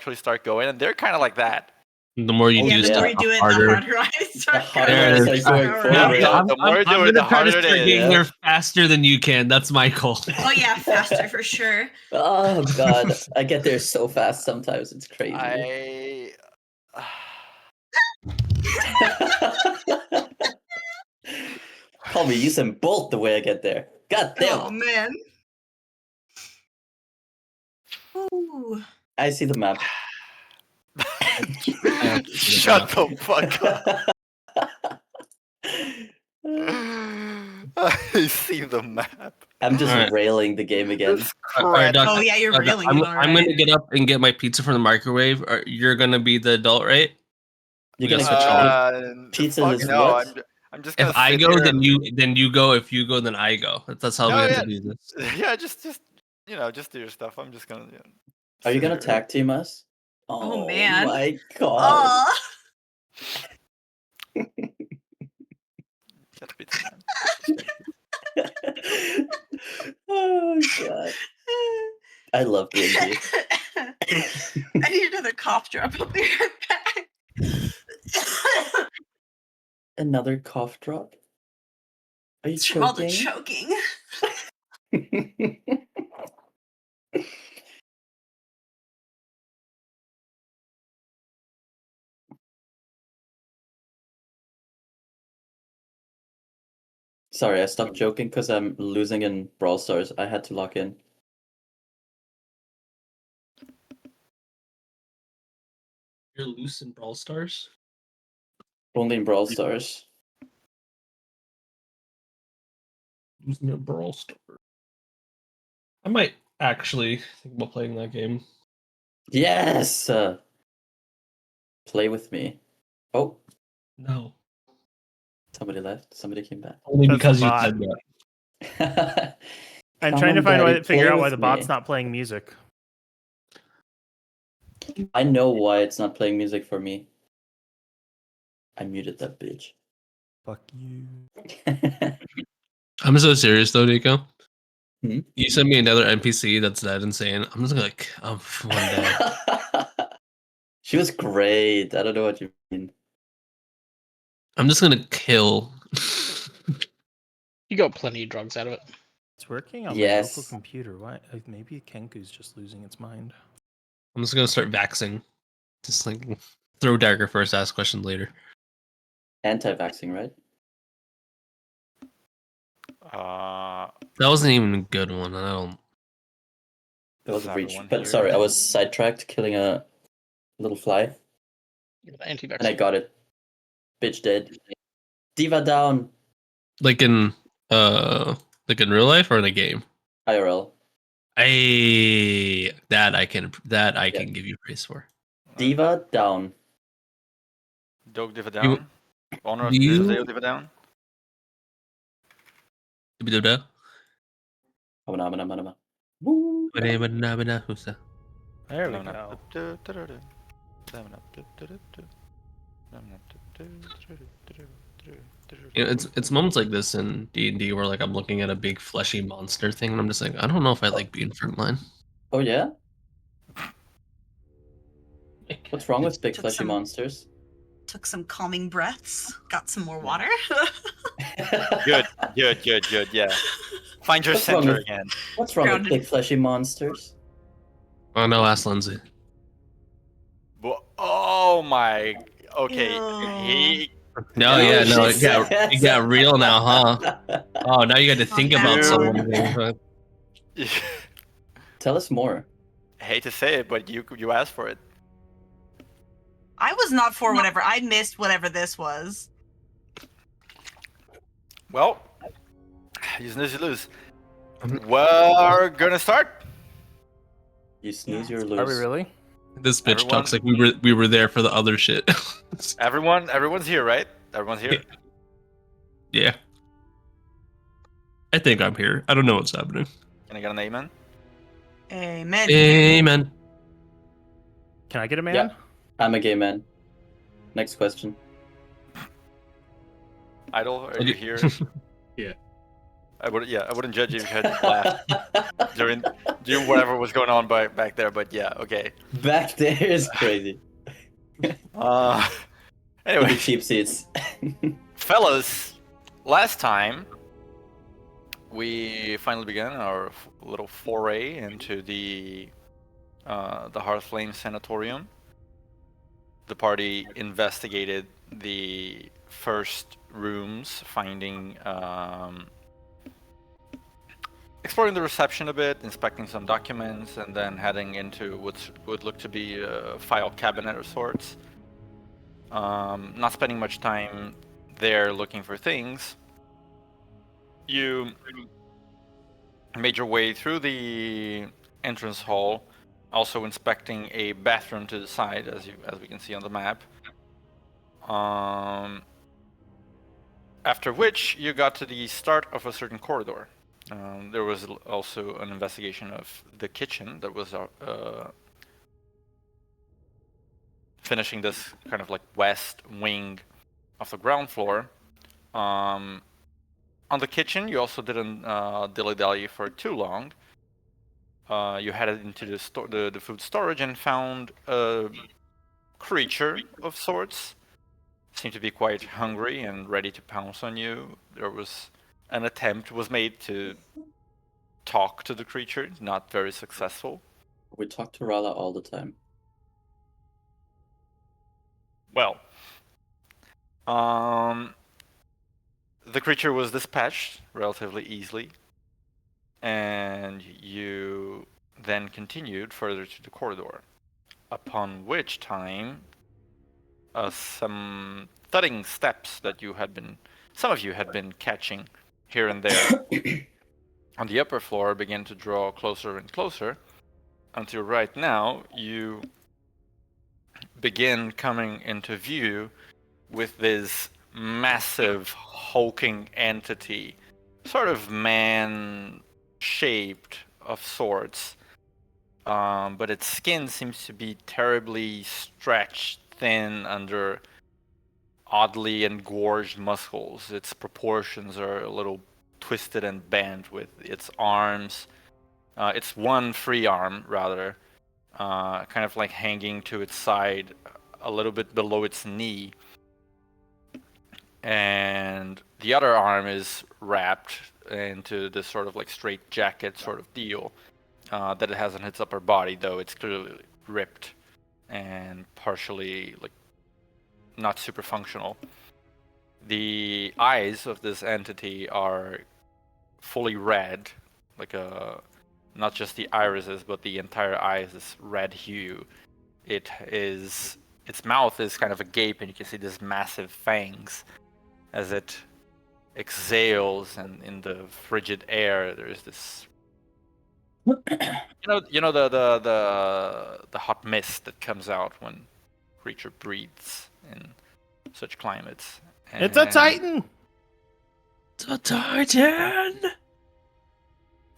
actually start going, and they're kind of like that. The more you do the stuff, more you do it, harder. the harder I start harder going. it's like going forward. The more you do it, the harder it is. Getting there faster than you can. That's my goal. Oh yeah, faster for sure. Oh god, I get there so fast sometimes. It's crazy. Call me Usain Bolt the way I get there. God damn. Oh man. Ooh. I see the map. Shut the fuck up. I see the map. I'm just railing the game again. Right, Doc, Oh yeah, you're railing. I'm gonna get up and get my pizza from the microwave. You're gonna be the adult, right? You're gonna gonna pizza is what? I'm just gonna if I go, then you go. If you go, then I go. That's how we have to do this. Yeah, just just do your stuff. I'm just gonna. Are you gonna tag team us? Oh man. My god. Oh god. I love D&D. I need another cough drop. I'll be right back. Another cough drop? Are you choking? All the choking. Sorry, I stopped joking because I'm losing in Brawl Stars. I had to lock in. You're loose in Brawl Stars? Only in Brawl Stars. Losing in Brawl Stars. I might actually think about playing that game. Yes! Play with me. Oh. No. Somebody left. Somebody came back. Only because you said that. I'm trying to figure out why the bot's not playing music. I know why it's not playing music for me. I muted that bitch. Fuck you. I'm so serious though, Nico. Hmm? You send me another NPC that's that insane. I'm just gonna like, one day. She was great. I don't know what you mean. I'm just gonna kill. You got plenty of drugs out of it. It's working on my local computer. Why? Maybe Kenku's just losing its mind. I'm just gonna start vaxing. Just like throw dagger first, ask questions later. Anti-vaxxing, right? That wasn't even a good one. I don't. That was a breach. But sorry, I was sidetracked killing a little fly. Anti-vaxxing. And I got it. Bitch dead. Diva down. Like in real life or in a game? IRL. I can give you praise for. Diva down. Dog Diva down. Honor of Diva down. There we go. It's moments like this in D&D where like I'm looking at a big fleshy monster thing and I'm just like, I don't know if I like being frontline. Oh yeah? What's wrong with big fleshy monsters? Took some calming breaths. Got some more water. Good. Yeah. Find your center again. What's wrong with big fleshy monsters? Oh no, ask Lindsay. Oh my. Okay. It got real now, huh? Oh, now you got to think about someone. Tell us more. I hate to say it, but you asked for it. I was not for whatever. I missed whatever this was. Well, you snooze, you lose. We're gonna start. You snooze, you lose. Are we really? This bitch talks like we were there for the other shit. Everyone's here, right? Everyone's here. Yeah. I think I'm here. I don't know what's happening. Can I get an amen? Amen. Amen. Can I get a man? Yeah, I'm a gay man. Next question. Idol, are you here? Yeah. I wouldn't judge you if you had laughed during whatever was going on back there. But yeah, okay. Back there is crazy. In Anyway, the cheap seats. fellas, last time we finally began our little foray into the Hearthflame Sanatorium. The party investigated the first rooms, finding, exploring the reception a bit, inspecting some documents, and then heading into what would look to be a file cabinet of sorts. Not spending much time there looking for things. You made your way through the entrance hall, also inspecting a bathroom to the side, as we can see on the map. After which, you got to the start of a certain corridor. There was also an investigation of the kitchen that was finishing this kind of like west wing of the ground floor. On the kitchen, you also didn't dilly-dally for too long. You headed into the food storage and found a creature of sorts. Seemed to be quite hungry and ready to pounce on you. There was an attempt was made to talk to the creature, not very successful. We talk to Rala all the time. Well, the creature was dispatched relatively easily, and you then continued further to the corridor, upon which time some thudding steps that some of you had been catching here and there on the upper floor began to draw closer and closer, until right now you begin coming into view with this massive hulking entity, sort of man-shaped of sorts, but its skin seems to be terribly stretched thin under oddly engorged muscles. Its proportions are a little twisted and bent, with its arms, its one free arm rather, kind of like hanging to its side a little bit below its knee, and the other arm is wrapped into this sort of like straight jacket sort of deal that it has on its upper body, though it's clearly ripped and partially like not super functional. The eyes of this entity are fully red, like not just the irises, but the entire eye is this red hue. Its mouth is kind of agape, and you can see these massive fangs as it exhales, and in the frigid air there's this you know the hot mist that comes out when creature breathes in such climates. It's a titan. It's a titan.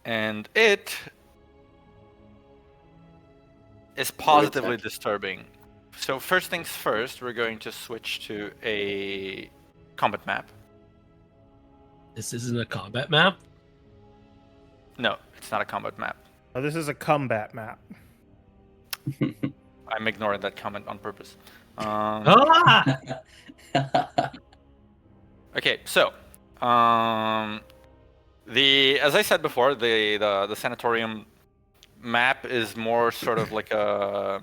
And it is positively disturbing. So first things first, we're going to switch to a combat map. This isn't a combat map? No, it's not a combat map. Oh, this is a combat map. I'm ignoring that comment on purpose. Ah! Okay, so as I said before, the sanatorium map is more sort of like a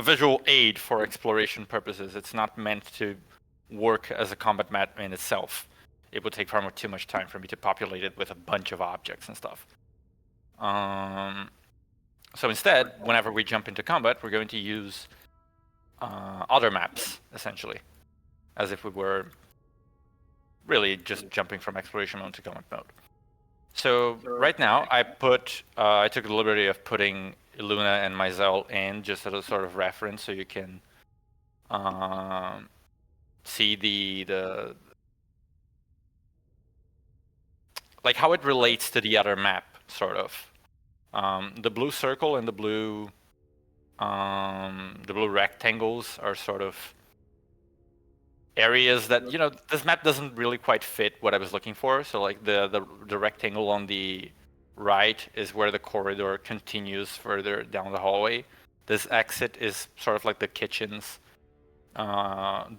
visual aid for exploration purposes. It's not meant to work as a combat map in itself. It would take far too much time for me to populate it with a bunch of objects and stuff. So instead, whenever we jump into combat, we're going to use other maps, essentially, as if we were really just jumping from exploration mode to combat mode. So right now, I took the liberty of putting Luna and Myzel in just as a sort of reference, so you can see the like how it relates to the other map, sort of. The blue circle and the blue rectangles are sort of areas that this map doesn't really quite fit what I was looking for. So like the rectangle on the right is where the corridor continues further down the hallway. This exit is sort of like the kitchen's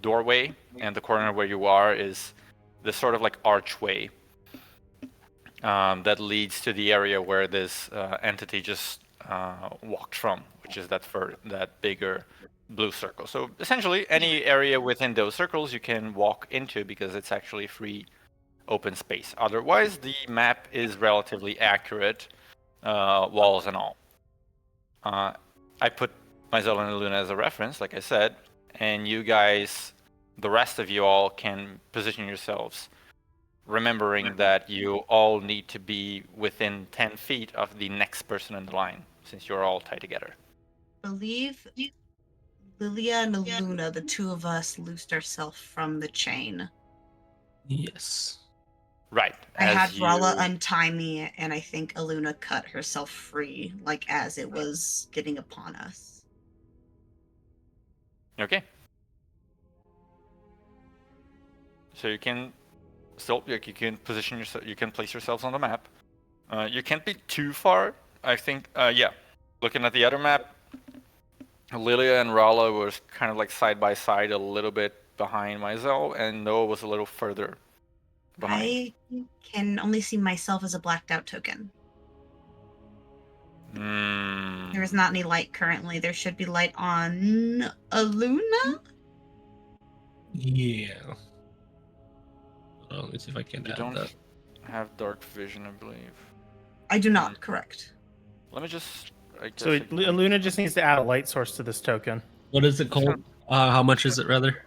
doorway, and the corner where you are is this sort of like archway that leads to the area where this entity just walked from, which is that bigger blue circle. So essentially, any area within those circles you can walk into because it's actually free open space. Otherwise, the map is relatively accurate, walls and all. I put myself and Luna as a reference, like I said, and you guys, the rest of you all, can position yourselves, remembering that you all need to be within 10 feet of the next person in the line, since you're all tied together. I believe Lilia and Luna, the two of us, loosed ourselves from the chain. Yes. Right. I had Rala untie me, and I think Aluna cut herself free, like as it was getting upon us. Okay. So you can still, you can position yourself, you can place yourselves on the map. You can't be too far. I think, yeah. Looking at the other map, Lilia and Rala was kind of like side by side, a little bit behind myself, and Noah was a little further behind. I can only see myself as a blacked out token. There is not any light currently. There should be light on Aluna? Yeah. Let me see if I can You add don't that. have dark vision, I believe. I do not, correct. Let me just... So Luna just needs to add a light source to this token. What is it called? How much is it, rather?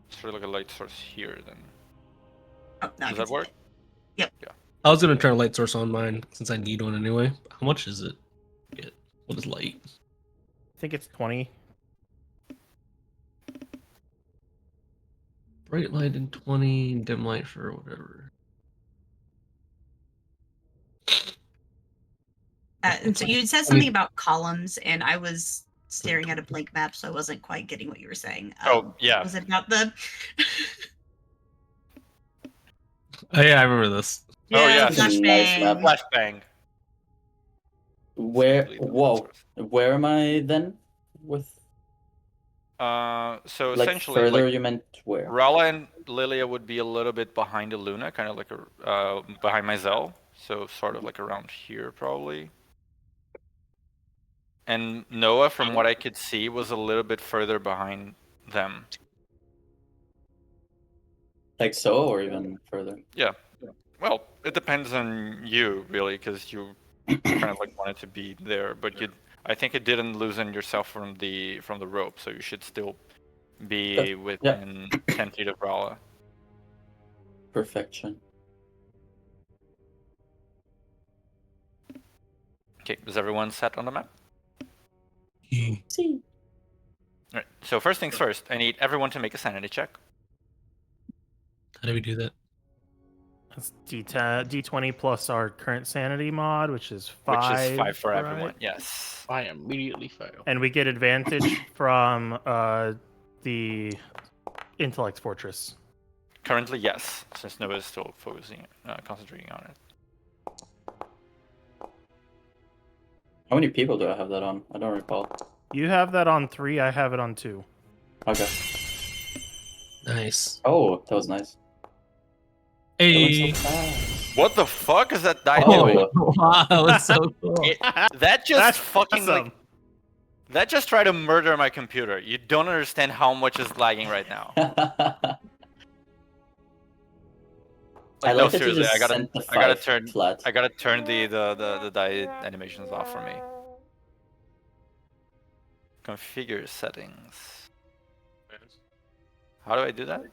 It's sort of like a light source here, then. Oh, no, Does that work? Yep. Yeah. I was going to turn a light source on mine, since I need one anyway. How much is it? What is light? I think it's 20. Bright light in 20, dim light for whatever. And so you said something about columns, and I was staring at a blank map, so I wasn't quite getting what you were saying. Oh, yeah. Was it about the... Oh, yeah, I remember this. Oh, yeah. Flashbang. Nice map. Flashbang. Where am I then? With So like essentially, further, like, you meant where? Rala and Lilia would be a little bit behind Luna, kind of like behind myself. So sort of like around here, probably. And Noah, from what I could see, was a little bit further behind them. Like so, or even further? Yeah. Well, it depends on you, really, because you kind of like wanted to be there, but I think it didn't loosen yourself from the rope, so you should still be within 10 feet of Rala. Perfection. Okay, is everyone set on the map? See. Alright, so first things first, I need everyone to make a sanity check. How do we do that? That's D20 plus our current sanity mod, which is 5. Which is 5 for right? everyone, yes. I immediately fail. And we get advantage from the Intellect Fortress. Currently, yes, since Noah is still concentrating on it. How many people do I have that on? I don't recall. You have that on 3, I have it on 2. Okay. Nice. Oh, that was nice. Hey. That went so fast. What the fuck is that die Oh. doing? Wow, that was so cool. That just That's fucking awesome. like... That just tried to murder my computer. You don't understand how much is lagging right now. I No, like that you seriously, just I gotta sent the flat. I gotta turn the die animations off for me. Configure settings. How do I do that?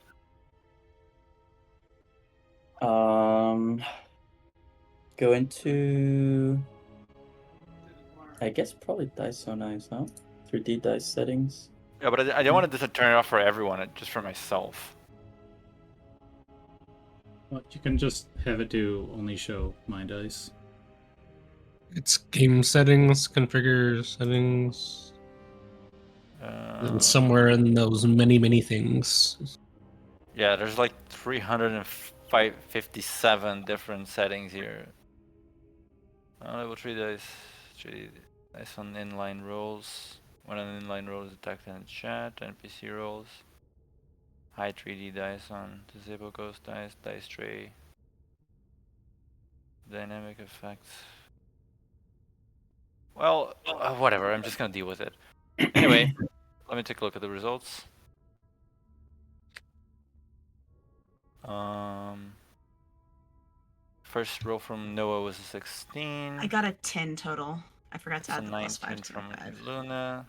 Go into, I guess probably dice so nice, huh? 3D dice settings. Yeah, but I don't want to just turn it off for everyone, just for myself. Well, you can just have it do only show my dice. It's game settings, configure settings. And somewhere in those many things. Yeah, there's like 357 different settings here. Level 3 dice. 3 dice on inline rolls. When an inline roll is detected in chat, NPC rolls. High 3D dice on disable ghost dice, dice tray. Dynamic effects. Well, whatever, I'm just gonna deal with it. Anyway, let me take a look at the results. First roll from Noah was a 16. I got a 10 total. I forgot to It's a add the plus 5 19 to from my 5. Luna.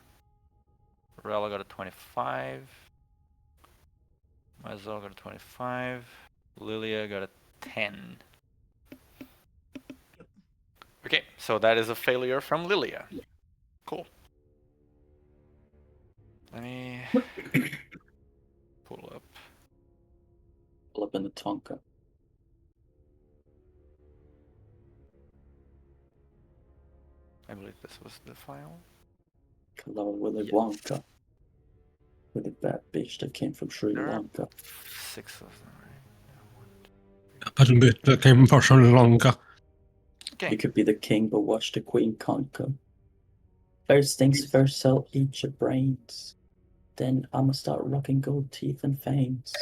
Rella got a 25. Mazel got a 25. Lilia got a 10. Okay, so that is a failure from Lilia. Cool. Let me pull up. Pull up in the Tonka. I believe this was the file. Hello, Willy Yeah. Wonka. With the bad bitch that came from Sri There are Lanka. 6 of them, right? But that came for so long. Okay. You could be the king, but watch the queen conquer. First things first, I'll eat your brains. Then I'ma start rocking gold teeth and fangs.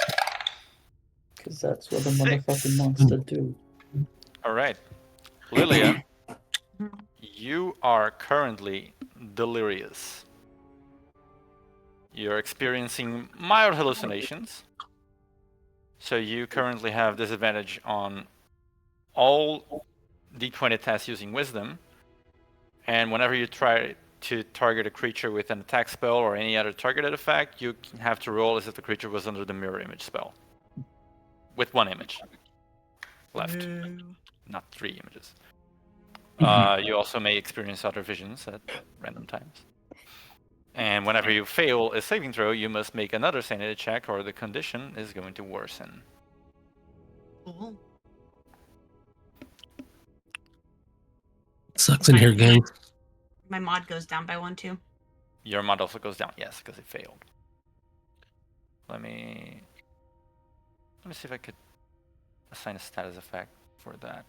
Cause that's what a 6. motherfucking monster do. Alright. Lilia, you are currently delirious. You're experiencing mild hallucinations. So you currently have disadvantage on all d20 tests using wisdom. And whenever you try to target a creature with an attack spell or any other targeted effect, you have to roll as if the creature was under the mirror image spell. With 1 image left, not 3 images. You also may experience other visions at random times. And whenever you fail a saving throw, you must make another sanity check or the condition is going to worsen. Cool. Sucks in here, gang. My mod goes down by 1 too. Your mod also goes down, yes, because it failed. Let me see if I could assign a status effect for that.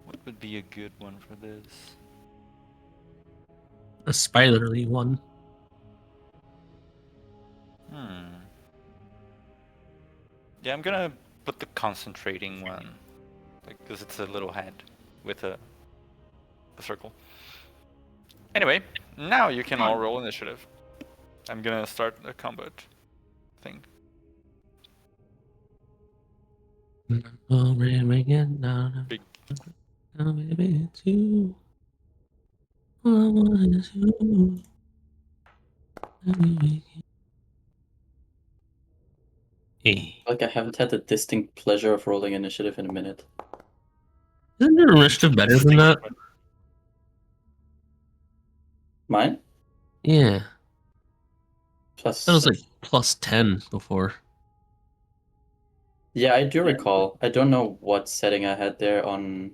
What would be a good one for this? A spiderly one. Yeah, I'm gonna put the concentrating one, like, because it's a little head with a circle. Anyway, now you can all roll initiative. I'm gonna start the combat thing. Oh, again. No, Big. no, baby, it's you. All I want is you. Hey. Like I haven't had the distinct pleasure of rolling initiative in a minute. Isn't your initiative better than that? Mine? Yeah. Plus. That was like plus 10 before. Yeah, I do recall. I don't know what setting I had there on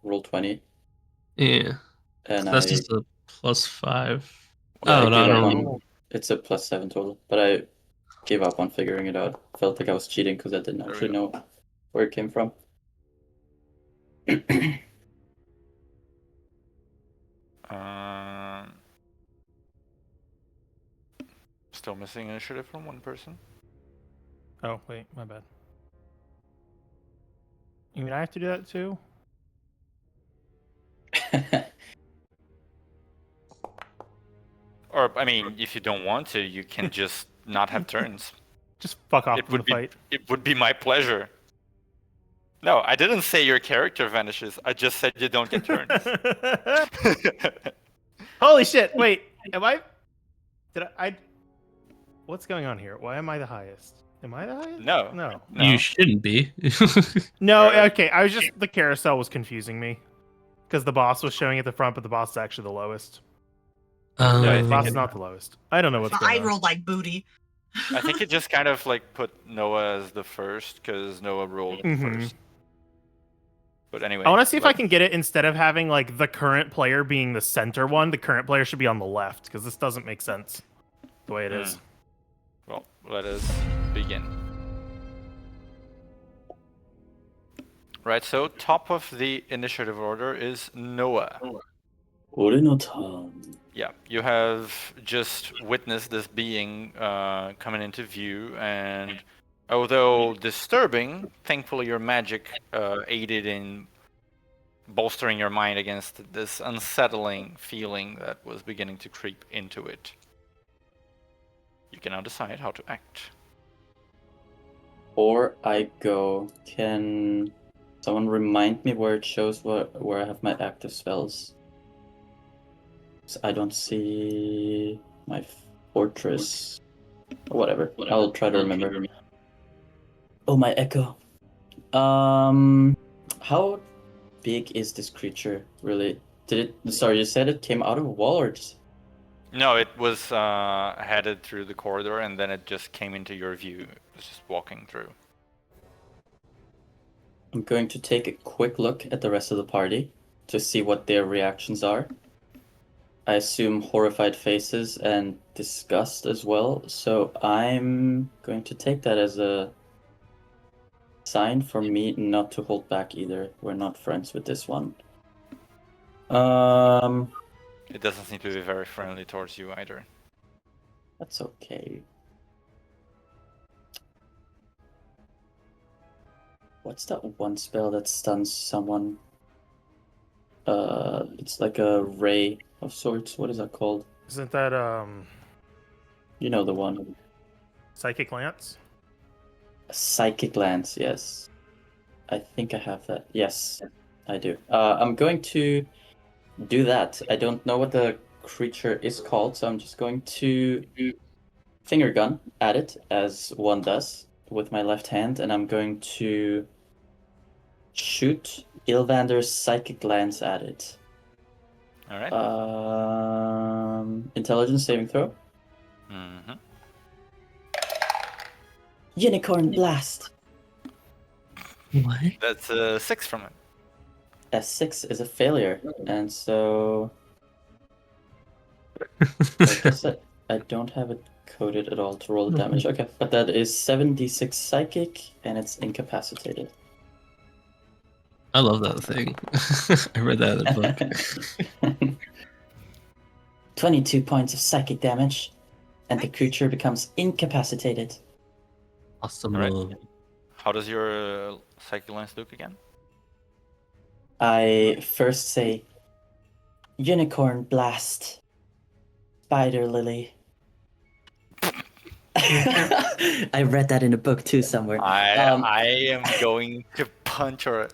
Roll20. Yeah. And That's I just a plus 5. Yeah, Oh, I no, I gave up don't know. on. It's a plus 7 total, but I gave up on figuring it out. Felt like I was cheating because I didn't There we actually go. know where it came from. Still missing initiative from one person. Oh, wait, my bad. You mean I have to do that too? Or, I mean, if you don't want to, you can just not have turns. Just fuck off It from the would be fight. it would be my pleasure. No, I didn't say your character vanishes. I just said you don't get turns. Holy shit! Wait, am I? Did I? What's going on here? Why am I the highest? Am I the highest? No. No. No. You shouldn't be. No. Right. Okay. I was just the carousel was confusing me because the boss was showing at the front, but the boss is actually the lowest. Yeah, I The think boss it- is not the lowest. I don't know what's But going I on. rolled like booty. I think it just kind of like put Noah as the first because Noah rolled Mhm. first. But anyway, I want to see if I can get it instead of having like the current player being the center one. The current player should be on the left because this doesn't make sense the way it is. Well, let us begin. Right, so top of the initiative order is Noah. Orinotan. Yeah, you have just witnessed this being coming into view, and although disturbing, thankfully your magic aided in bolstering your mind against this unsettling feeling that was beginning to creep into it. You can now decide how to act. Or I go. Can someone remind me where it shows where I have my active spells? So I don't see my fortress. Whatever. I'll try to remember. Oh, my echo. How big is this creature really? Sorry, you said it came out of a wall or just... No, it was headed through the corridor, and then it just came into your view. It was just walking through. I'm going to take a quick look at the rest of the party to see what their reactions are. I assume horrified faces and disgust as well, so I'm going to take that as a sign for me not to hold back either. We're not friends with this one. It doesn't seem to be very friendly towards you either. That's okay. What's that one spell that stuns someone? It's like a ray of sorts. What is that called? Isn't that You know the one. Psychic Lance? A psychic lance, yes. I think I have that. Yes, I do. I'm going to do that. I don't know what the creature is called, so I'm just going to finger gun at it, as one does, with my left hand, and I'm going to shoot Ilvander's psychic lance at it. All right. Intelligence saving throw. Mm-hmm. Unicorn blast. What? That's a 6 from it. A 6 is a failure, and so I guess I don't have it coded at all to roll the damage. Okay, but that is 7d6 psychic, and it's incapacitated. I love that thing. I read that in the book. 22 points of psychic damage, and the creature becomes incapacitated. Awesome. Alright. How does your psychic lance look again? I first say, Unicorn blast, Spider Lily. I read that in a book too somewhere. I am going to punch her.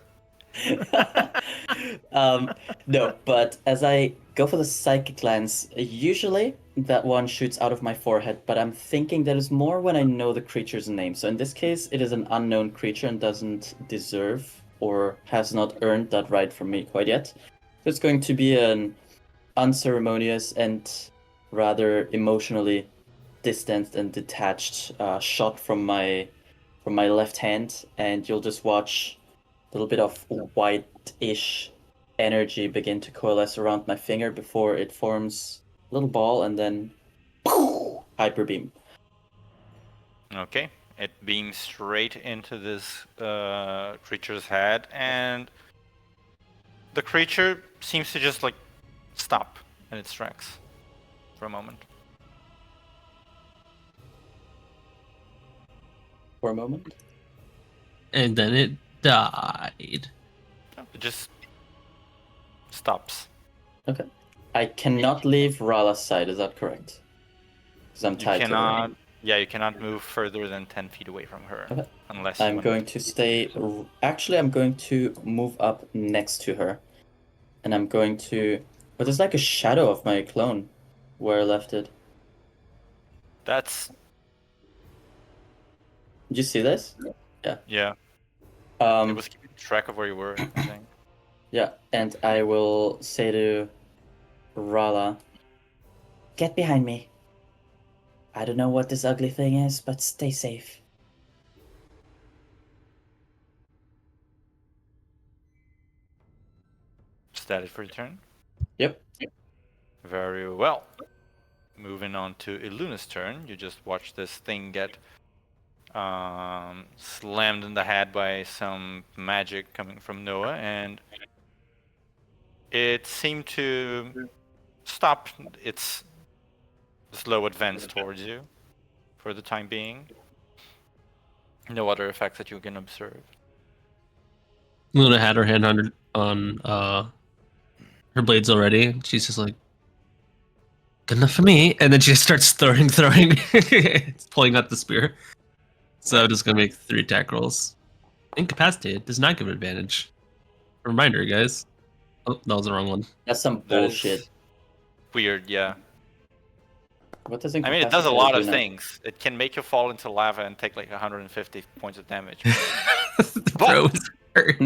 No, but as I go for the psychic lance, usually that one shoots out of my forehead, but I'm thinking that is more when I know the creature's name. So in this case, it is an unknown creature and doesn't deserve or has not earned that right from me quite yet. So it's going to be an unceremonious and rather emotionally distanced and detached shot from my left hand, and you'll just watch a little bit of white-ish energy begin to coalesce around my finger before it forms a little ball and then hyper beam. Okay. It beams straight into this creature's head, and the creature seems to just like stop in its tracks for a moment. For a moment. And then it died. It just stops. Okay. I cannot leave Rala's side, is that correct? Because I'm You tied to cannot. her. Yeah, you cannot move further than 10 feet away from her, Okay. unless I'm you going to stay... Actually, I'm going to move up next to her. And I'm going to... But there's like a shadow of my clone where I left it. That's Did you see this? yeah. It Um, was keeping track of where you were, I think. yeah, and I will say to Rala, get behind me. I don't know what this ugly thing is, but stay safe. Is that it for your turn? Yep. Very well. Moving on to Iluna's turn. You just watch this thing get slammed in the head by some magic coming from Noah, and it seemed to stop its slow advance towards you for the time being. No other effects that you can observe. Luna had her hand on her blades already. She's just like, good enough for me. And then she just starts throwing, pulling out the spear. So I'm just gonna make 3 attack rolls. Incapacitated does not give advantage. Reminder, guys. Oh, that was the wrong one. That's some That is bullshit. weird, yeah. What does I mean, it does a lot of incapacitated do now? things. It can make you fall into lava and take like 150 points of damage. The throw is hurt.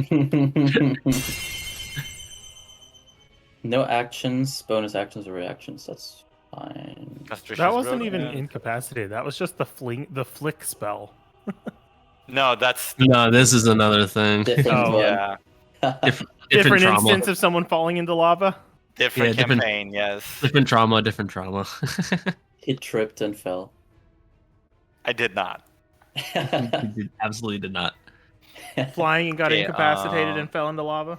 No actions, bonus actions, or reactions. That's fine. That wasn't even broken. incapacitated. That was just the flick spell. No, that's No, this is another thing. Different Oh, one. yeah, Different trauma. instance of someone falling into lava. different Yeah, different- campaign. Yes, Different trauma. He tripped and fell. I did not. Absolutely did not. Flying and got Okay, incapacitated and fell into lava.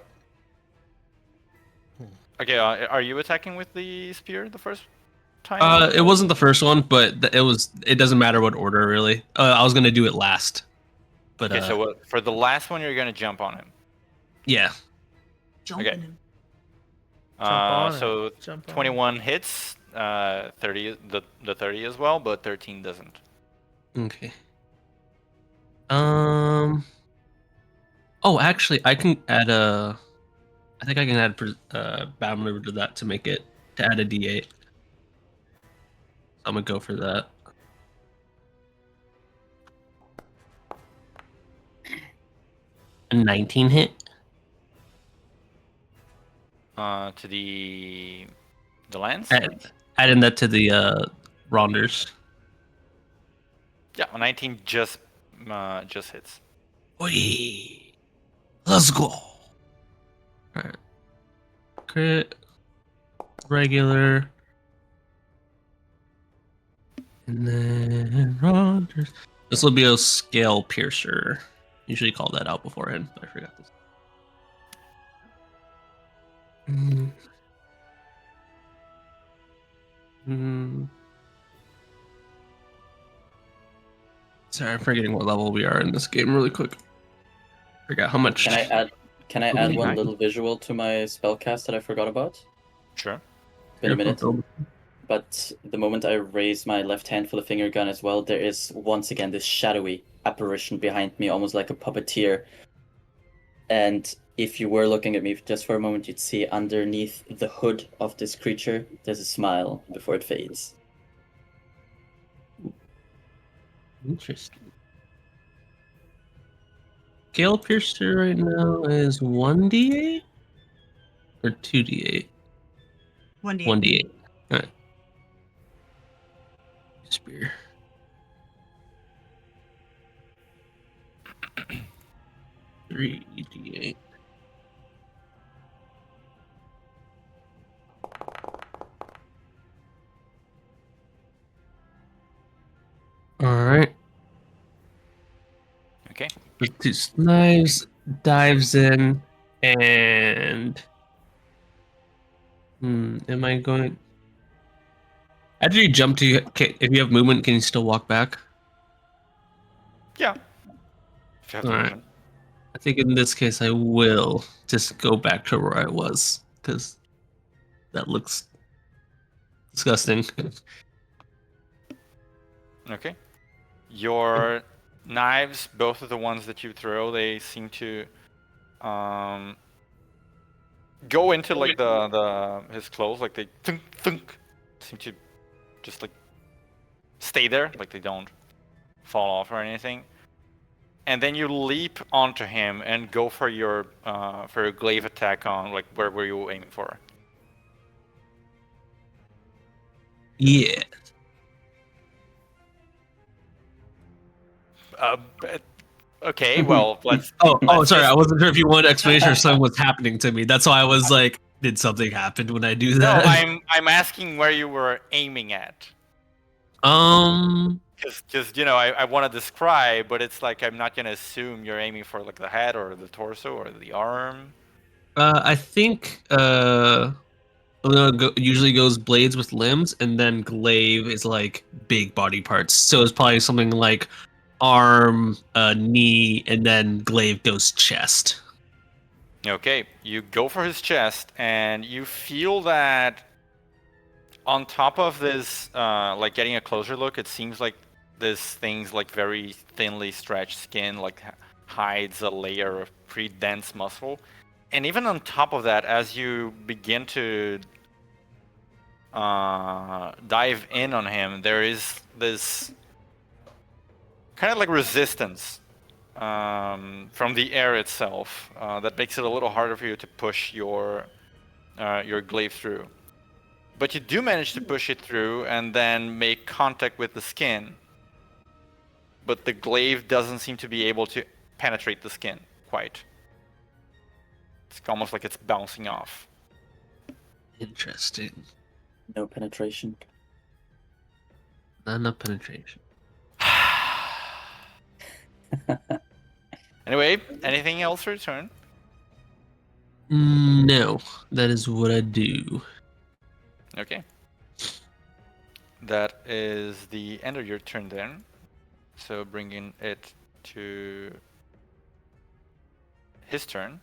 Okay, are you attacking with the spear the first time? It wasn't the first one, but it doesn't matter what order really. I was gonna do it last. But Okay, so for the last one, you're gonna jump on him. yeah. Jumping Okay. him. Jump on So it. Jump on 21 hits, 30 the 30 as well, but 13 doesn't. Okay. Oh, actually, I can add a. I think I can add battle maneuver to that to add a D8. I'm gonna go for that. A 19 hit. To the lance. Adding that to the Ronders. Yeah, a 19 just hits. Oi. Let's go. Alright. Crit. Regular. And then Rogers. This will be a scale piercer. Usually call that out beforehand, but I forgot this. Sorry, I'm forgetting what level we are in this game really quick. Forgot how much. Can I add one 29. little visual to my spellcast that I forgot about? Sure. It's been a minute. But the moment I raise my left hand for the finger gun as well, there is once again this shadowy apparition behind me, almost like a puppeteer. And if you were looking at me just for a moment, you'd see underneath the hood of this creature, there's a smile before it fades. Interesting. Scale piercer right now is 1d8 or 2d8? 1d8. 1d8. Alright. Spear. Three d8. Alright. Okay. With 2 knives, dives in, and am I going? After you jump to, if you have movement, can you still walk back? Yeah. If you have the Alright. movement. I think in this case, I will just go back to where I was because that looks disgusting. Okay. Your knives, both of the ones that you throw, they seem to go into like the his clothes, like they thunk thunk, seem to just like stay there, like they don't fall off or anything. And then you leap onto him and go for your glaive attack on like where were you aiming for? Yeah. Okay, well let's. Oh, let's sorry. just- I wasn't sure if you wanted explanation or something was happening to me. That's why I was like, Did something happen when I do No, that? I'm asking where you were aiming at. Um, Because I want to describe, but it's like I'm not gonna assume you're aiming for like the head or the torso or the arm. I think usually goes blades with limbs, and then glaive is like big body parts. So it's probably something like arm, knee, and then glaive goes chest. Okay, you go for his chest, and you feel that on top of this, like getting a closer look, it seems like this thing's like very thinly stretched skin, like hides a layer of pretty dense muscle. And even on top of that, as you begin to dive in on him, there is this kind of like resistance from the air itself that makes it a little harder for you to push your glaive through. But you do manage to push it through and then make contact with the skin. But the glaive doesn't seem to be able to penetrate the skin quite. It's almost like it's bouncing off. Interesting. No penetration. Not enough penetration. Anyway, anything else for your turn? No, that is what I do. Okay. That is the end of your turn then. So bringing it to his turn.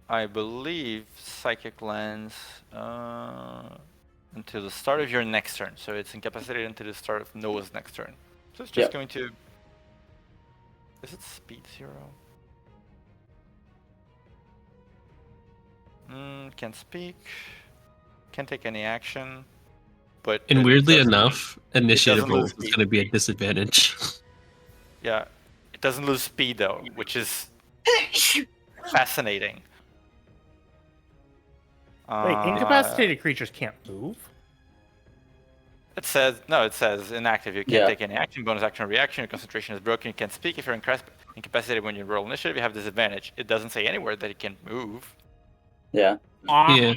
I believe Psychic lands until the start of your next turn. So it's incapacitated until the start of Noah's next turn. So it's just Yep. going to... Is it speed 0? Can't speak. Can't take any action. But And it weirdly doesn't- enough, initiative doesn't lose rolls is speed. going to be a disadvantage. Yeah, it doesn't lose speed though, which is fascinating. Wait, incapacitated creatures can't move? It says inactive. You can't Yeah. take any action, bonus action, or reaction. Your concentration is broken. You can't speak. If you're incapacitated when you roll initiative, you have disadvantage. It doesn't say anywhere that it can move. Yeah. Yeah.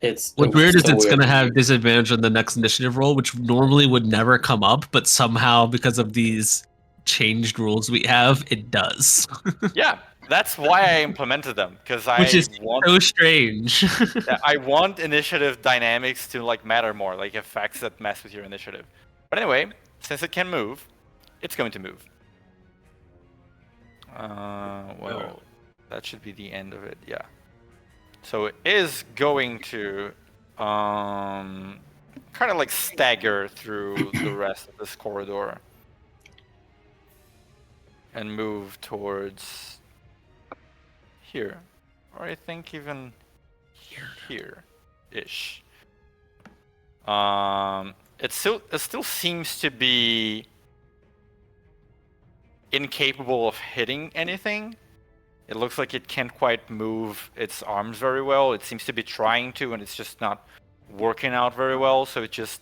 It's What's weird is so it's weird. going to have disadvantage on the next initiative roll, which normally would never come up, but somehow because of these changed rules we have, it does. Yeah, that's why I implemented them because Which is want so strange. I want initiative dynamics to like matter more, like effects that mess with your initiative. But anyway, since it can move, it's going to move. Well, that should be the end of it. Yeah. So it is going to kind of like stagger through the rest of this corridor and move towards here, or I think even here-ish. It still seems to be incapable of hitting anything. It looks like it can't quite move its arms very well. It seems to be trying to, and it's just not working out very well. So it just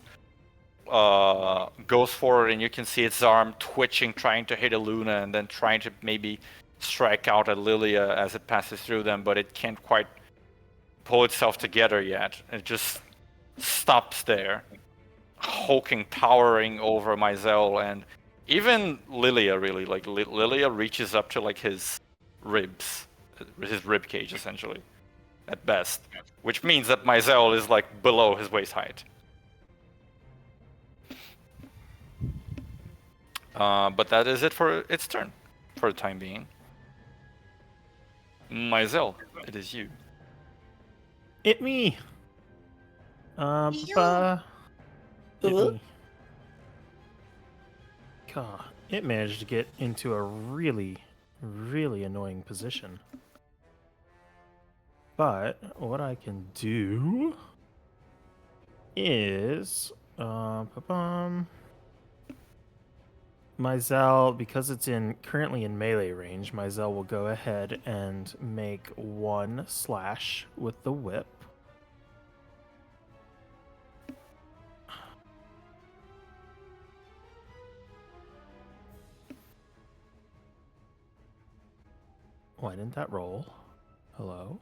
goes forward, and you can see its arm twitching, trying to hit Aluna, and then trying to maybe strike out at Lilia as it passes through them, but it can't quite pull itself together yet. It just stops there, hulking, towering over Mizell, and even Lilia, really. Like, Lilia reaches up to, like, his ribs, his rib cage, essentially, at best. Which means that Mizell is, like, below his waist height. But that is it for its turn, for the time being. Mizell, it is you. It me. You. It me. God, it managed to get into a really, really annoying position. But what I can do is, Mizell, because it's currently in melee range, Mizell will go ahead and make one slash with the whip. Why didn't that roll? Hello?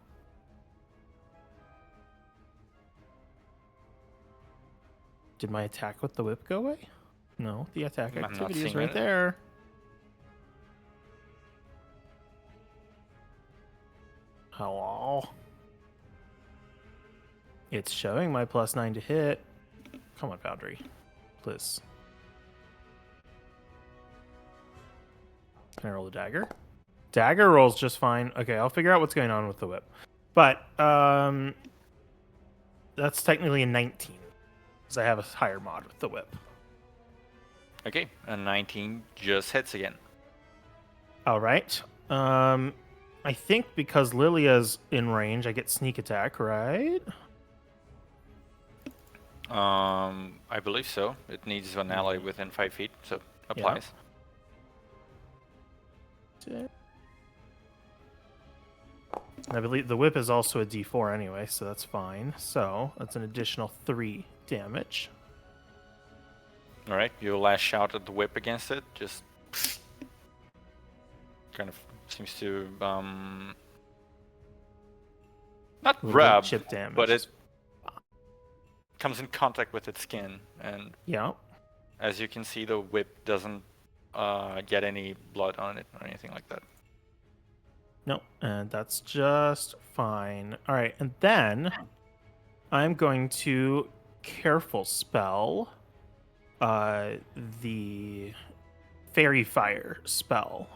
Did my attack with the whip go away? No, the attack I'm not activity is seeing right it. there. Hello. It's showing my +9 to hit. Come on, Foundry. Please. Can I roll the dagger? Dagger rolls just fine. Okay, I'll figure out what's going on with the whip. But that's technically a 19. Because I have a higher mod with the whip. Okay, a 19 just hits again. All right. I think because Lilia's in range, I get sneak attack, right? I believe so. It needs an ally within 5 feet, so applies. I believe the whip is also a D4 anyway, so that's fine. So that's an additional 3 damage. All right, you lash out at the whip against it. Just kind of seems to not A little bit of rub, chip damage. but it comes in contact with its skin, and Yeah. as you can see, the whip doesn't get any blood on it or anything like that. No, and that's just fine. All right, and then I'm going to careful spell the fairy fire spell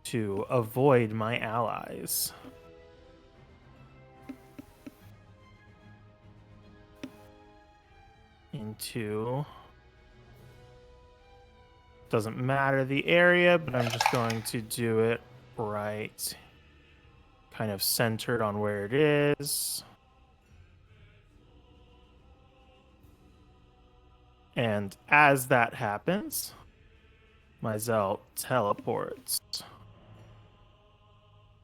to avoid my allies. Into doesn't matter the area, but I'm just going to do it right kind of centered on where it is. And as that happens, my Zell teleports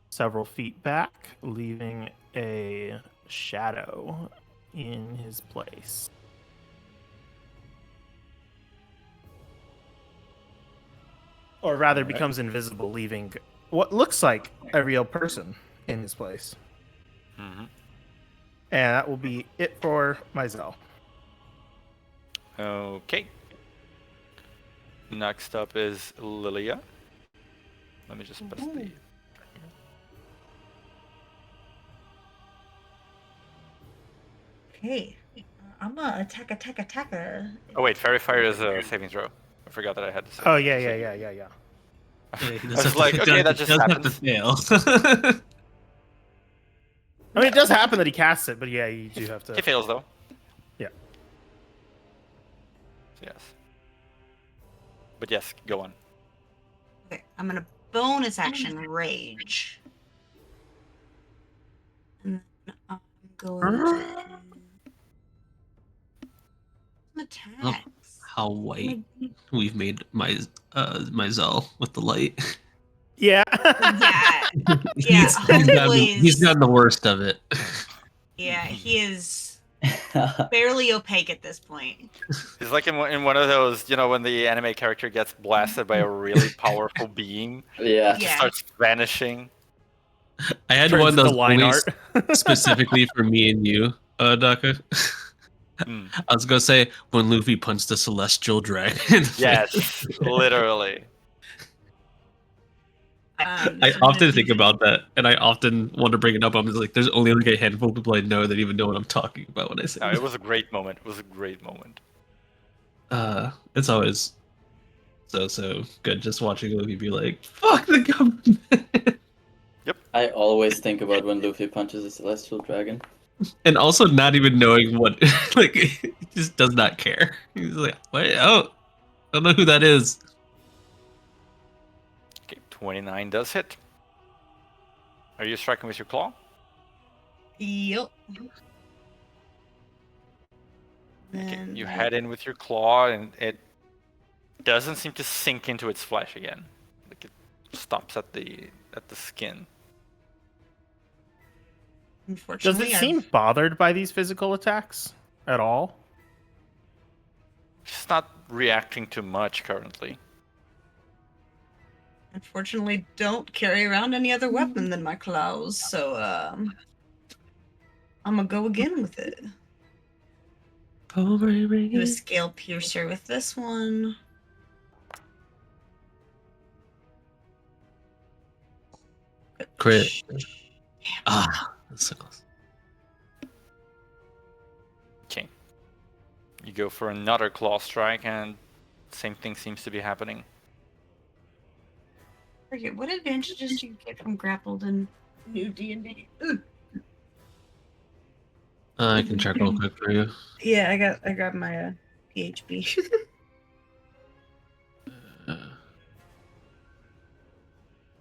several feet back, leaving a shadow in his place. Or rather, becomes invisible, leaving what looks like a real person in his place. Mm-hmm. And that will be it for my Zell. Okay. Next up is Lilia. Let me just press the... Okay. I'm gonna attack. Oh wait, Fairy Fire is a saving throw. I forgot that I had to say. Oh, yeah. Yeah, he I does was have to- like, he okay, does- that he just does have to happens. fail. I mean, it does happen that he casts it, but yeah, you do have to. He fails though. Yeah. Yes. But yes, go on. Okay, I'm gonna bonus action rage. And then I'm going to some attacks. How white we've made my Zell with the light. Yeah. Yeah, He's always. gotten the worst of it. Yeah, he is barely opaque at this point. He's like in one of those, you know, when the anime character gets blasted by a really powerful beam, Yeah. just Yeah. starts vanishing. I had Turns one that to was line only art. specifically for me and you, Daka. Mm. I was gonna say when Luffy punched the celestial dragon. in the Yes, face. literally. I I'm gonna often do think the- about that, and I often want to bring it up. I'm just like, there's only like a handful of people I know that even know what I'm talking about when I say No, it. it was a great moment. It was a great moment. It's always so good just watching Luffy be like, "Fuck the government," I always think about when Luffy punches a celestial dragon. and also not even knowing what, like, he just does not care. He's like, "Wait, oh, I don't know who that is." Okay, 29 does hit. Are you striking with your claw? Yup. Okay, Then you I- head in with your claw, and it doesn't seem to sink into its flesh again. Like it stops at the skin. Does Unfortunately, it seem bothered by these physical attacks at all? It's not reacting to much currently. Unfortunately, don't carry around any other weapon than my claws, so I'm gonna go again with it. Do a scale piercer with this one. Crit. Ah, that's so close. Okay. You go for another claw strike, and same thing seems to be happening. Forget what advantages do you get from grappled in new D&D? I can check real quick for you. Yeah, I grabbed my PHB.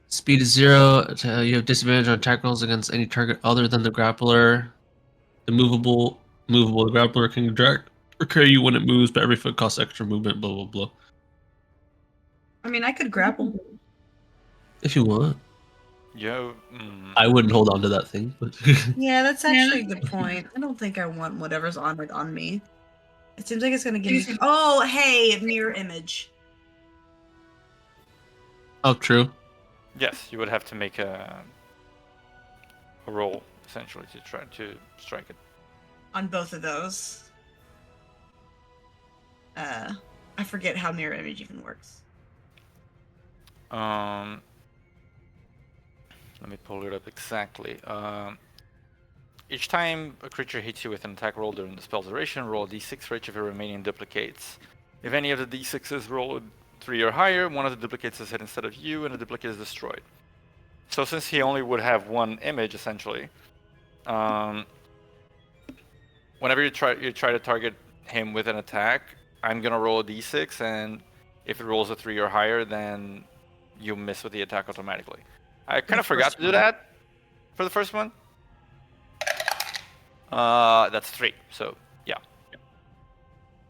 Speed is 0. You have disadvantage on attack rolls against any target other than the grappler. The movable, the grappler can direct or carry you when it moves, but every foot costs extra movement. Blah blah blah. I mean, I could grapple. If you want, Yo, I wouldn't hold on to that thing, but Yeah, that's actually a good point. I don't think I want whatever's on it on me. It seems like it's gonna give me. Oh, hey, mirror image. oh, true. yes, you would have to make a roll essentially to try to strike it. On both of those. I forget how mirror image even works. Let me pull it up exactly. Each time a creature hits you with an attack roll during the spell's duration, roll a d6 for each of your remaining duplicates. If any of the d6s roll 3 or higher, one of the duplicates is hit instead of you, and the duplicate is destroyed. So since he only would have one image, essentially, whenever you try to target him with an attack, I'm gonna roll a d6, and if it rolls a 3 or higher, then you miss with the attack automatically. I kind of forgot to do that for the first one. That's 3. So yeah.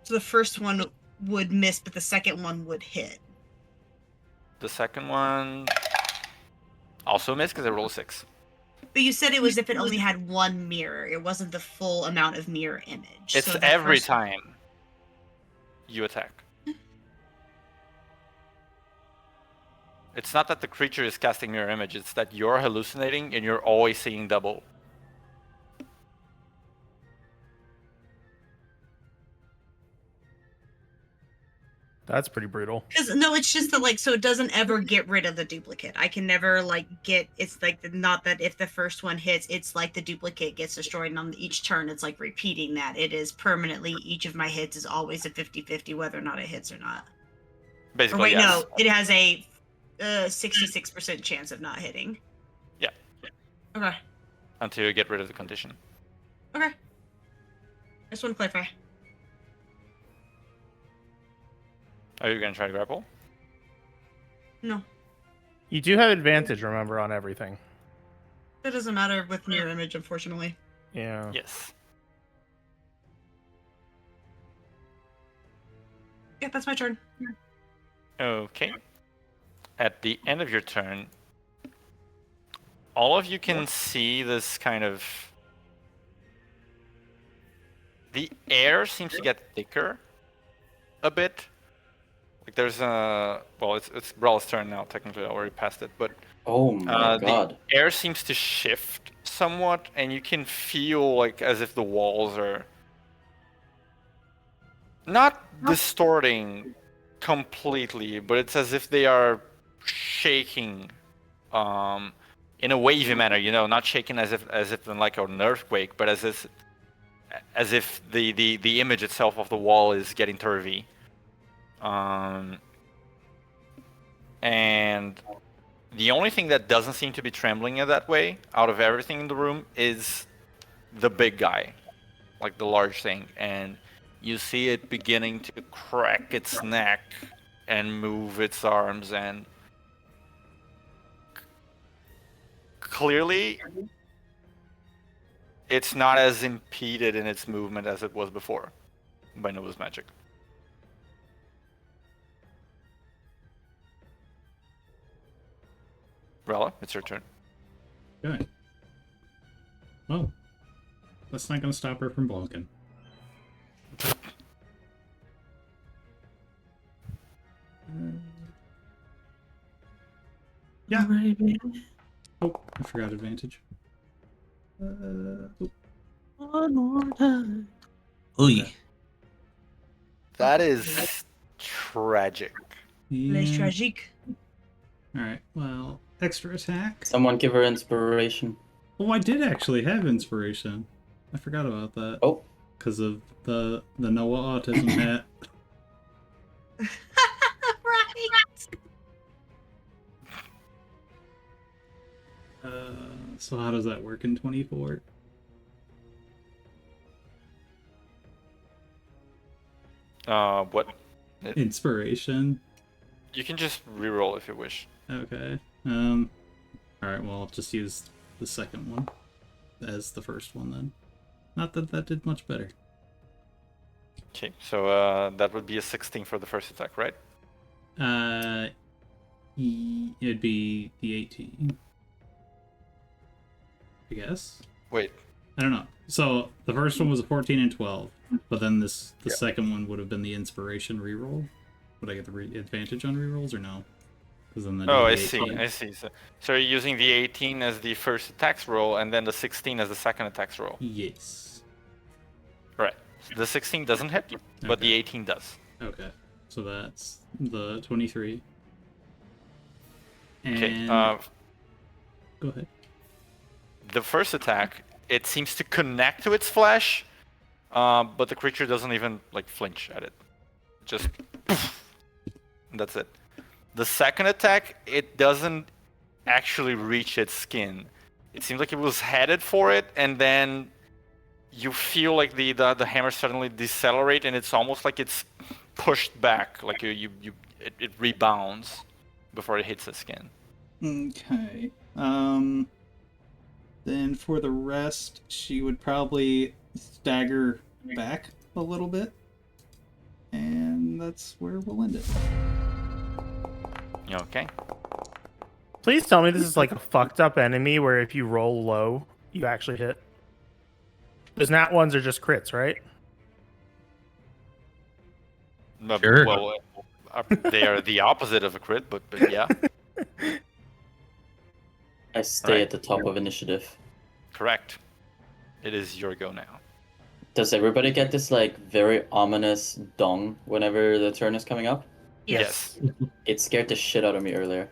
So the first one would miss, but the second one would hit. The second one also missed because I rolled a 6. But you said it was if it only had one mirror. It wasn't the full amount of mirror image. It's So the every first- time you attack. It's not that the creature is casting mirror image, it's that you're hallucinating and you're always seeing double. That's pretty brutal. Because no, it's just that so it doesn't ever get rid of the duplicate. I can never get. It's not that if the first one hits, it's like the duplicate gets destroyed, and on each turn, it's like repeating that. It is permanently. Each of my hits is always a 50-50, whether or not it hits or not. Basically, Or wait, yes. no, it has a 66% chance of not hitting. Yeah. Okay. Until you get rid of the condition. Okay. I just want to clarify. Are you gonna try to grapple? No, You do have advantage, remember, on everything. that doesn't matter with mirror image, unfortunately. Yeah. Yes. Yeah, that's my turn. Okay. At the end of your turn, all of you can see this kind of... The air seems to get thicker a bit. Like there's a... Well, it's Brawl's turn now, technically. I already passed it, but... Oh my god. The air seems to shift somewhat, and you can feel like as if the walls are... Not distorting completely, but it's as if they are shaking in a wavy manner, not shaking as if in like an earthquake, but as if the image itself of the wall is getting turvy. And the only thing that doesn't seem to be trembling in that way, out of everything in the room, is the big guy, like the large thing, and you see it beginning to crack its neck and move its arms, and clearly it's not as impeded in its movement as it was before by Nova's magic. Rella, it's your turn. Good. Well, that's not going to stop her from blocking. Yeah. Oh, I forgot advantage. Oh. One more time. Oy. That is tragic. Les Yeah. tragiques. Alright, well, extra attack. Someone give her inspiration. Oh, I did actually have inspiration. I forgot about that. Oh, Because of the Noah autism hat. Right. So how does that work in 24? What? Inspiration. You can just reroll if you wish. Okay. Alright, well, I'll just use the second one as the first one then. Not that that did much better. Okay, so that would be a 16 for the first attack, right? It'd be the 18. I guess. Wait. I don't know. So the first one was a 14 and 12, but then the Yeah. second one would have been the inspiration reroll. Would I get the advantage on rerolls or no? Because then Oh, I the see. 18. I see. So you're using the 18 as the first attacks roll, and then the 16 as the second attacks roll. Yes. Right. So the 16 doesn't hit, but the 18 does. Okay. So that's the 23. And Okay. go ahead. The first attack, it seems to connect to its flesh, but the creature doesn't even like flinch at it. Just that's it. The second attack, it doesn't actually reach its skin. It seems like it was headed for it, and then you feel like the hammer suddenly decelerate, and it's almost like it's pushed back, like it rebounds before it hits the skin. Okay. Then for the rest, she would probably stagger back a little bit. And that's where we'll end it. Okay. Please tell me this is like a fucked up enemy where if you roll low, you actually hit. Because nat ones are just crits, right? Sure. Well, they are the opposite of a crit, but yeah, I stay Right. at the top of initiative. correct. It is your go now. Does everybody get this like very ominous dong whenever the turn is coming up? Yes. It scared the shit out of me earlier.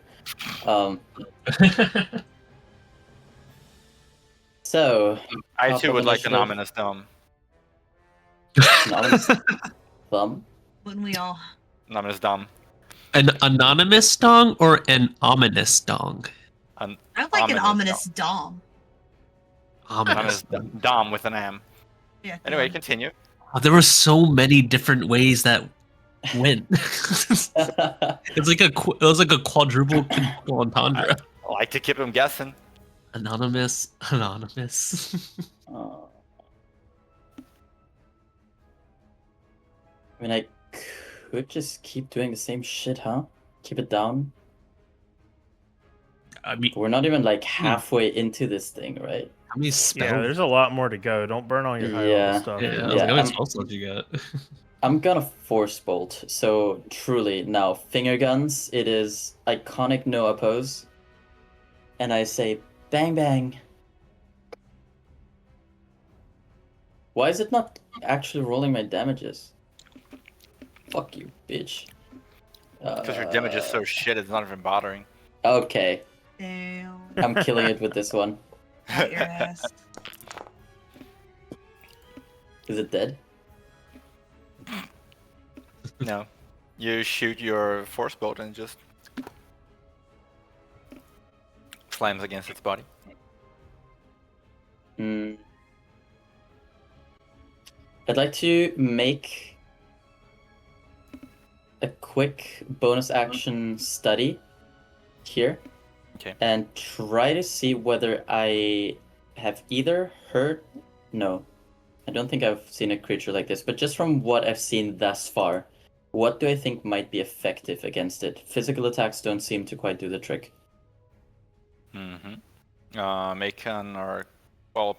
So I Top too of would like an initiative. ominous thumb. an ominous thumb. Wouldn't we all? An ominous dumb. An anonymous dong or an ominous dong? An I like an ominous ominous dom. Ominous. dom with an M. Yeah. Anyway, dom. continue. Oh, there were so many different ways that went. It's like it was like a quadruple entendre. I like to keep them guessing. Anonymous. Uh, I mean, I could just keep doing the same shit, huh? Keep it down. I mean, We're not even like halfway into this thing, right? how many Yeah, spells? there's a lot more to go. Don't burn all your high Yeah. level stuff. Yeah, I was Yeah, like, how many I'm- spell slots you got? I'm gonna force bolt. So truly, now finger guns. It is iconic no oppose, and I say bang bang. Why is it not actually rolling my damages? Fuck you, bitch. Because your damage is so shit, it's not even bothering. Okay, Damn. I'm killing it with this one. Get your ass. Is it dead? No. You shoot your force bolt and it just slams against its body. Hmm. I'd like to make a quick bonus action study here. Okay. And try to see whether I have either heard. No, I don't think I've seen a creature like this, but just from what I've seen thus far, what do I think might be effective against it? Physical attacks don't seem to quite do the trick. Mm-hmm. Make an or well.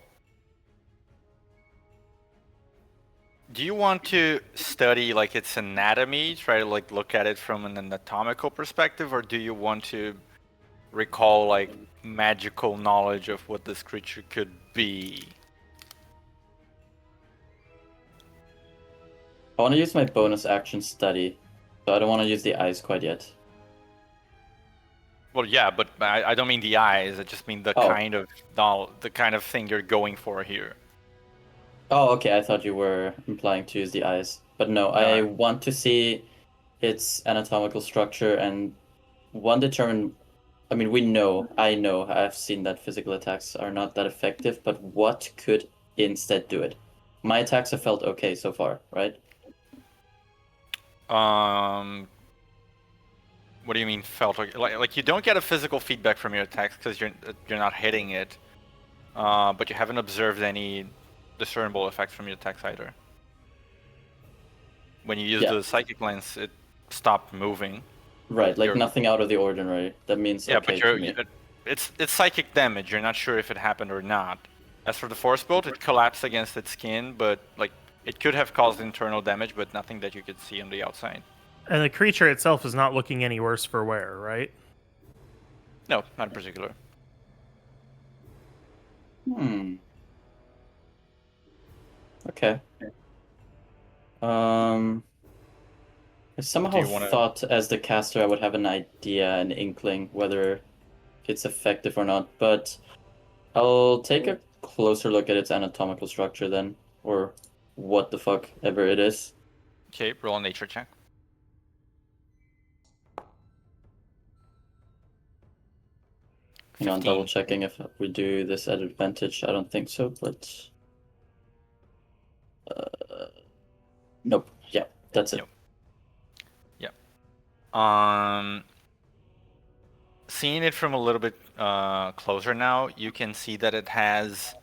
Do you want to study like its anatomy, try to like look at it from an anatomical perspective, or do you want to recall like magical knowledge of what this creature could be? I want to use my bonus action study, so I don't want to use the eyes quite yet. Well, yeah, but I don't mean the eyes. I just mean the Oh. the kind of thing you're going for here. Oh, okay. I thought you were implying to use the eyes, but no. I want to see its anatomical structure and determine. I mean, I know, I've seen that physical attacks are not that effective, but what could instead do it? My attacks have felt okay so far, right? What do you mean felt okay? Like you don't get a physical feedback from your attacks because you're not hitting it, but you haven't observed any discernible effects from your attacks either. When you use the psychic lens, it stopped moving. Right, like nothing out of the ordinary. That means okay to me. It's psychic damage. You're not sure if it happened or not. As for the force bolt, it collapsed against its skin, but like it could have caused internal damage, but nothing that you could see on the outside. And the creature itself is not looking any worse for wear, right? No, not in particular. Okay. I somehow thought as the caster I would have an idea, an inkling, whether it's effective or not, but I'll take a closer look at its anatomical structure then, or what the fuck ever it is. Okay, roll a nature check. Hang on, double checking if we do this at advantage. I don't think so, but nope. Yeah, that's it. Yep. Seeing it from a little bit closer now, you can see that it has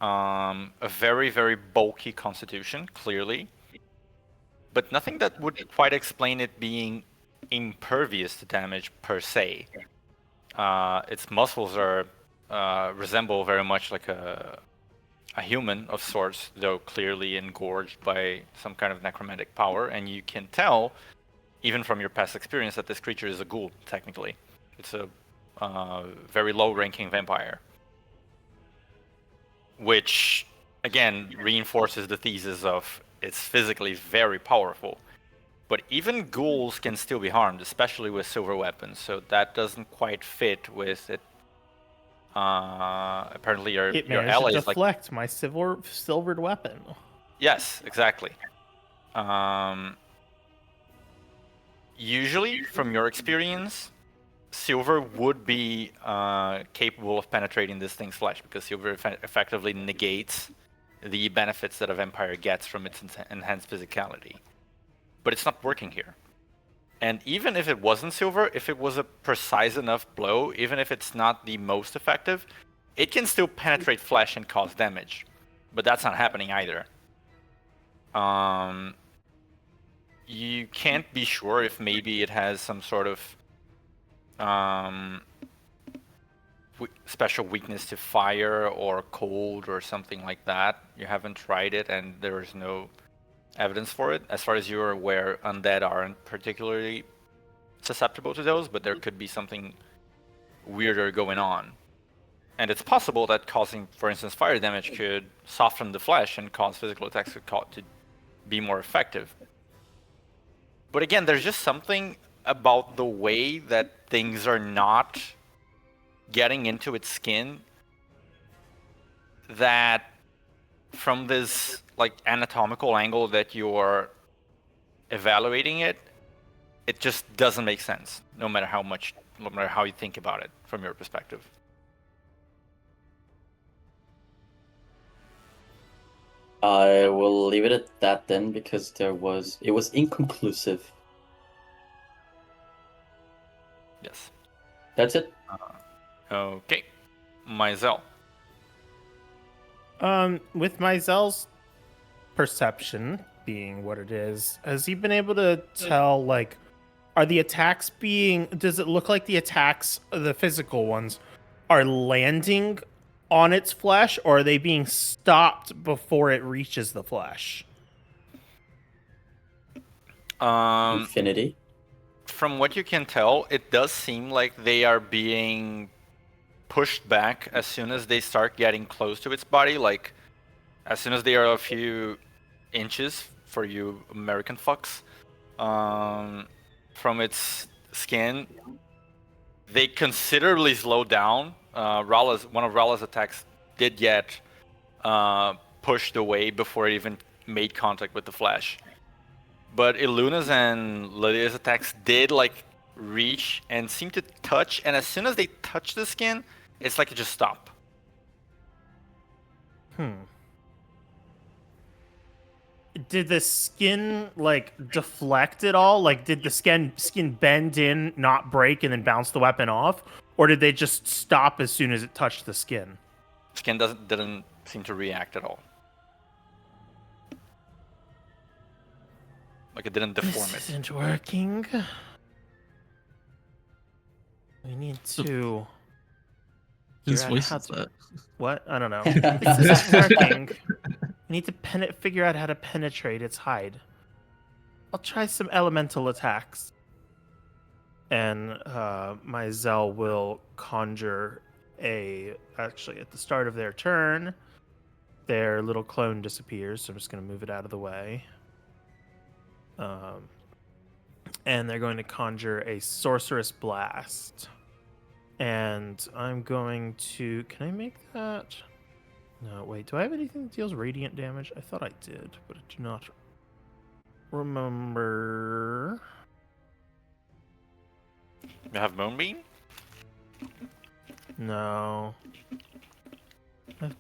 a very, very bulky constitution, clearly, but nothing that would quite explain it being impervious to damage per se. Its muscles are resemble very much like a human of sorts, though clearly engorged by some kind of necromantic power, and you can tell, even from your past experience, that this creature is a ghoul, technically. It's a very low-ranking vampire. Which, again, reinforces the thesis of it's physically very powerful. But even ghouls can still be harmed, especially with silver weapons, so that doesn't quite fit with it. Apparently your ally to is deflect my silvered weapon. Yes, exactly. Usually, from your experience, silver would be capable of penetrating this thing's flesh, because silver effectively negates the benefits that a vampire gets from its enhanced physicality. But it's not working here. And even if it wasn't silver, if it was a precise enough blow, even if it's not the most effective, it can still penetrate flesh and cause damage. But that's not happening either. You can't be sure if maybe it has some sort of special weakness to fire or cold or something like that. You haven't tried it and there is no evidence for it. As far as you're aware, undead aren't particularly susceptible to those, but there could be something weirder going on. And it's possible that causing, for instance, fire damage could soften the flesh and cause physical attacks to be more effective. But again, there's just something about the way that things are not getting into its skin that from this like anatomical angle that you're evaluating it, it just doesn't make sense, no matter how you think about it from your perspective. I will leave it at that then, because it was inconclusive. Yes. That's it. Okay, Myzel. With Myzel's perception being what it is, has he been able to tell, like, are the attacks does it look like the attacks, the physical ones, are landing on its flesh, or are they being stopped before it reaches the flesh? Infinity. From what you can tell, it does seem like they are being pushed back as soon as they start getting close to its body, like as soon as they are a few inches for you American fucks. From its skin, they considerably slow down. One of Rala's attacks did get pushed away before it even made contact with the flesh. But Iluna's and Lydia's attacks did like reach and seem to touch, and as soon as they touch the skin, it's like it just stopped. Did the skin like deflect at all? Like, did the skin bend in, not break, and then bounce the weapon off, or did they just stop as soon as it touched the skin? Skin didn't seem to react at all. Like it didn't deform This it. isn't working. We need to. Whose figure out voice how is to- that? What? I don't know. This isn't working. We need to figure out how to penetrate its hide. I'll try some elemental attacks. And my Zell will conjure actually, at the start of their turn, their little clone disappears, so I'm just going to move it out of the way. And they're going to conjure a Sorcerous Blast. And I'm going to... Can I make that? No, wait. Do I have anything that deals radiant damage? I thought I did, but I do not remember. You have Moonbeam? No. I have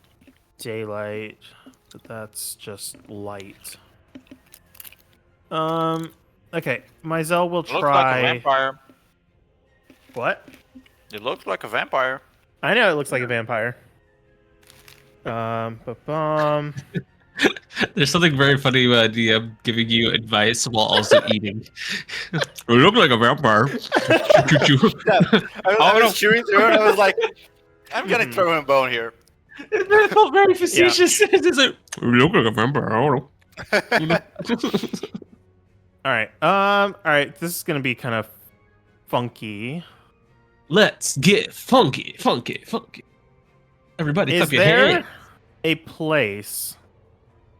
Daylight, but that's just light. Okay. My Zell will It looks like a try... vampire. What? It looks like a vampire. I know it looks like a vampire. Ba-bum. There's something very funny about DM giving you advice while also eating. You look like a vampire. I was chewing through it. I was like, I'm gonna throw him a bone here. It felt very facetious. It's just like, you look like a vampire. I don't know. All right. All right. This is gonna be kind of funky. Let's get funky, funky, funky. Everybody, Is clap your there hands. a place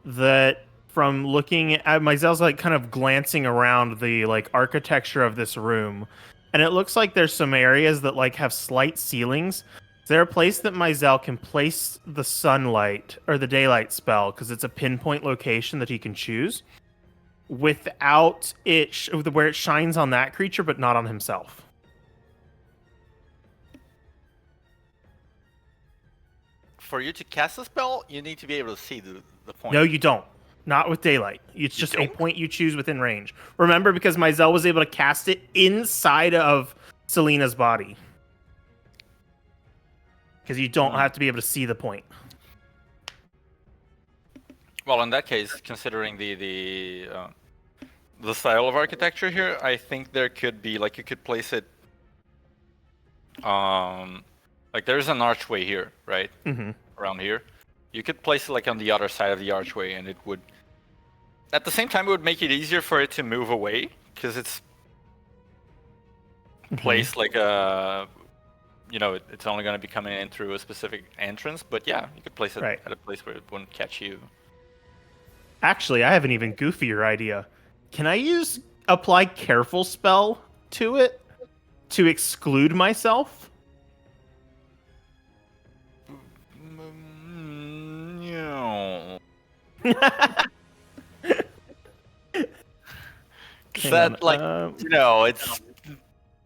that, from looking at my Zell's like kind of glancing around the like architecture of this room, and it looks like there's some areas that like have slight ceilings. Is there a place that my Zell can place the sunlight or the daylight spell, because it's a pinpoint location that he can choose, without it where it shines on that creature but not on himself? For you to cast a spell, you need to be able to see the point. No, you don't. Not with daylight. It's just a don't? point you choose within range. Remember, because my Zell was able to cast it inside of Selena's body. Because you don't have to be able to see the point. Well, in that case, considering the style of architecture here, I think there could be like you could place it. Like there's an archway here, right? Mm-hmm. Around here, you could place it like on the other side of the archway, and it would. At the same time, it would make it easier for it to move away because it's placed like a. You know, it's only going to be coming in through a specific entrance, but yeah, you could place it Right. at a place where it wouldn't catch you. Actually, I have an even goofier idea. Can I apply careful spell to it to exclude myself? No. Hang That on, like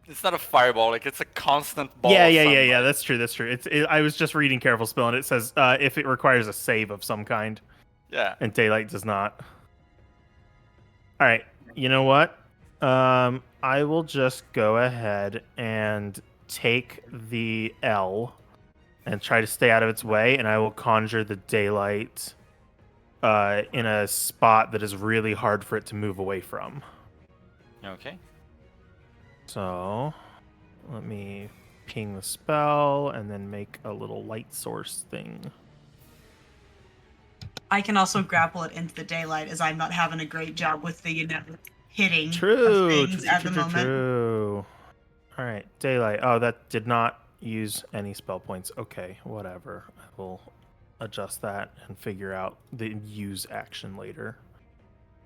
it's not a fireball, like it's a constant ball. Yeah. of sunlight. That's true. I was just reading careful spell, and it says if it requires a save of some kind, Yeah. and daylight does not. All right. You know what? I will just go ahead and take the L and try to stay out of its way, and I will conjure the daylight in a spot that is really hard for it to move away from. Okay. So let me ping the spell and then make a little light source thing. I can also grapple it into the daylight, as I'm not having a great job with the hitting True. of things at the moment. True. All right, daylight. Oh, that did not use any spell points. Okay, whatever. I will adjust that and figure out the use action later.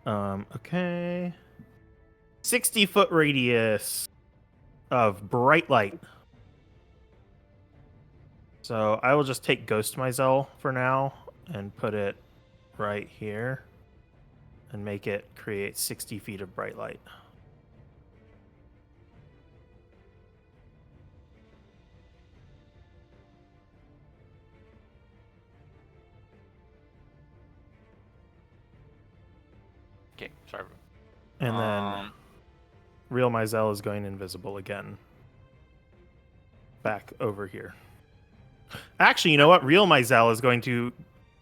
Okay. 60-foot radius of bright light. So I will just take Ghost Myzel for now and put it right here and make it create 60 feet of bright light. Okay, sorry. And then Real Myzel is going invisible again. Back over here. Actually, you know what? Real Myzel is going to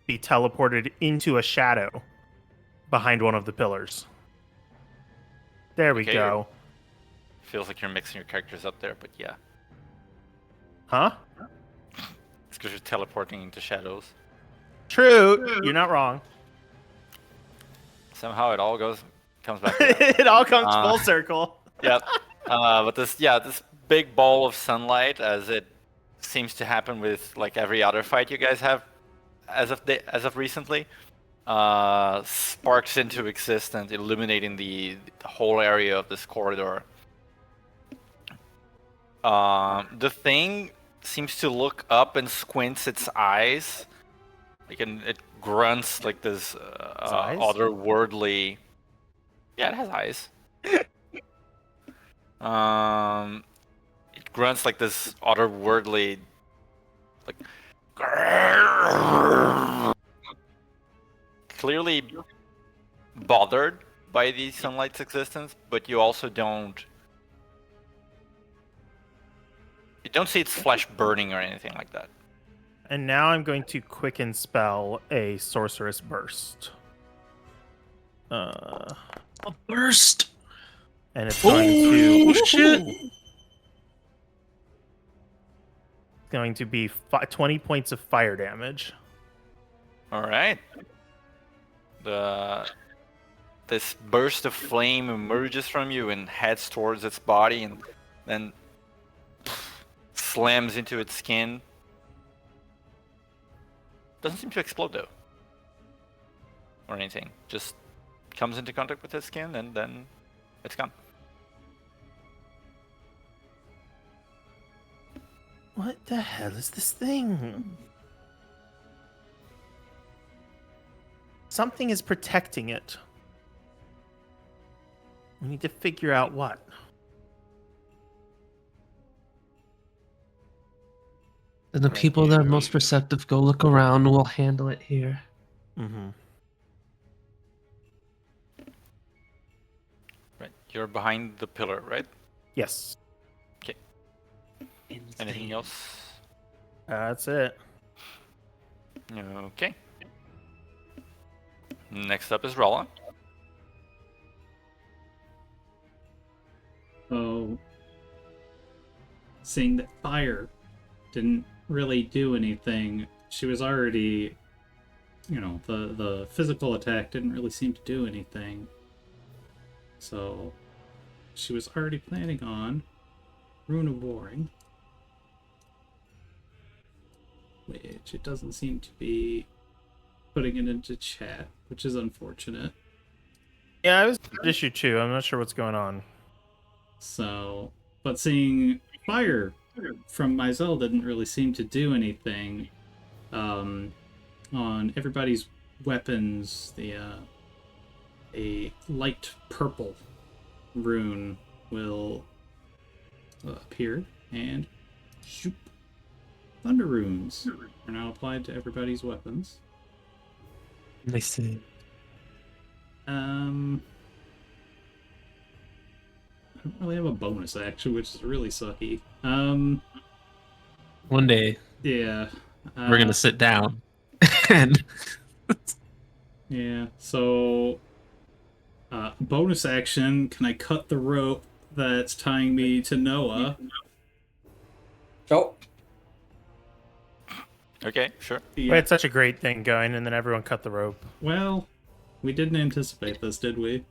be teleported into a shadow behind one of the pillars. There we Okay, go. feels like you're mixing your characters up there, but yeah. Huh? It's because you're teleporting into shadows. True. You're not wrong. Somehow it all comes back to that. It all comes Uh, full circle. Yep. But this big ball of sunlight, as it seems to happen with like every other fight you guys have, as of recently, sparks into existence, illuminating the whole area of this corridor. The thing seems to look up and squints its eyes, like, and it grunts like this eyes? otherworldly. Yeah, it has eyes. It grunts like this otherworldly, like, clearly bothered by the sunlight's existence, but you also don't. You don't see its flesh burning or anything like that. And now I'm going to quicken spell a sorceress burst. A burst. And it's going to shit. going to be 20 points of fire damage. All right. This burst of flame emerges from you and heads towards its body, and then slams into its skin. Doesn't seem to explode though, or anything. Just comes into contact with its skin, and then it's gone. What the hell is this thing? Something is protecting it. We need to figure out what. And the people that are most receptive go look around. We'll handle it here. Mm-hmm. Right. You're behind the pillar, right? Yes. Anything else? That's it. Okay. Next up is Rolla. So, seeing that fire didn't really do anything, she was already, the physical attack didn't really seem to do anything. So, she was already planning on Rune of Warring, which it doesn't seem to be putting it into chat, which is unfortunate. Yeah, I was issue 2. I'm not sure what's going on. So, but seeing fire from Myzel didn't really seem to do anything. On everybody's weapons, a light purple rune will appear, and shoop. Thunder runes are now applied to everybody's weapons. I see. I don't really have a bonus action, which is really sucky. One day Yeah. we're gonna sit down and Yeah. So, bonus action. Can I cut the rope that's tying me to Noah? Oh, Okay, sure. We Yeah. had such a great thing going, and then everyone cut the rope. Well, we didn't anticipate this, did we?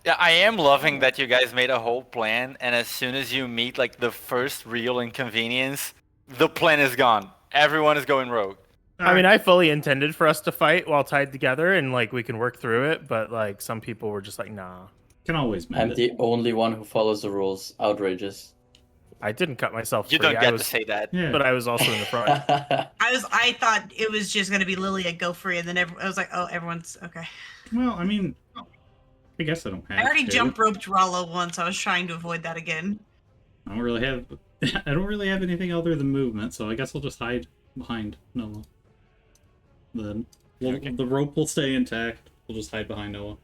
Yeah, I am loving that you guys made a whole plan, and as soon as you meet like the first real inconvenience, the plan is gone. Everyone is going rogue. I mean, I fully intended for us to fight while tied together, and like we can work through it. But like some people were just like, nah. Can always mend I'm it. the only one who follows the rules. Outrageous. I didn't cut myself You free. don't I get was, to say that. Yeah. but I was also in the front. I thought it was just gonna be Lilia go free, and then I was like, oh, everyone's okay. Well, I mean, I guess I don't have I already to. jump roped Rollo once. I was trying to avoid that again. I don't really have. I don't really have anything other than movement, so I guess I'll just hide behind Noah. Then the rope will stay intact. We'll just hide behind Noah.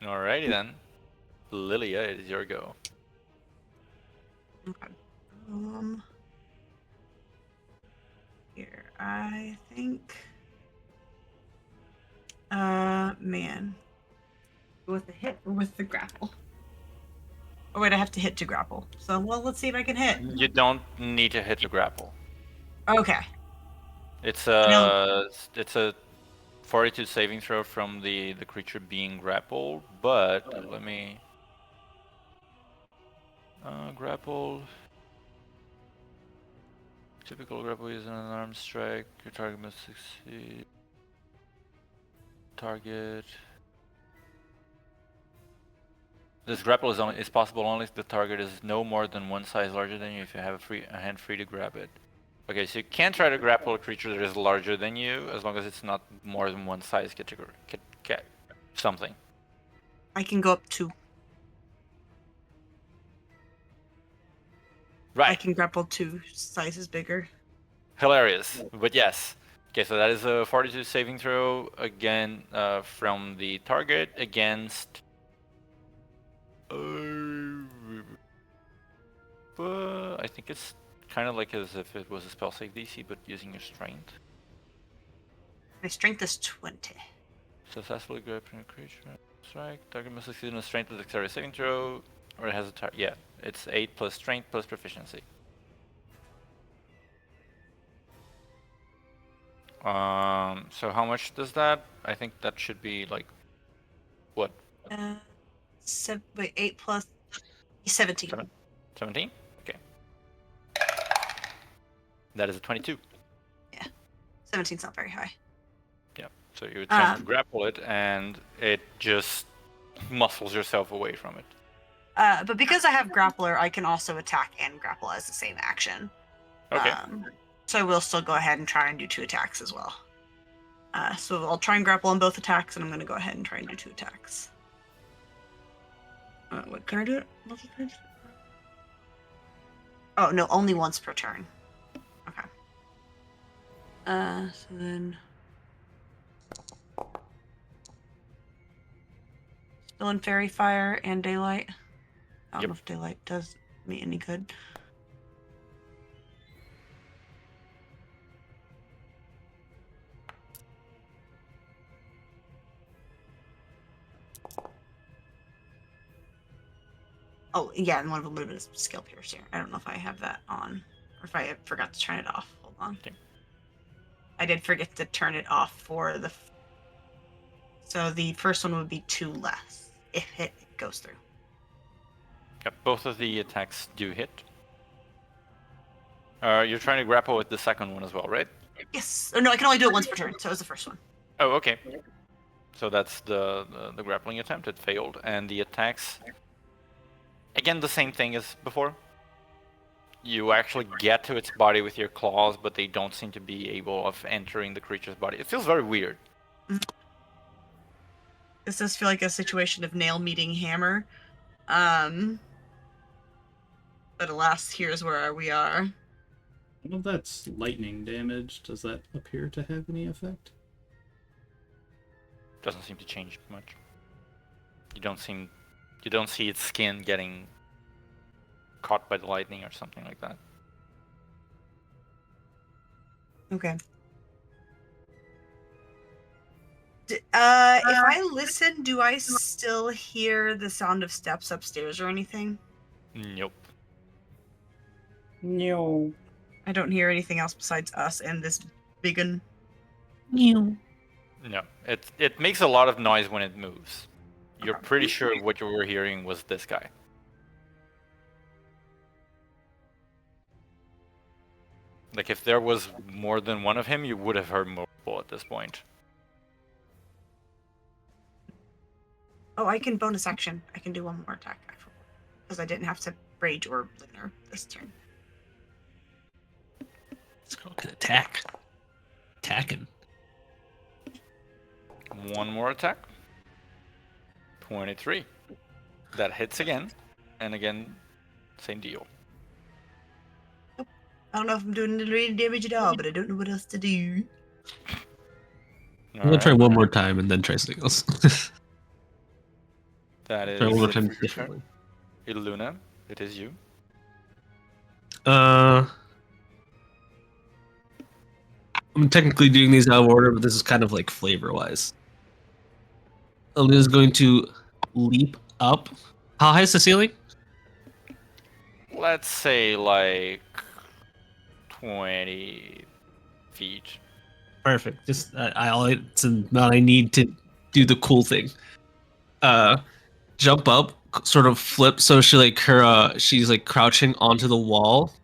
Alrighty then. Lilia, it is your go. Okay. Here, I think. Man. With the hit or with the grapple? Oh wait, I have to hit to grapple. So, well, let's see if I can hit. You don't need to hit the grapple. Okay. It's No. a 42 saving throw from the creature being grappled, but let me grapple. Typical grapple is an unarmed strike. Your target must succeed. Target. This grapple is possible only if the target is no more than one size larger than you. If you have a hand free to grab it. Okay, so you can try to grapple a creature that is larger than you, as long as it's not more than one size. Get something. I can go up 2. Right. I can grapple 2 sizes bigger. Hilarious, but yes. Okay, so that is a 42 saving throw again from the target against. I think it's kind of like as if it was a spell save DC, but using your strength. My strength is 20. Successfully grappling a creature. Strike. Target must succeed in a strength with dexterity saving throw, or it has a target. Yeah, it's 8 plus strength plus proficiency. So how much does that? I think that should be like, what? 8 plus 17. 17? Okay. That is a 22. 17's not very high. Yeah. So you're trying to grapple it, and it just muscles yourself away from it. But because I have grappler, I can also attack and grapple as the same action. Okay. So I will still go ahead and try and do 2 attacks as well. So I'll try and grapple on both attacks, and I'm going to go ahead and try and do 2 attacks. What can I do it? Oh no, only once per turn. Okay. So then still in fairy fire and daylight. I don't know if daylight does me any good. Oh, yeah, and one of them would have been a skill piercer. I don't know if I have that on, or if I forgot to turn it off. Hold on. Okay. I did forget to turn it off for the... So the first one would be 2 less, if it goes through. Yep, both of the attacks do hit. You're trying to grapple with the second one as well, right? Yes. Oh, no, I can only do it once per turn, so it was the first one. Oh, okay. So that's the grappling attempt. It failed, and the attacks. Again, the same thing as before. You actually get to its body with your claws, but they don't seem to be able of entering the creature's body. It feels very weird. This does feel like a situation of nail meeting hammer. But alas, here's where we are. Well, that's lightning damage. Does that appear to have any effect? Doesn't seem to change much. You don't see its skin getting caught by the lightning or something like that. Okay. If I listen, do I still hear the sound of steps upstairs or anything? Nope. No. I don't hear anything else besides us and this big one. Mew. No. It makes a lot of noise when it moves. You're pretty sure what you were hearing was this guy. Like if there was more than one of him, you would have heard multiple at this point. Oh, I can bonus action. I can do one more attack actually, because I didn't have to rage or lunar this turn. This girl can attack. Attacking. One more attack. 23. That hits again, and again, same deal. I don't know if I'm doing any damage at all, but I don't know what else to do. I'm gonna try one more time and then try something else. That is Try one more it time for your turn. differently. Iluna, it is you. I'm technically doing these out of order, but this is kind of like flavor-wise. Aluna's going to leap up. How high is the ceiling? Let's say like 20 feet. Perfect. Just it's an amount I need to do the cool thing. Jump up, sort of flip, so she's like crouching onto the wall.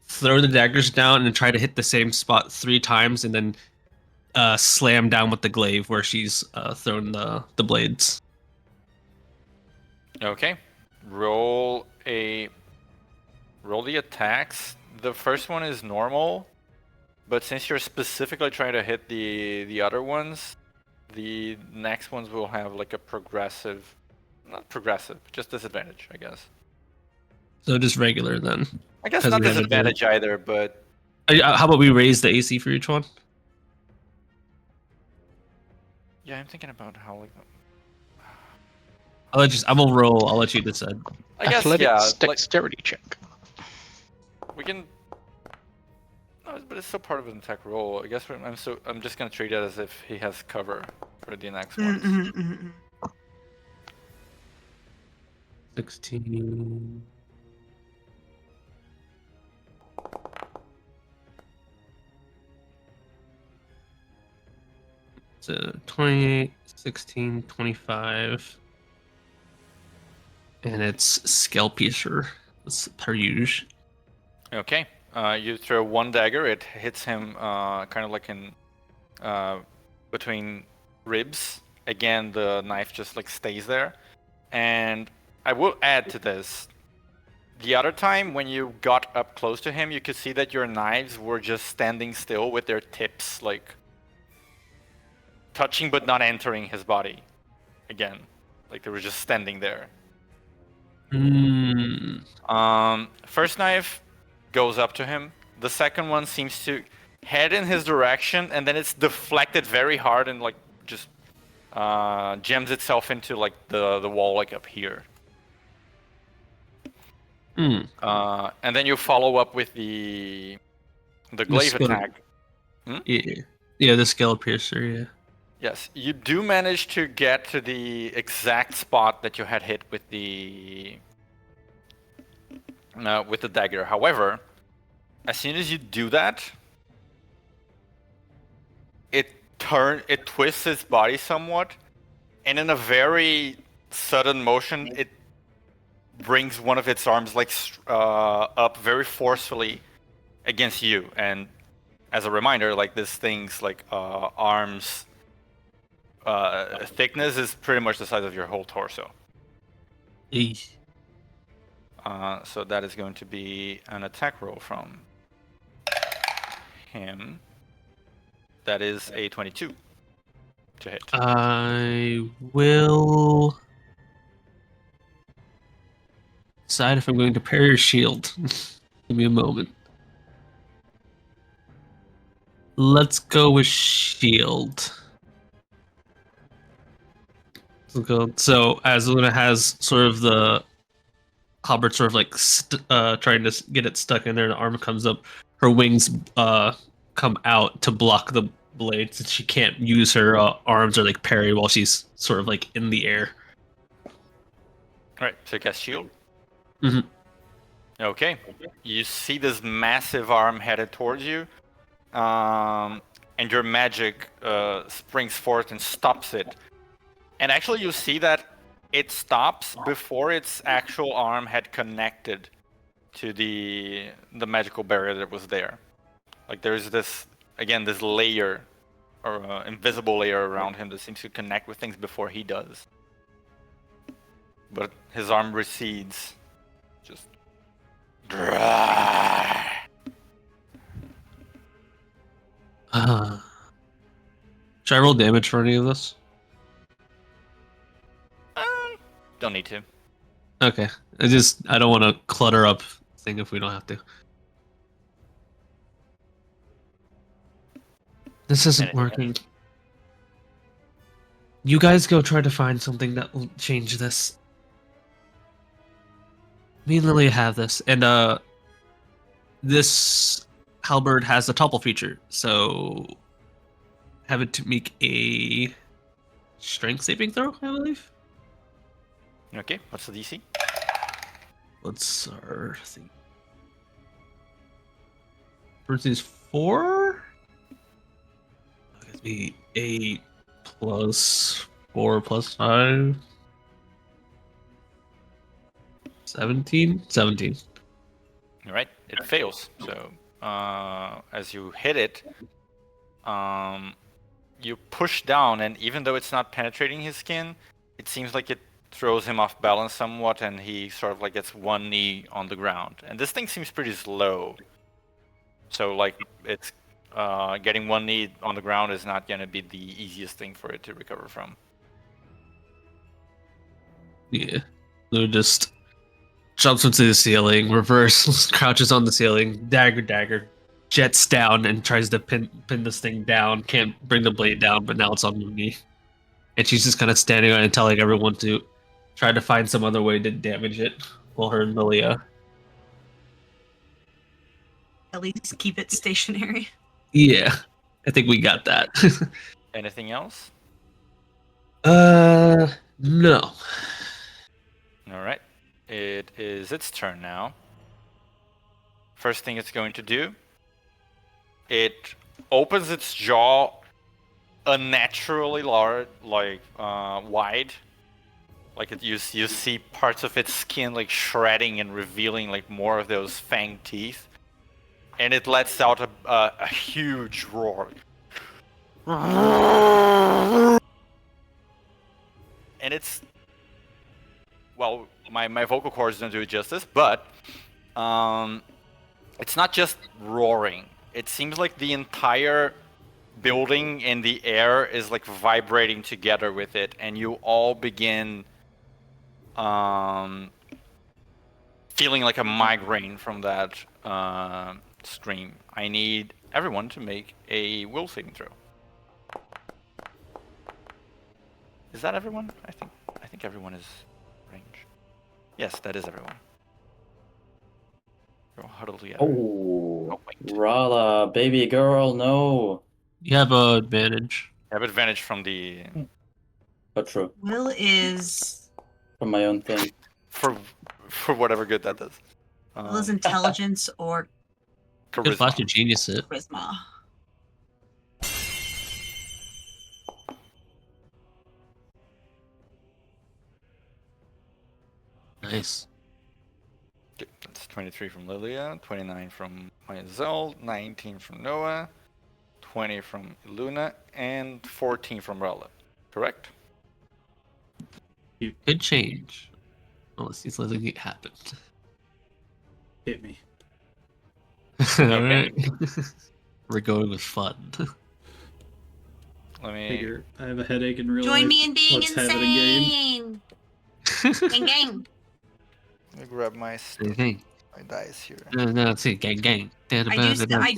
Throw the daggers down and try to hit the same spot 3 times, and then slam down with the glaive where she's thrown the blades. Okay. Roll the attacks. The first one is normal, but since you're specifically trying to hit the other ones, the next ones will have like a not progressive, just disadvantage, I guess. So just regular then. I guess 'Cause not we have disadvantage either, but How about we raise the AC for each one? yeah, I'm thinking about how like I'm gonna roll. I'll let you decide. I guess Athletics yeah, like dexterity check. we can. No, but it's still part of an attack roll. I guess I'm just gonna treat it as if he has cover for the next ones. Mm-hmm. 16. So 28, 16, 25. And it's Scale Piercer. That's per usual. Okay. You throw one dagger. It hits him kind of like in between ribs. Again, the knife just like stays there. And I will add to this. The other time when you got up close to him, you could see that your knives were just standing still with their tips like touching but not entering his body. Again, like they were just standing there. First knife goes up to him. The second one seems to head in his direction, and then it's deflected very hard and like just jams itself into like the wall like up here. And then you follow up with the glaive attack. Yeah, the Scale Piercer. Yeah. Yes, you do manage to get to the exact spot that you had hit with the dagger. However, as soon as you do that, it twists its body somewhat, and in a very sudden motion, it brings one of its arms like up very forcefully against you. And as a reminder, like this thing's like arms thickness is pretty much the size of your whole torso. Eesh. So that is going to be an attack roll from him. That is a 22 to hit. I will decide if I'm going to parry or shield. Give me a moment. Let's go with shield. So as Luna has sort of the halberd sort of like trying to get it stuck in there, and the arm comes up, her wings come out to block the blades, and she can't use her arms or like parry while she's sort of like in the air. Alright, so you cast shield. Mhm. Okay. You see this massive arm headed towards you, and your magic springs forth and stops it. And actually you see that it stops before its actual arm had connected to the magical barrier that was there. Like there's this layer, or invisible layer around him that seems to connect with things before he does. But his arm recedes. Just. Should I roll damage for any of this? Don't need to. Okay. I don't want to clutter up thing if we don't have to. This isn't Anything working. You guys go try to find something that will change this. Me and Lily have this, and this halberd has a topple feature, so have it to make a strength saving throw, I believe. Okay, what's the DC? What's our thing? Versus 4? That'd be 8 plus 4 plus 5. 17? 17. All right, it fails. So as you hit it, you push down, and even though it's not penetrating his skin, it seems like it throws him off balance somewhat, and he sort of like gets one knee on the ground. And this thing seems pretty slow. So like it's getting one knee on the ground is not going to be the easiest thing for it to recover from. Yeah. Lou just jumps into the ceiling, reverse, crouches on the ceiling, dagger, jets down and tries to pin this thing down. Can't bring the blade down, but now it's on Mooney. And she's just kind of standing on it and telling everyone to try to find some other way to damage it while her and Lilia. At least keep it stationary. Yeah, I think we got that. Anything else? No. All right. It is its turn now. First thing it's going to do, it opens its jaw unnaturally large, like wide. Like you see parts of its skin like shredding and revealing like more of those fang teeth, and it lets out a huge roar. And it's, well, my vocal cords don't do it justice, but it's not just roaring. It seems like the entire building in the air is like vibrating together with it, and you all begin feeling like a migraine from that scream. I need everyone to make a will saving throw. Is that everyone? I think everyone is range. Yes, that is everyone. You're all huddled together. Oh, wait. Rala, baby girl, no. You have a advantage. I have advantage from the But true, Will is from my own thing. for whatever good that does. Will is intelligence or Good flash to Charisma. genius it. charisma. Nice. Okay, that's 23 from Lilia, 29 from Mayazel, 19 from Noah, 20 from Luna, and 14 from Rella. Correct? Could change. Unless he's letting it happen. Hit me. Alright. We're going with fun. Let me. Figure I have a headache and realize Join me in being let's have it again. insane. Gang gang. Let me grab my Gang. my dice here. No, it's it. Gang. I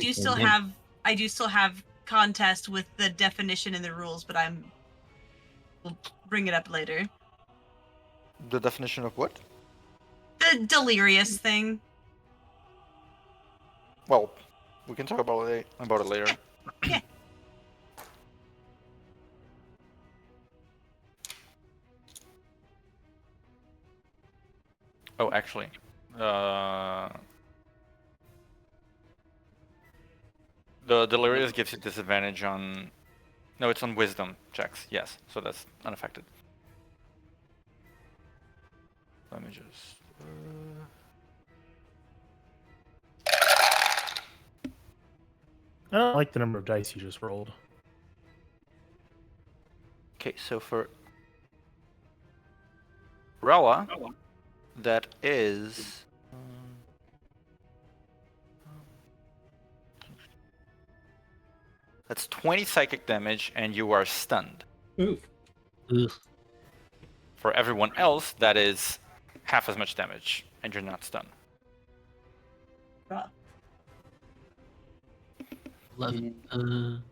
do still have contest with the definition and the rules, but we'll bring it up later. The definition of what? The delirious thing. Well, we can talk about it later. Yeah. Oh, actually, the delirious gives you disadvantage on. No, it's on wisdom checks. Yes, so that's unaffected. Let me just. I don't like the number of dice you just rolled. Okay, so for Rella, that is. That's 20 psychic damage, and you are stunned. Oof. Ugh. For everyone else, that is half as much damage, and you're not stunned. 11.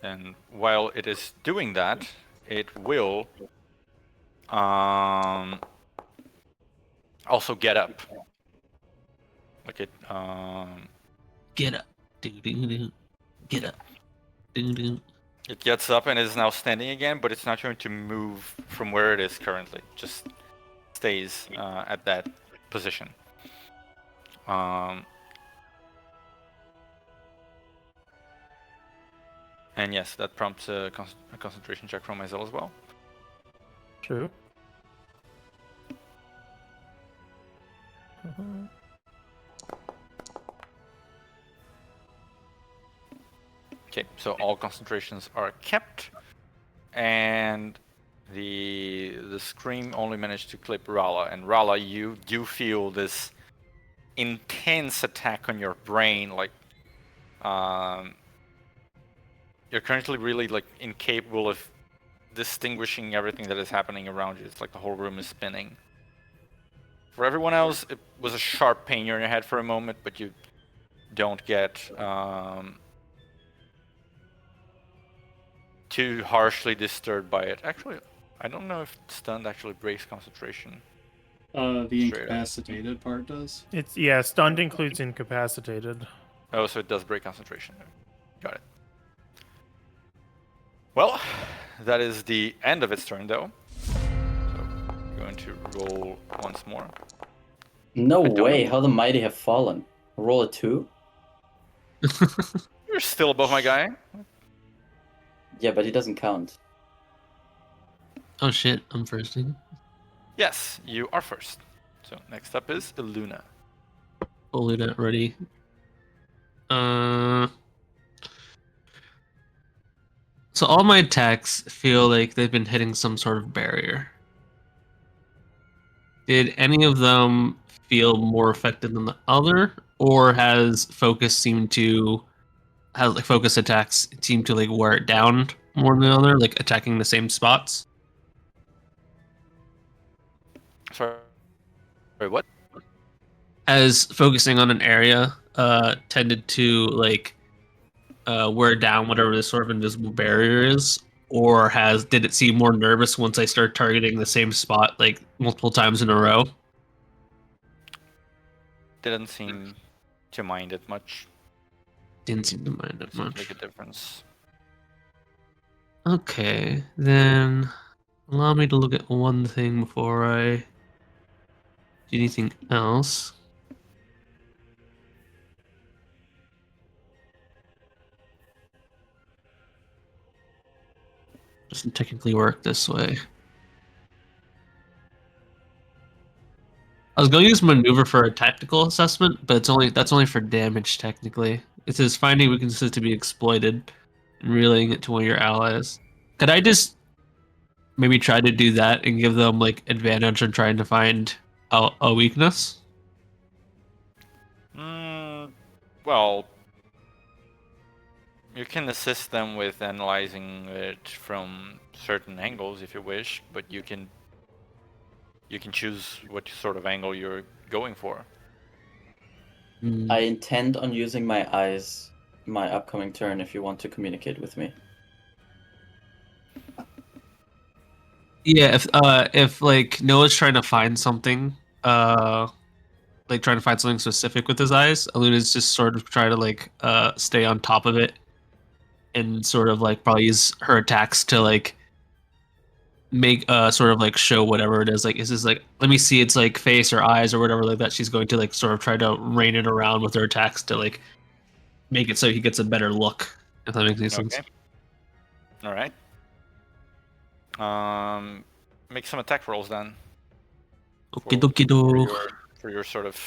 And while it is doing that, it will also get up. Like it Get up. Do-do-do. Get up. Do-do. it gets up and is now standing again, but it's not going to move from where it is currently. Just stays at that position. And yes, that prompts a concentration check from myself as well. True. Okay, so all concentrations are kept, and the scream only managed to clip Rala. And Rala, you do feel this intense attack on your brain, like you're currently really like incapable of distinguishing everything that is happening around you. It's like the whole room is spinning. For everyone else, it was a sharp pain in your head for a moment, but you don't get too harshly disturbed by it. Actually, I don't know if stunned actually breaks concentration. The Straight up. incapacitated part does. It's stunned includes incapacitated. Oh, so it does break concentration. Got it. Well, that is the end of its turn, though. So, I'm going to roll once more. No I don't way! know. How the mighty have fallen. Roll a 2? You're still above my guy. Yeah, but he doesn't count. Oh shit, I'm firsting. Yes, you are first. So next up is Illuna. Fully not ready. So all my attacks feel like they've been hitting some sort of barrier. Did any of them feel more effective than the other, or has focus attacks seem to like wear it down more than the other, like attacking the same spots? Sorry, what? As focusing on an area tended to like wear down whatever this sort of invisible barrier is, or did it seem more nervous once I start targeting the same spot like multiple times in a row? Didn't seem to mind it much. Didn't seem to mind it Doesn't much. make a difference. Okay, then allow me to look at one thing before I do anything else. Doesn't technically work this way. I was going to use maneuver for a tactical assessment, but that's only for damage technically. It says finding weaknesses to be exploited and relaying it to one of your allies. Could I just maybe try to do that and give them like advantage on trying to find a weakness? Well, you can assist them with analyzing it from certain angles if you wish, but you can choose what sort of angle you're going for. I intend on using my eyes my upcoming turn if you want to communicate with me. Yeah, if like Noah's trying to find something, like trying to find something specific with his eyes, Aluna's just sort of try to like stay on top of it and sort of like probably use her attacks to like make sort of like show whatever it is. Like, is this like, let me see its like face or eyes or whatever like that. She's going to like sort of try to rein it around with her attacks to like make it so he gets a better look, if that makes any sense. Okay. All right. Make some attack rolls then. Okie dokie do. for your sort of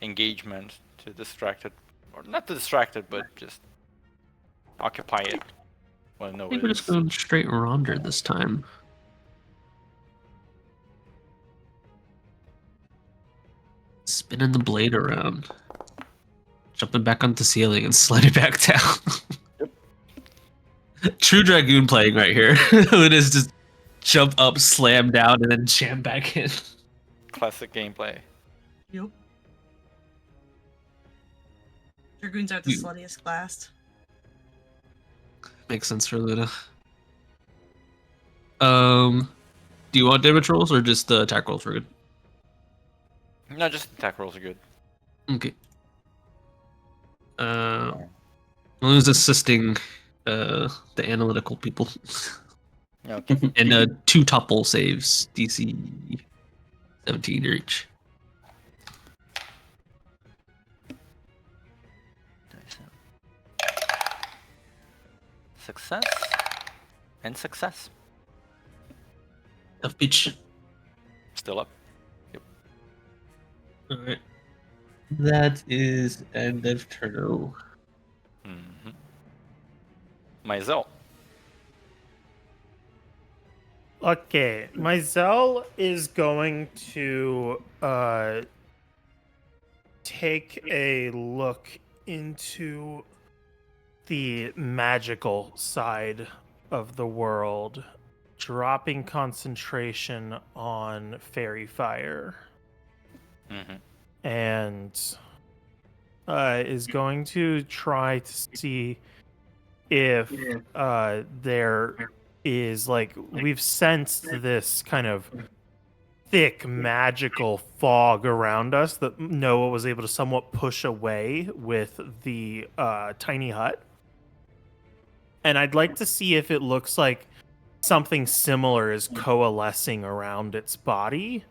engagement to distract it, or not to distract it, but just occupy it. Well, no, I think we're just going straight Ronder this time. Spinning the blade around. Jumping back onto the ceiling and sliding back down. True Dragoon playing right here. It is just jump up, slam down, and then jam back in. Classic gameplay. Yep. Dragoons are the sluttiest class. Makes sense for Luna. Do you want damage rolls or just the attack rolls for good? No, just attack rolls are good. Okay. Luna's assisting the analytical people. Okay. And 2 topple saves, DC 17 each. Success and success. Tough bitch. Still up. Alright. That is end of turn. Mm-hmm. Myzel. Okay, Myzel is going to take a look into the magical side of the world, dropping concentration on Fairy Fire. Mm-hmm. And is going to try to see if there is, like, we've sensed this kind of thick magical fog around us that Noah was able to somewhat push away with the tiny hut. And I'd like to see if it looks like something similar is coalescing around its body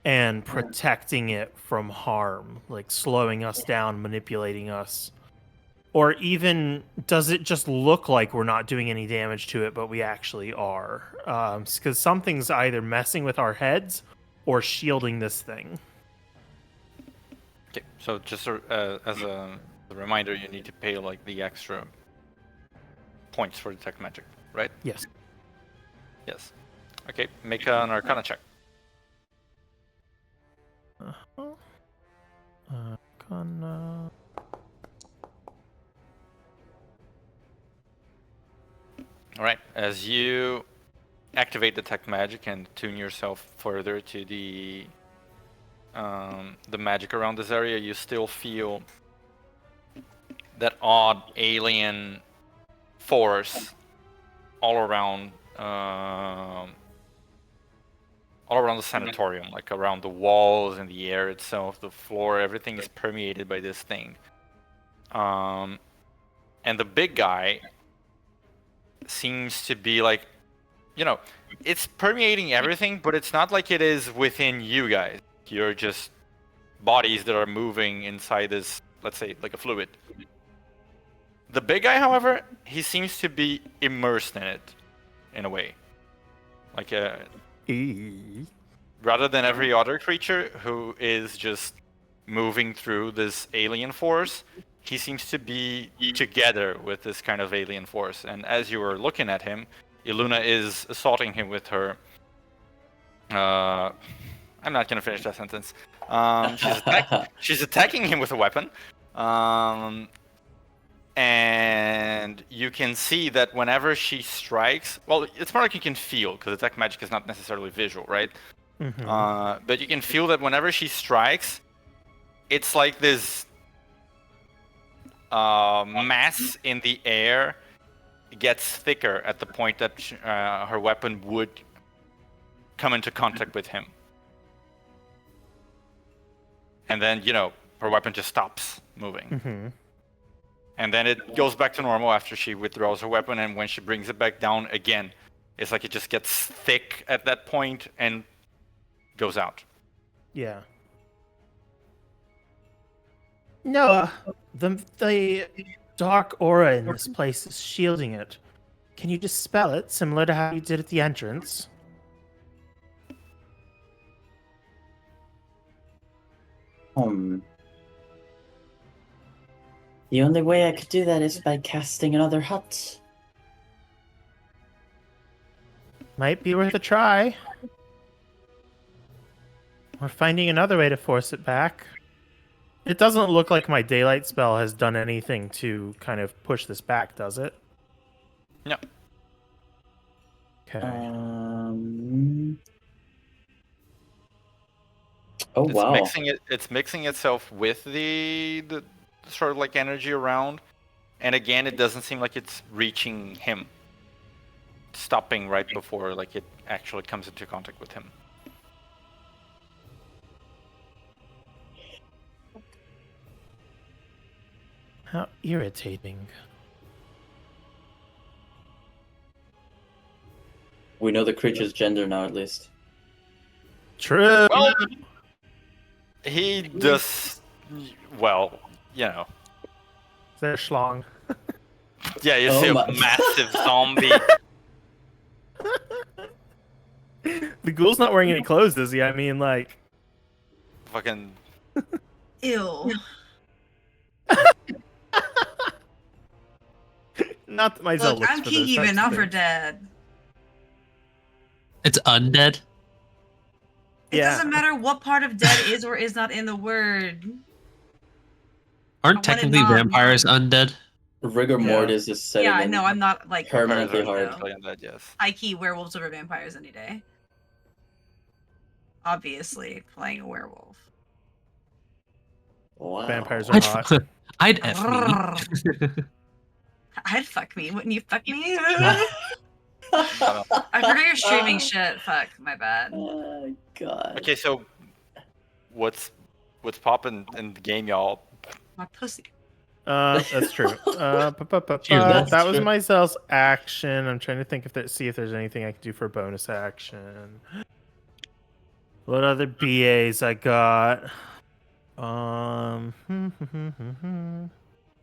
and protecting it from harm, like slowing us down, manipulating us. Or even, does it just look like we're not doing any damage to it, but we actually are? Because something's either messing with our heads or shielding this thing. Okay, so just as a reminder, you need to pay like the extra points for detect magic, right? Yes. Yes. Okay, make an Arcana check. Arcana. All right, as you activate detect magic and tune yourself further to the magic around this area, you still feel that odd alien force all around the sanatorium, like around the walls and the air itself, the floor, everything is permeated by this thing. And the big guy seems to be like, you know, it's permeating everything, but it's not like it is within you guys. You're just bodies that are moving inside this, let's say, like a fluid. The big guy, however, he seems to be immersed in it, in a way. Like rather than every other creature who is just moving through this alien force, he seems to be together with this kind of alien force. And as you are looking at him, Iluna is assaulting him with her... I'm not going to finish that sentence. She's attacking him with a weapon. And you can see that whenever she strikes... Well, it's more like you can feel, because attack magic is not necessarily visual, right? Mm-hmm. But you can feel that whenever she strikes, it's like this mass in the air gets thicker at the point that her weapon would come into contact with him. And then, you know, her weapon just stops moving. Mm-hmm. And then it goes back to normal after she withdraws her weapon, and when she brings it back down again, it's like it just gets thick at that point and goes out. Yeah. Noah, the dark aura in this place is shielding it. Can you dispel it, similar to how you did at the entrance? The only way I could do that is by casting another hut. Might be worth a try. Or finding another way to force it back. It doesn't look like my daylight spell has done anything to kind of push this back, does it? No. Okay. Oh It's wow. mixing it. It's mixing itself with the sort of like energy around, and again, it doesn't seem like it's reaching him. Stopping right before like it actually comes into contact with him. How irritating. We know the creature's gender now, at least. True. Well, he does. Well, you know. There, schlong. Yeah, you Oh see a my- massive zombie. The ghoul's not wearing any clothes, is he? I mean, like. Fucking. Ew. Not that my Zell Look, looks I'm for those kinky, types but of not for things. dead. It's undead. It Yeah. doesn't matter what part of dead is or is not in the word. Aren't I want it technically not- vampires undead? Rigor Yeah. mortis is setting Yeah, in. no, I'm not like Permanently Vampires are hard. technically undead, yes. high key werewolves over vampires any day. Obviously, playing a werewolf. Wow. Vampires are I'd, hot. I'd F me. I'd fuck me. Wouldn't you fuck me? No. I forgot you're streaming shit. Fuck, my bad. Oh god. Okay, so what's popping in the game, y'all? My pussy. That's true. That's That was true. my Zell's action. I'm trying to think see if there's anything I can do for a bonus action. What other BAs I got? What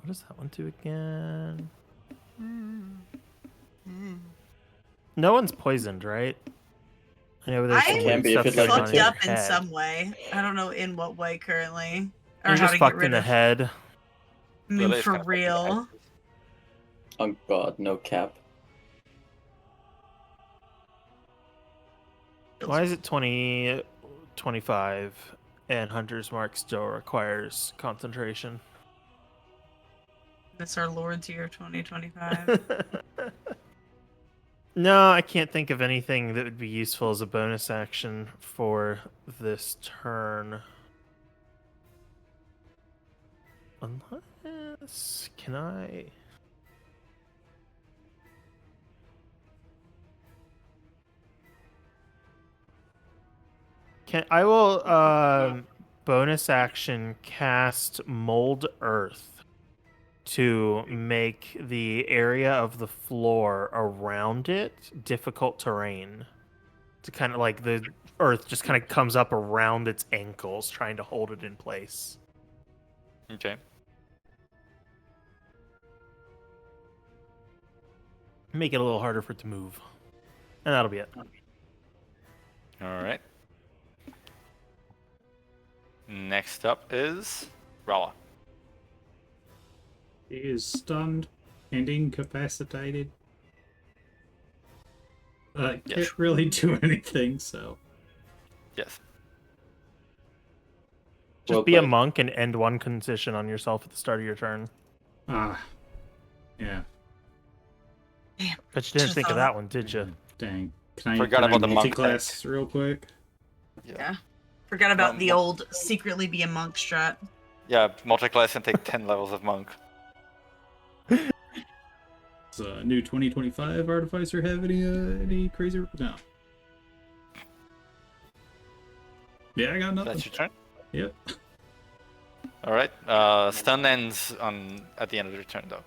does that one do again? No one's poisoned, right? I know there's some I'm weird Can be stuff if you'd going like on to. in your fucked up in head. some way. I don't know in what way currently. Or You're how just to get fucked rid in the of. head. I mean, Lily's for kinda fucked real. Oh god, no cap. Why is it 20, 25, and Hunter's Mark still requires concentration? That's our Lord's Year 2025. No, I can't think of anything that would be useful as a bonus action for this turn. Unless... Can I... I will bonus action cast Mold Earth to make the area of the floor around it difficult terrain. To kind of like the earth just kind of comes up around its ankles, trying to hold it in place. Okay. Make it a little harder for it to move. And that'll be it. All right. Next up is Rala. He is stunned and incapacitated. Yes. Can't really do anything, so. Yes. Just Well be a played. monk and end one condition on yourself at the start of your turn. Ah. Yeah. But you didn't Should've think of thought that of- one, did you? Dang. Can I, Forgot can I about the monk multi-class real quick? Yeah. Forgot about the old secretly be a monk strat. Yeah, multi-class and take 10 levels of monk. Does new 2025 Artificer have any crazy... No. Yeah, I got nothing. That's your turn. Yep. All right. Stun ends at the end of your turn, though.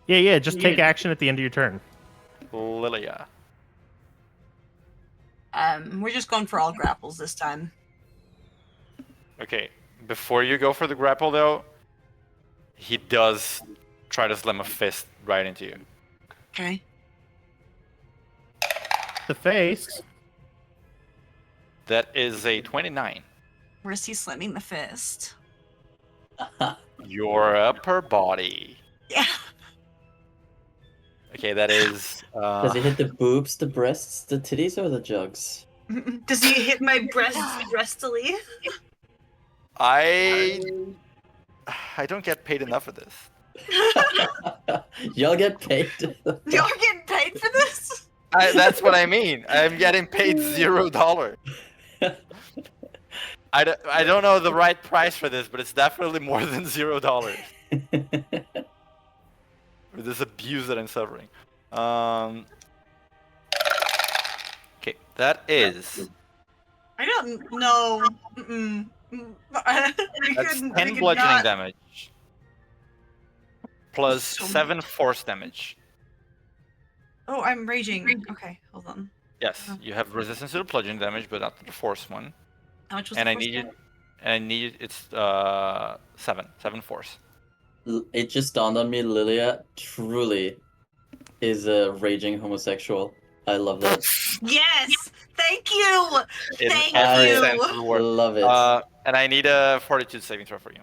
Yeah, just take action at the end of your turn. Lilia. We're just going for all grapples this time. Okay. Before you go for the grapple, though, he does try to slam a fist right into you. Okay. The face. That is a 29. Where is he slamming the fist? Your upper body. Yeah. Okay, that is. Does he hit the boobs, the breasts, the titties, or the jugs? Does he hit my breasts breastily? I don't get paid enough for this. Y'all get paid. Y'all getting paid for this? That's what I mean. I'm getting paid $0. I don't know the right price for this, but it's definitely more than $0. For this abuse that I'm suffering. Okay, that is. I don't know. That's 10 bludgeoning damage. Plus So 7 force damage. Oh, I'm raging. Okay, hold on. Yes, you have resistance to the bludgeoning damage, but not to the force one. How much was And the I first need one? it. And I need it's 7 force. It just dawned on me, Lilia truly is a raging homosexual. I love that. Yes! Thank you! In Thank every you! sense of the word. Love it. And I need a fortitude saving throw for you.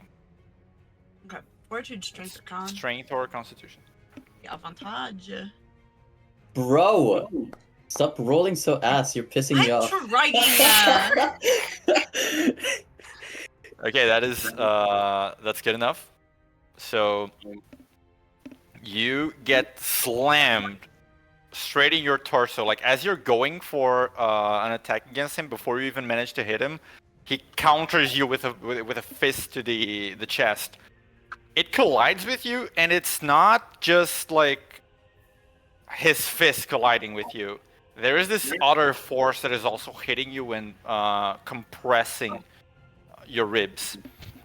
Okay. Fortitude, strength, con. Strength or constitution. Avantage. Bro, stop rolling so ass. You're pissing me off. I'm trying. Okay, that is that's good enough. So you get slammed straight in your torso. Like as you're going for an attack against him, before you even manage to hit him, he counters you with a fist to the chest. It collides with you, and it's not just like his fist colliding with you. There is this other force that is also hitting you and compressing your ribs.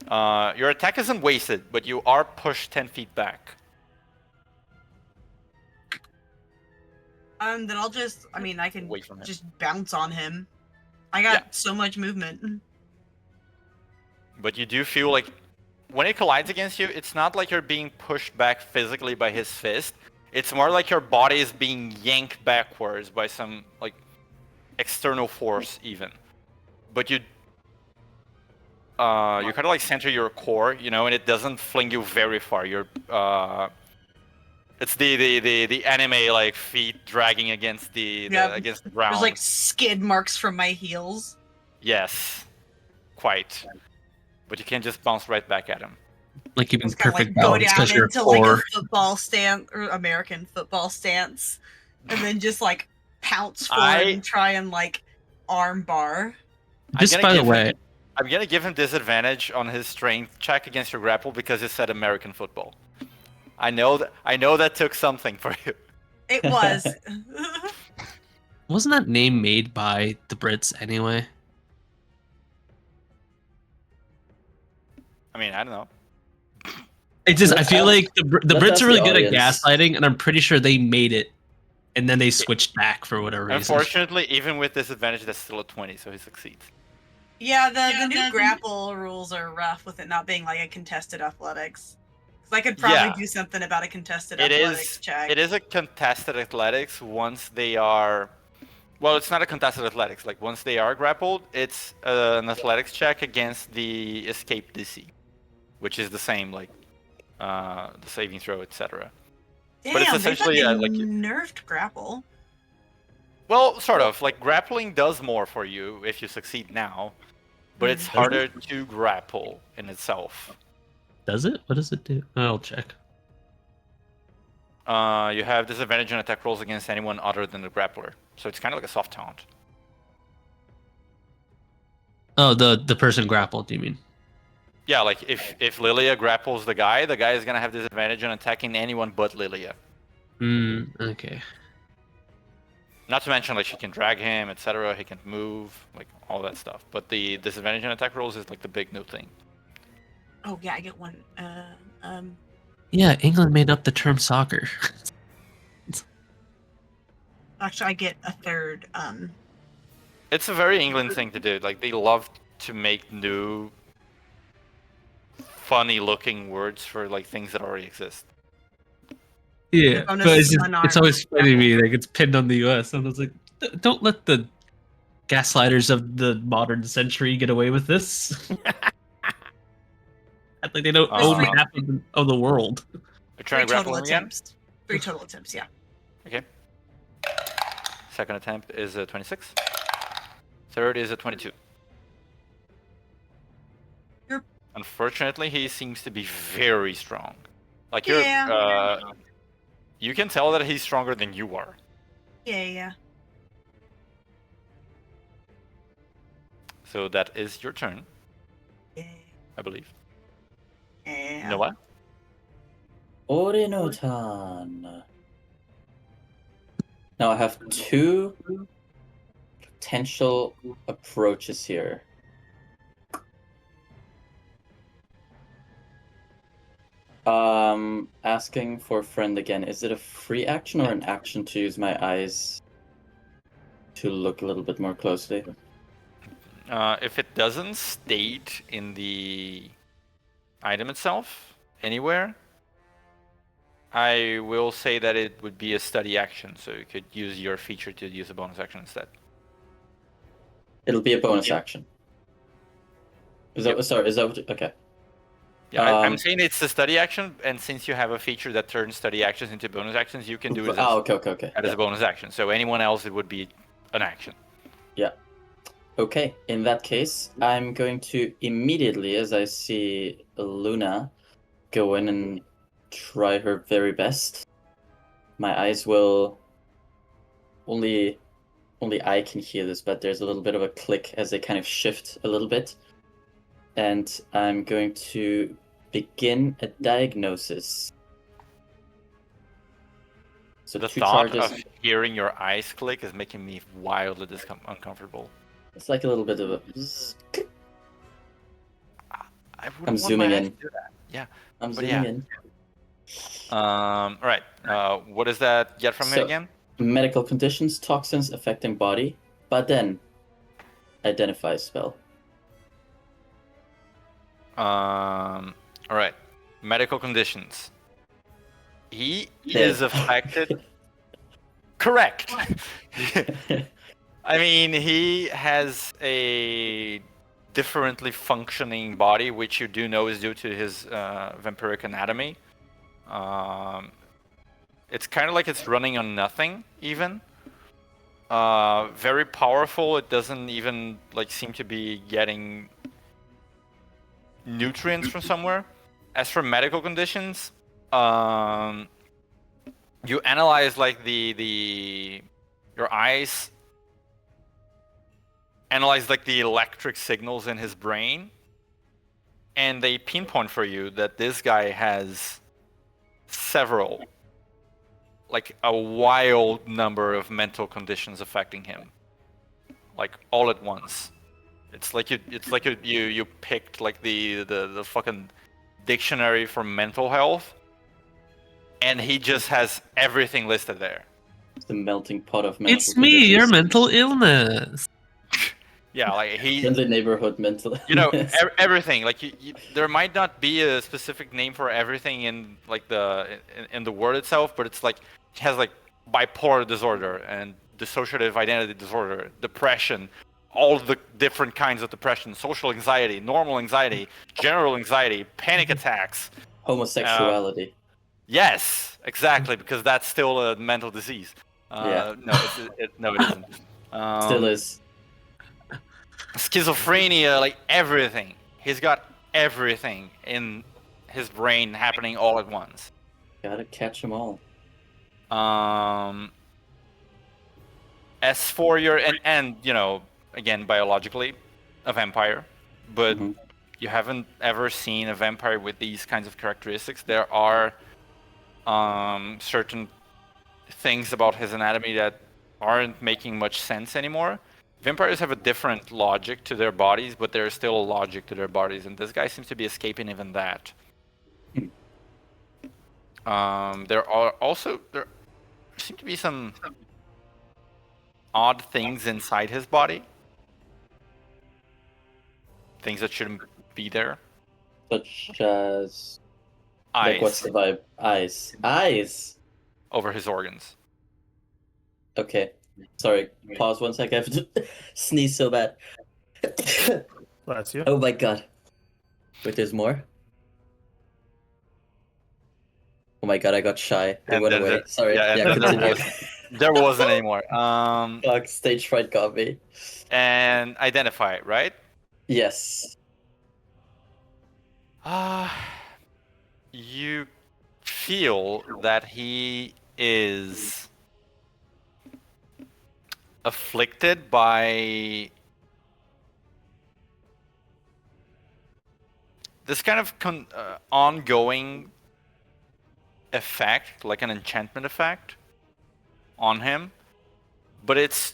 Your attack isn't wasted, but you are pushed 10 feet back. Then I'll just, I can Away from him. just bounce on him. I got so much movement. But you do feel like when it collides against you, it's not like you're being pushed back physically by his fist. It's more like your body is being yanked backwards by some like external force even. But you kind of like center your core, and it doesn't fling you very far. You're it's the anime like feet dragging against the ground. There's like skid marks from my heels. Yes, quite. But you can't just bounce right back at him. Like you've been Just kinda, perfect go balance down because you're into like core. a football stance or American football stance, and then just like pounce forward and try and like arm bar. Just by the way, I'm gonna give him disadvantage on his strength check against your grapple because it said American football. I know that took something for you. It was. wasn't that name made by the Brits anyway? I mean, I don't know. It just I feel like the Let's Brits ask are really the good at audience. gaslighting, and I'm pretty sure they made it, and then they switched back for whatever reason. Unfortunately, even with disadvantage, that's still a 20, so he succeeds. Yeah, the new grapple rules are rough with it not being like a contested athletics. 'Cause I could probably do something about a contested athletics check. It is a contested athletics once they are. Well, it's not a contested athletics. Like once they are grappled, it's an athletics check against the escape DC, which is the same like the saving throw, etc. Damn, but it's essentially they like nerfed grapple. well, sort of like grappling does more for you if you succeed now, but it's harder to grapple in itself. Does it? What does it do? I'll check. You have disadvantage on attack rolls against anyone other than the grappler, so it's kind of like a soft taunt. Oh, the person grappled. Do you mean? Yeah, like if Lilia grapples the guy is gonna have disadvantage on attacking anyone but Lilia. Okay. Not to mention like she can drag him, etc. He can move, like all that stuff. But the disadvantage on attack rolls is like the big new thing. Oh yeah, I get one. Yeah, England made up the term soccer. Actually, I get a third. It's a very England thing to do. Like they love to make new, funny-looking words for like things that already exist. Yeah, bonus but is it's unarmed always funny to me. Like it's pinned on the U.S. and I was like, don't let the gaslighters of the modern century get away with this? I think they don't own Uh, half of the world. You're trying to grapple him again? 3 total attempts, yeah. Okay. Second attempt is a 26. Third is a 22. You're- Unfortunately, he seems to be very strong. Like Yeah. you can tell that he's stronger than you are. Yeah. So that is your turn, Yeah. I believe. Yeah. Noah? Orinotan. Now I have 2 potential approaches here. Asking for a friend again. Is it a free action or an action to use my eyes to look a little bit more closely? If it doesn't state in the item itself anywhere, I will say that it would be a study action, so you could use your feature to use a bonus action instead. It'll be a bonus action. Is that sorry? Is that what okay? Yeah, I'm saying it's a study action, and since you have a feature that turns study actions into bonus actions, you can do it okay. as a bonus action. So anyone else, it would be an action. Yeah. Okay, in that case, I'm going to immediately, as I see Luna, go in and try her very best. My eyes will... Only I can hear this, but there's a little bit of a click as they kind of shift a little bit. And I'm going to begin a diagnosis. So The 2 thought charges. of hearing your eyes click is making me wildly uncomfortable. It's like a little bit of a... I wouldn't I'm want zooming my eyes in. to do that. Yeah. I'm But zooming yeah. in. All right. What does that get from it So- again? Medical conditions, toxins affecting body, but then identify spell. All right. Medical conditions. He Dead. is affected. Correct. I mean, he has a differently functioning body, which you do know is due to his vampiric anatomy. It's kind of like it's running on nothing, even. Very powerful. It doesn't even like seem to be getting nutrients from somewhere. As for medical conditions, you analyze like your eyes analyze like the electric signals in his brain, and they pinpoint for you that this guy has several, like a wild number of mental conditions affecting him, like all at once. It's like you picked like the fucking dictionary for mental health, and he just has everything listed there. It's the melting pot of mental It's me, your conditions. mental illness. Yeah, like In the neighborhood mental you know, illness. everything. Like there might not be a specific name for everything in like in the word itself, but it's like he has like bipolar disorder and dissociative identity disorder, depression, all the different kinds of depression, social anxiety, normal anxiety, general anxiety, panic attacks. Homosexuality. Yes, exactly, because that's still a mental disease. Yeah. No, it isn't. Still is. Schizophrenia, like everything. He's got everything in his brain happening all at once. Gotta catch them all. As for your and you know, again biologically, a vampire, but Mhm. you haven't ever seen a vampire with these kinds of characteristics. There are certain things about his anatomy that aren't making much sense anymore. Vampires have a different logic to their bodies, but there's still a logic to their bodies, and this guy seems to be escaping even that. There seem to be some odd things inside his body, things that shouldn't be there. Such as... Eyes Like, what's the vibe? Eyes. Eyes! over his organs. Okay. Sorry, pause 1 sec. I have to sneeze so bad. Bless you. Oh my god. Wait, there's more? Oh my god, I got shy. It And went then away. Sorry. yeah, and Yeah, then continue. there wasn't anymore. Fuck, stage fright got me. And identify, right? Yes. You feel that he is afflicted by this kind of ongoing effect, like an enchantment effect on him, but it's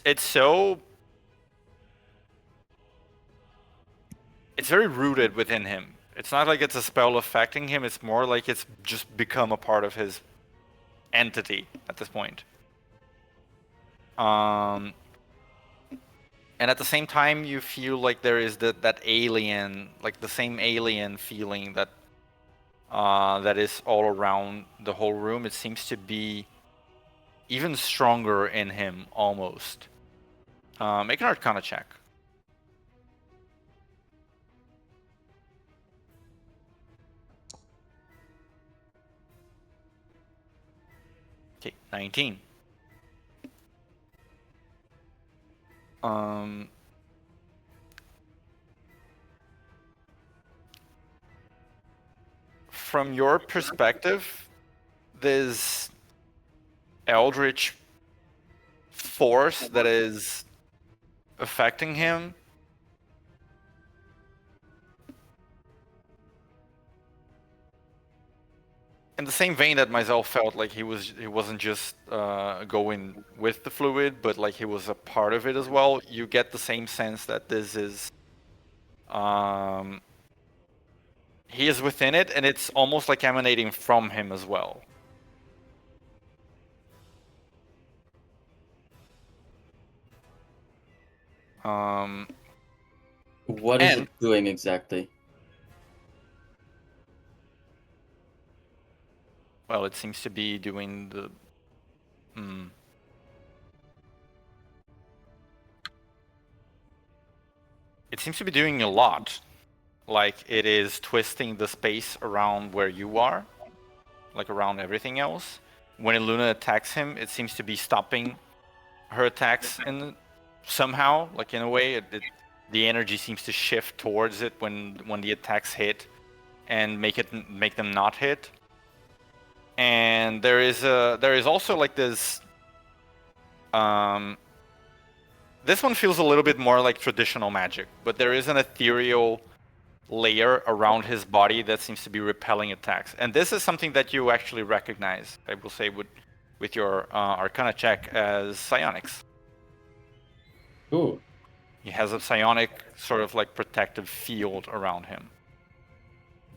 very rooted within him. It's not like it's a spell affecting him, it's more like it's just become a part of his entity at this point. And at the same time you feel like there is that alien, like the same alien feeling that that is all around the whole room. It seems to be even stronger in him almost. Make an Arcana check. Okay, 19. From your perspective, this eldritch force that is affecting him in the same vein that myself felt like he wasn't just going with the fluid, but like he was a part of it as well. You get the same sense that this is he is within it, and it's almost like emanating from him as well. What is And- it doing exactly? Well, it seems to be doing the it seems to be doing a lot. Like it is twisting the space around where you are, like around everything else. When Luna attacks him, it seems to be stopping her attacks in somehow, like in a way. The energy seems to shift towards it when the attacks hit, and make them not hit. And there is also like this. This one feels a little bit more like traditional magic, but there is an ethereal layer around his body that seems to be repelling attacks. And this is something that you actually recognize, I will say, with your Arcana check as psionics. Ooh. He has a psionic sort of like protective field around him.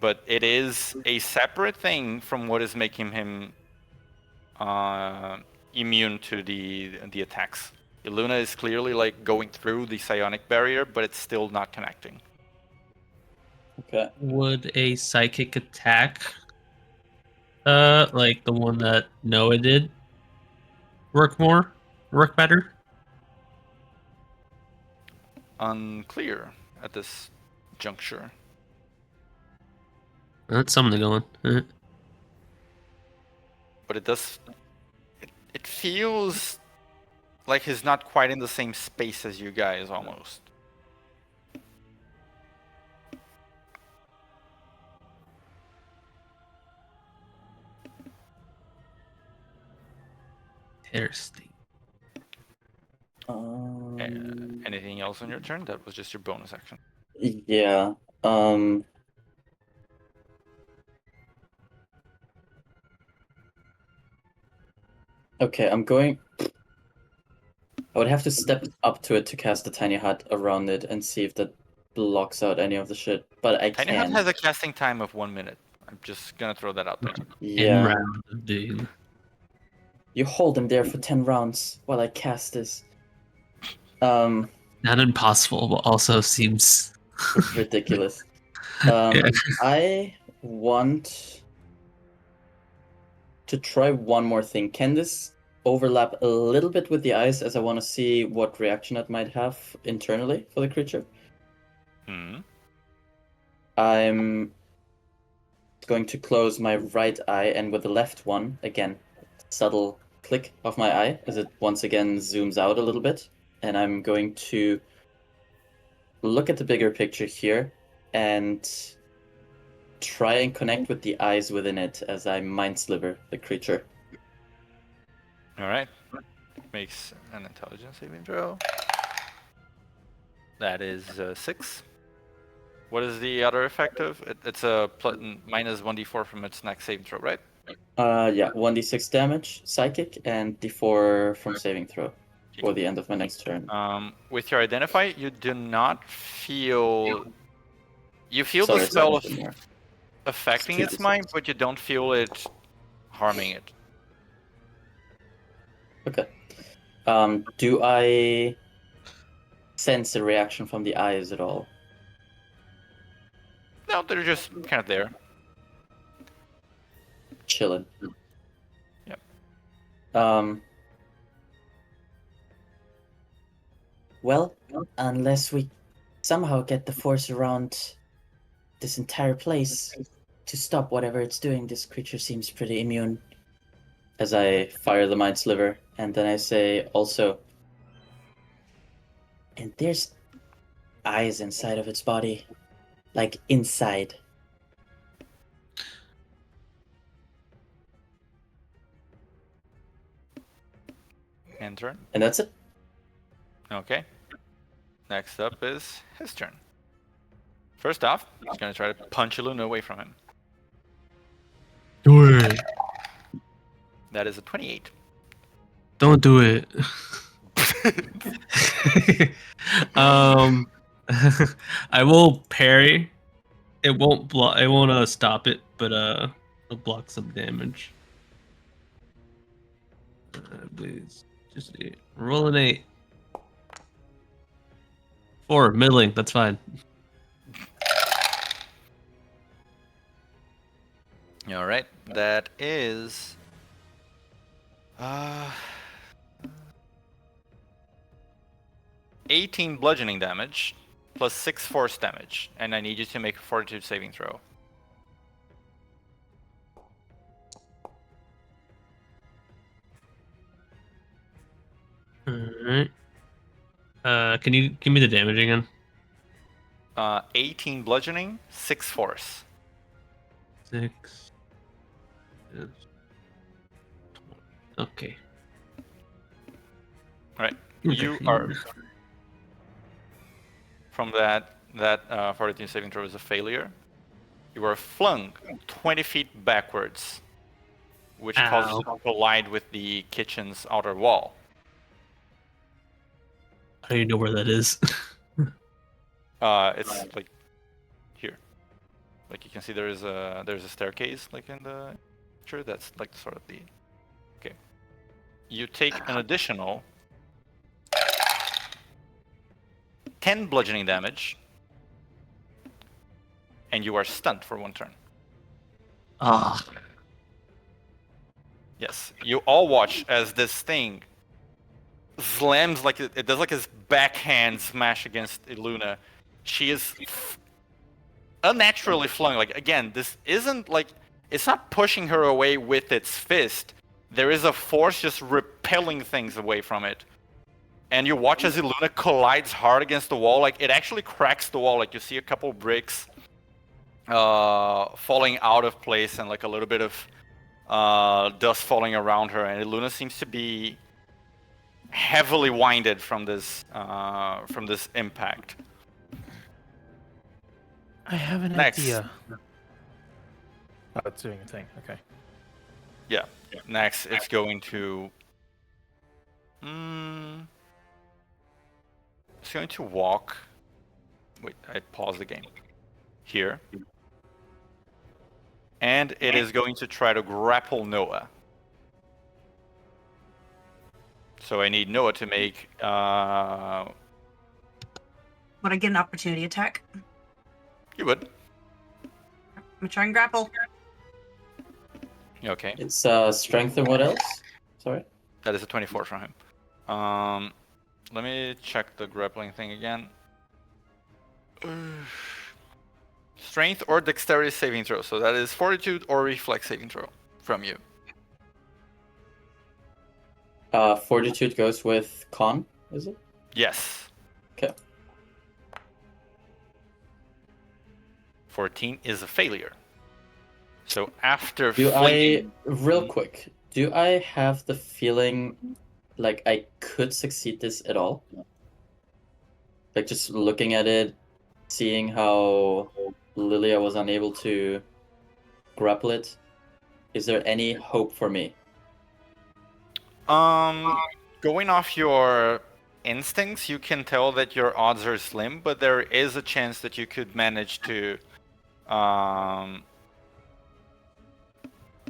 But it is a separate thing from what is making him immune to the attacks. Luna is clearly like going through the psionic barrier, but it's still not connecting. Okay. Would a psychic attack, like the one that Noah did, work better? Unclear at this juncture. That's something to go on. But it does. It feels like he's not quite in the same space as you guys, almost. Interesting. Anything else on your turn? That was just your bonus action. Yeah. Okay, I'm going. I would have to step up to it to cast a tiny hut around it and see if that blocks out any of the shit. But I Tiny Hut can. has a casting time of 1 minute. I'm just gonna throw that out there. In Yeah. round of doom. You hold him there for 10 rounds while I cast this. Not impossible, but also seems ridiculous. Yeah. I want to try one more thing. Can this overlap a little bit with the eyes, as I want to see what reaction it might have internally for the creature. Hmm. I'm going to close my right eye, and with the left one, again, subtle click of my eye as it once again zooms out a little bit. And I'm going to look at the bigger picture here and try and connect with the eyes within it as I mind sliver the creature. All right. Makes an intelligence saving throw. That is 6. What is the other effect of? It's a minus 1d4 from its next saving throw, right? Yeah, 1d6 damage, psychic, and d4 from saving throw for the end of my next turn. With your identify, you do not feel. You feel Sorry, the it's spell not in there. affecting It's its 2d6. mind, but you don't feel it harming it. Okay. Do I sense a reaction from the eyes at all? No, they're just kind of there. Chilling. Yep. Well, unless we somehow get the force around this entire place to stop whatever it's doing, this creature seems pretty immune. As I fire the mind sliver, and then I say also, and there's eyes inside of its body, like inside. End turn. And that's it. Okay. Next up is his turn. First off, he's going to try to punch Luna away from him. Do it. That is a 28. Don't do it. I will parry. It won't block. It won't stop it, but it'll block some damage. Please, just roll an 8. 4 middling. That's fine. All right. That is 18 bludgeoning damage plus 6 force damage, and I need you to make a fortitude saving throw. Alright. Can you give me the damage again? 18 bludgeoning, 6 force. 6. Okay. Right. You are from that fortitude saving throw is a failure. You are flung 20 feet backwards, which causes you to collide with the kitchen's outer wall. I don't even know where that is. It's like here. Like you can see there's a staircase like in the picture. That's like sort of the. Okay. You take an additional 10 bludgeoning damage, and you are stunned for 1 turn. Ah. Yes, you all watch as this thing slams like it does like his backhand smash against Luna. She is unnaturally flung. Like again, this isn't like it's not pushing her away with its fist. There is a force just repelling things away from it. And you watch as Luna collides hard against the wall. Like it actually cracks the wall. Like you see a couple bricks falling out of place and like a little bit of dust falling around her. And Luna seems to be heavily winded from this impact. I have an Next. idea. Oh, it's doing a thing. Okay. Yeah. Next, it's going to. It's going to walk. Wait, I paused the game. Here. And it is going to try to grapple Noah. So I need Noah to make. Would I get an opportunity attack? You would. I'm gonna try and grapple. Okay. It's strength and what else? Sorry? That is a 24 from him. Let me check the grappling thing again. Strength or dexterity saving throw. So that is fortitude or reflex saving throw from you. Fortitude goes with con, is it? Yes. Okay. 14 is a failure. So after Real quick, do I have the feeling like I could succeed this at all? Like just looking at it, seeing how Lilia was unable to grapple it, is there any hope for me? Going off your instincts, you can tell that your odds are slim, but there is a chance that you could manage to,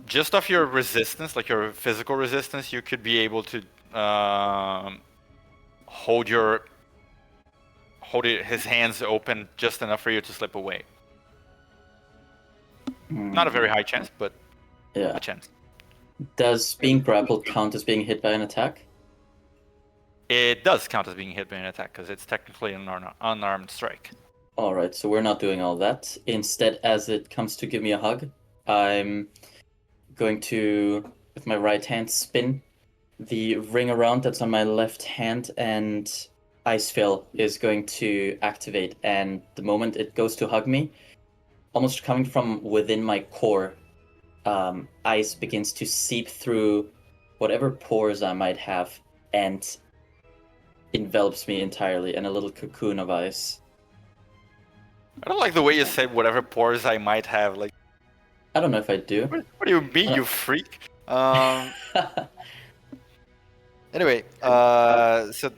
just off your resistance, like your physical resistance, you could be able to hold his hands open just enough for you to slip away. Not a very high chance, but Yeah. a chance. Does being grappled count as being hit by an attack? It does count as being hit by an attack because it's technically an unarmed strike. Alright, so we're not doing all that. Instead, as it comes to give me a hug, I'm going to, with my right hand, spin the ring around that's on my left hand, and Icefill is going to activate. And the moment it goes to hug me, almost coming from within my core, ice begins to seep through whatever pores I might have and envelops me entirely in a little cocoon of ice. I don't like the way you said whatever pores I might have. Like, I don't know if I do. what do you mean, you freak? Anyway, so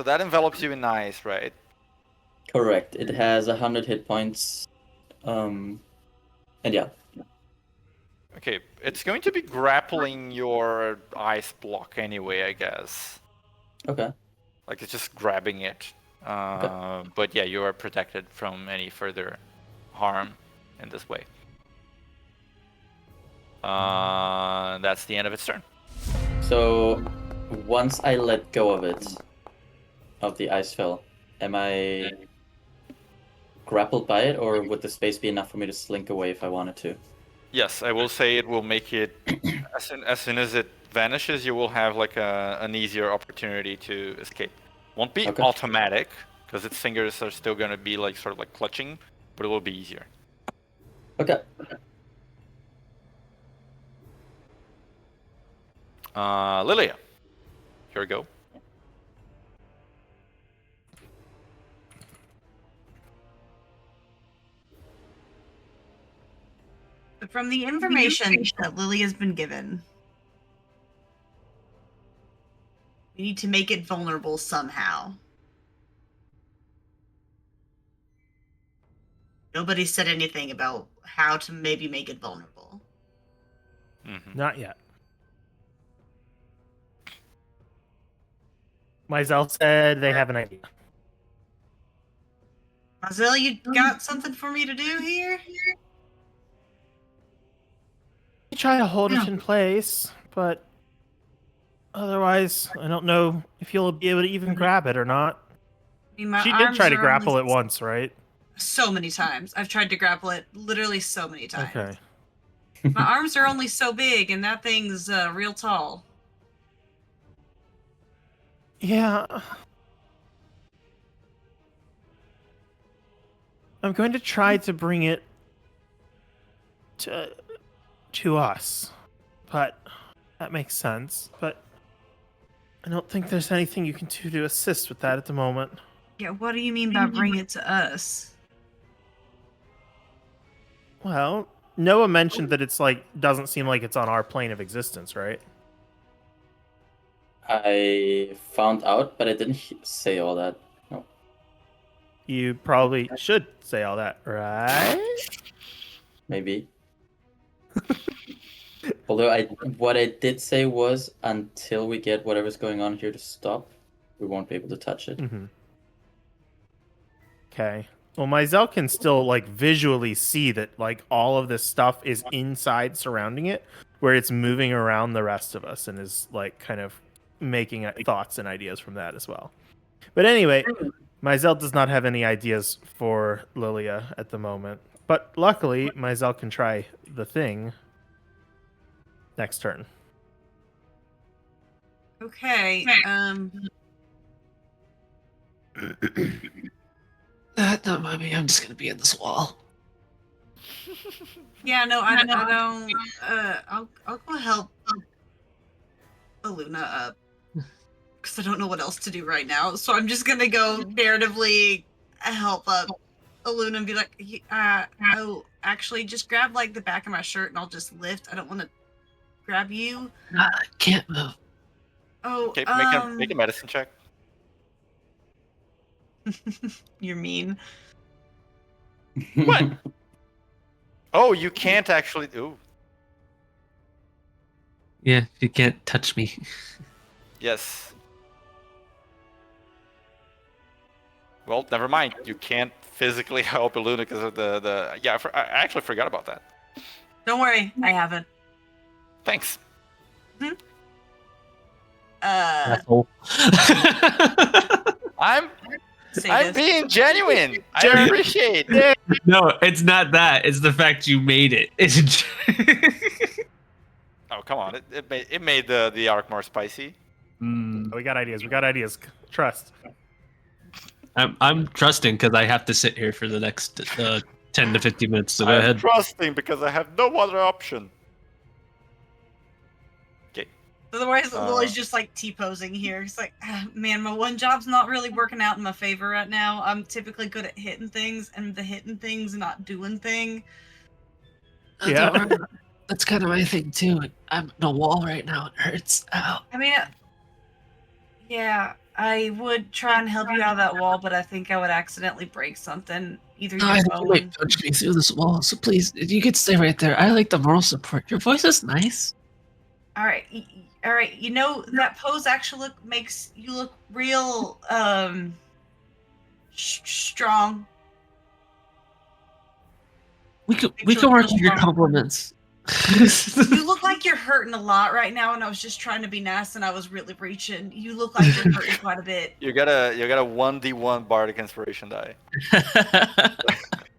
that envelops you in ice, right? Correct. It has 100 hit points. And yeah. Okay, it's going to be grappling your ice block anyway, I guess. Okay. Like it's just grabbing it. But yeah, you are protected from any further harm in this way. That's the end of its turn. So once I let go of it, of the Icefill, am I grappled by it, or would the space be enough for me to slink away if I wanted to? Yes, I will say it will make it as soon as it vanishes, you will have like an easier opportunity to escape. Won't be automatic because its fingers are still going to be like sort of like clutching, but it will be easier. Okay. Lilia, here we go. From the information that Lily has been given, we need to make it vulnerable somehow. Nobody said anything about how to maybe make it vulnerable. Mm-hmm. Not yet. Mizell said they have an idea. Mazel, you got something for me to do here? You try to hold it in place, but otherwise, I don't know if you'll be able to even grab it or not. I mean, my She did arms try to are grapple only it once, right? So many times. I've tried to grapple it literally so many times. Okay. My arms are only so big, and that thing's real tall. Yeah. I'm going to try to bring it to us, but that makes sense. But I don't think there's anything you can do to assist with that at the moment. Yeah, what do you mean by bring it to us? Well, Noah mentioned that it's like doesn't seem like it's on our plane of existence, right? I found out, but I didn't say all that. No. You probably should say all that, right? Maybe. Although what I did say was, until we get whatever's going on here to stop, we won't be able to touch it. Mm-hmm. Okay. Well, Mizell can still like visually see that like all of this stuff is inside surrounding it, where it's moving around the rest of us and is like kind of making thoughts and ideas from that as well. But anyway, Mizell does not have any ideas for Lilia at the moment. But luckily, Mizell can try the thing next turn. Okay. Don't mind me. I'm just gonna be in this wall. Yeah, no, I don't. I'll go help Aluna up because I don't know what else to do right now. So I'm just gonna go narratively help up Aluna and be like, oh, actually, just grab like the back of my shirt and I'll just lift. I don't want to grab you. I can't move. Oh, Okay, make a medicine check. You're mean. What? Oh, you can't actually. Ooh, Yeah, you can't touch me. yes. Well, never mind. You can't physically help Luna because of the. Yeah, I actually forgot about that. Don't worry, I haven't. Thanks. Asshole. I'm Sadist. being genuine. I appreciate it. No, it's not that. It's the fact you made it. It's Oh, come on. It made the arc more spicy. We got ideas. We got ideas. Trust. I'm trusting because I have to sit here for the next 10 to 15 minutes. So go I'm ahead. trusting because I have no other option. Okay. Otherwise, Lily's just like T-posing here. It's like, man, my one job's not really working out in my favor right now. I'm typically good at hitting things, and the hitting things not doing thing. Yeah. Don't worry. That's kind of my thing too. I'm in a wall right now. It hurts. Ow. I mean, yeah, I would try and help you out of that wall, but I think I would accidentally break something. Either No, I your think you might bone. punch me through this wall. So please, if you could stay right there. I like the moral support. Your voice is nice. All right, all right. You know that pose actually makes you look real strong. We could Actually, work real on your strong. compliments. You look like you're hurting a lot right now, and I was just trying to be nice, and I was really reaching. You look like you're hurting quite a bit. You got a 1d1 bardic inspiration die.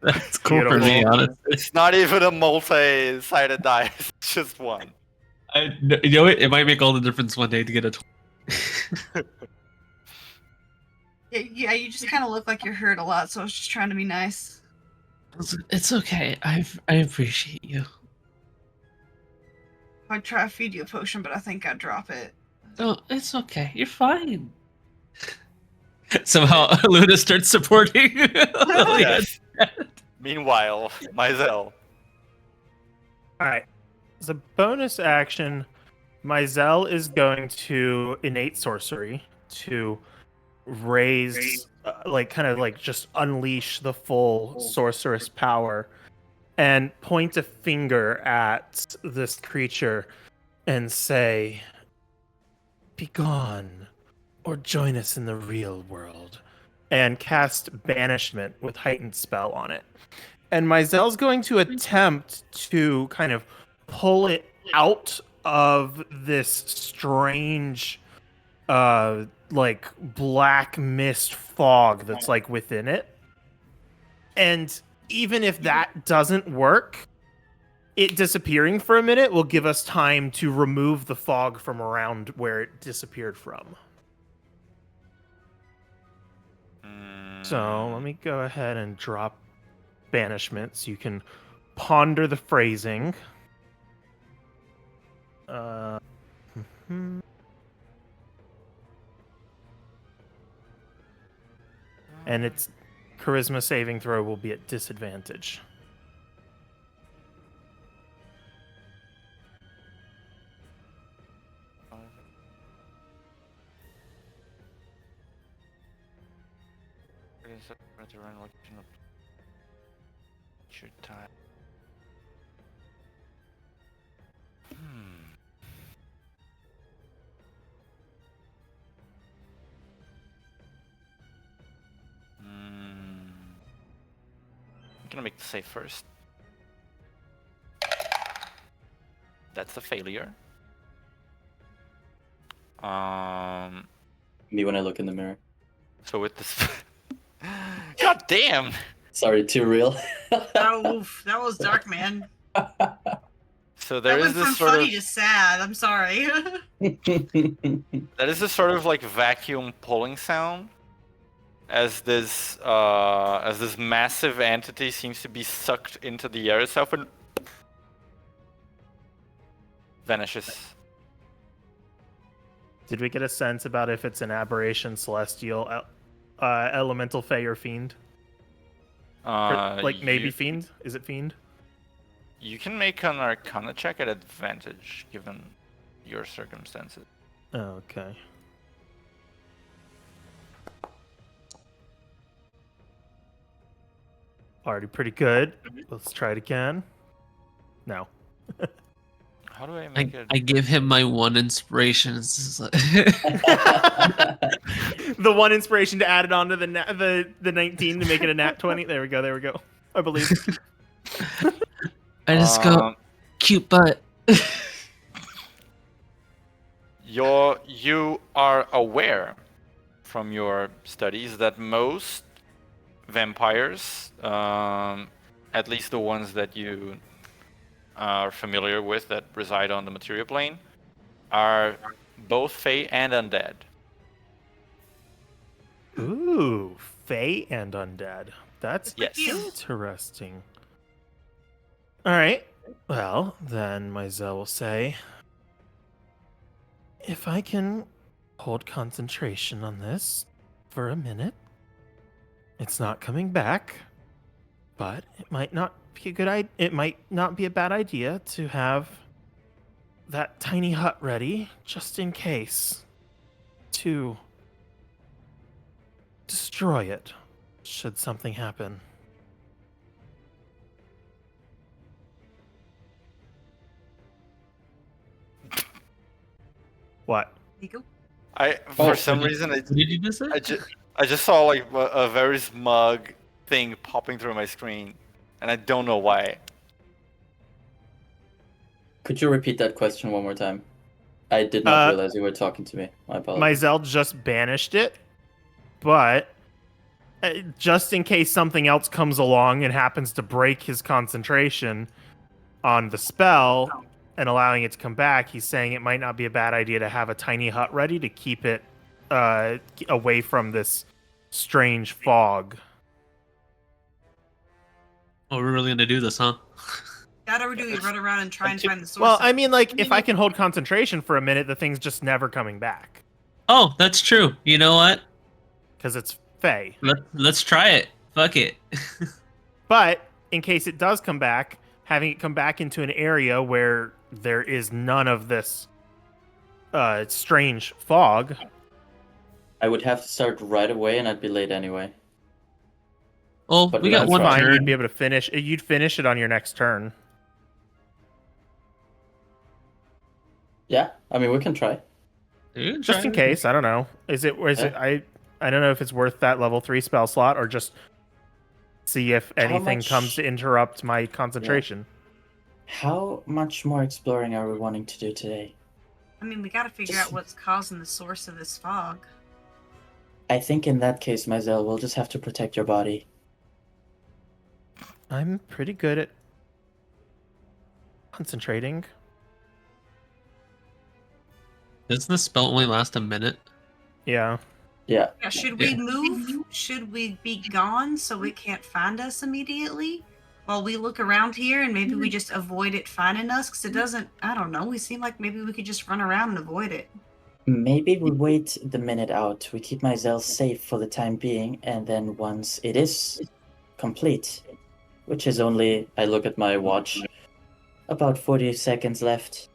That's cool for me, Beautiful. honestly. It's not even a multi-sided die. It's just one. You know what? It might make all the difference one day to get a 20. Yeah, you just kind of look like you're hurt a lot, so I was just trying to be nice. It's okay. I appreciate you. I'd try to feed you a potion, but I think I'd drop it. Oh, it's okay. You're fine. Somehow Luna starts supporting Lilia. Yes. Meanwhile, Mizell. Alright. As a bonus action, Mizell is going to innate sorcery to raise, just unleash the full sorceress power and point a finger at this creature and say, "Begone, or join us in the real world," and cast banishment with heightened spell on it. And Mizell's going to attempt to kind of pull it out of this strange black mist fog that's like within it. And even if that doesn't work, it disappearing for a minute will give us time to remove the fog from around where it disappeared from. So let me go ahead and drop banishment so you can ponder the phrasing. And its charisma saving throw will be at disadvantage. Should tie. I'm gonna make the save first. That's a failure. Me when I look in the mirror. So with this, God damn. Sorry, too real. Oh, oof, that was dark, man. So there That is went this from sort funny of to sad. I'm sorry. that is this sort of like vacuum pulling sound as this massive entity seems to be sucked into the air itself and vanishes. Did we get a sense about if it's an aberration, celestial, elemental, fey, or fiend? Like maybe you, fiend? Is it fiend? You can make an Arcana check at advantage given your circumstances. Okay. Already pretty good. Let's try it again. No. How do I make it? I give him my one inspiration. It's just like- The one inspiration to add it onto the 19 to make it a nat 20. There we go. There we go. I believe. I just go cute butt. You are aware from your studies that most vampires, at least the ones that you are familiar with that reside on the material plane, are both fey and undead. Ooh, fey and undead. That's Yes. interesting. All right. Well, then Myzel will say, if I can hold concentration on this for a minute, it's not coming back, but it might not be a good idea. It might not be a bad idea to have that tiny hut ready just in case to destroy it should something happen. What? Nico? For some reason, What did you just say? I just saw like a very smug thing popping through my screen, and I don't know why. Could you repeat that question one more time? I did not realize you were talking to me. My apologies. Myzel just banished it, but just in case something else comes along and happens to break his concentration on the spell and allowing it to come back, he's saying it might not be a bad idea to have a tiny hut ready to keep it away from this strange fog. Oh, we're really gonna do this, huh? Whatever do we run around and try and find the source? Well, of I it? mean, like, if I can hold concentration for a minute, the thing's just never coming back. Oh, that's true. You know what? Because it's Fey. Let's try it. Fuck it. But in case it does come back, having it come back into an area where there is none of this strange fog. I would have to start right away, and I'd be late anyway. Oh, But we that's got one Fine, turn. you'd be able to finish. You'd finish it on your next turn. Yeah, I mean, we can try. Just in case, I don't know. Is it? I don't know if it's worth that level 3 spell slot or just see if anything comes to interrupt my concentration. How much more exploring are we wanting to do today? I mean, we gotta figure out what's causing the source of this fog. I think in that case, Myzel, we'll just have to protect your body. I'm pretty good at concentrating. Doesn't the spell only last a minute? Yeah. Yeah. Yeah, should we move? Should we be gone so it can't find us immediately? While we look around here and maybe we just avoid it finding us? Because it doesn't, I don't know, we seem like maybe we could just run around and avoid it. Maybe we wait the minute out. We keep Myzel safe for the time being, and then once it is complete, which is only, I look at my watch, about 40 seconds left.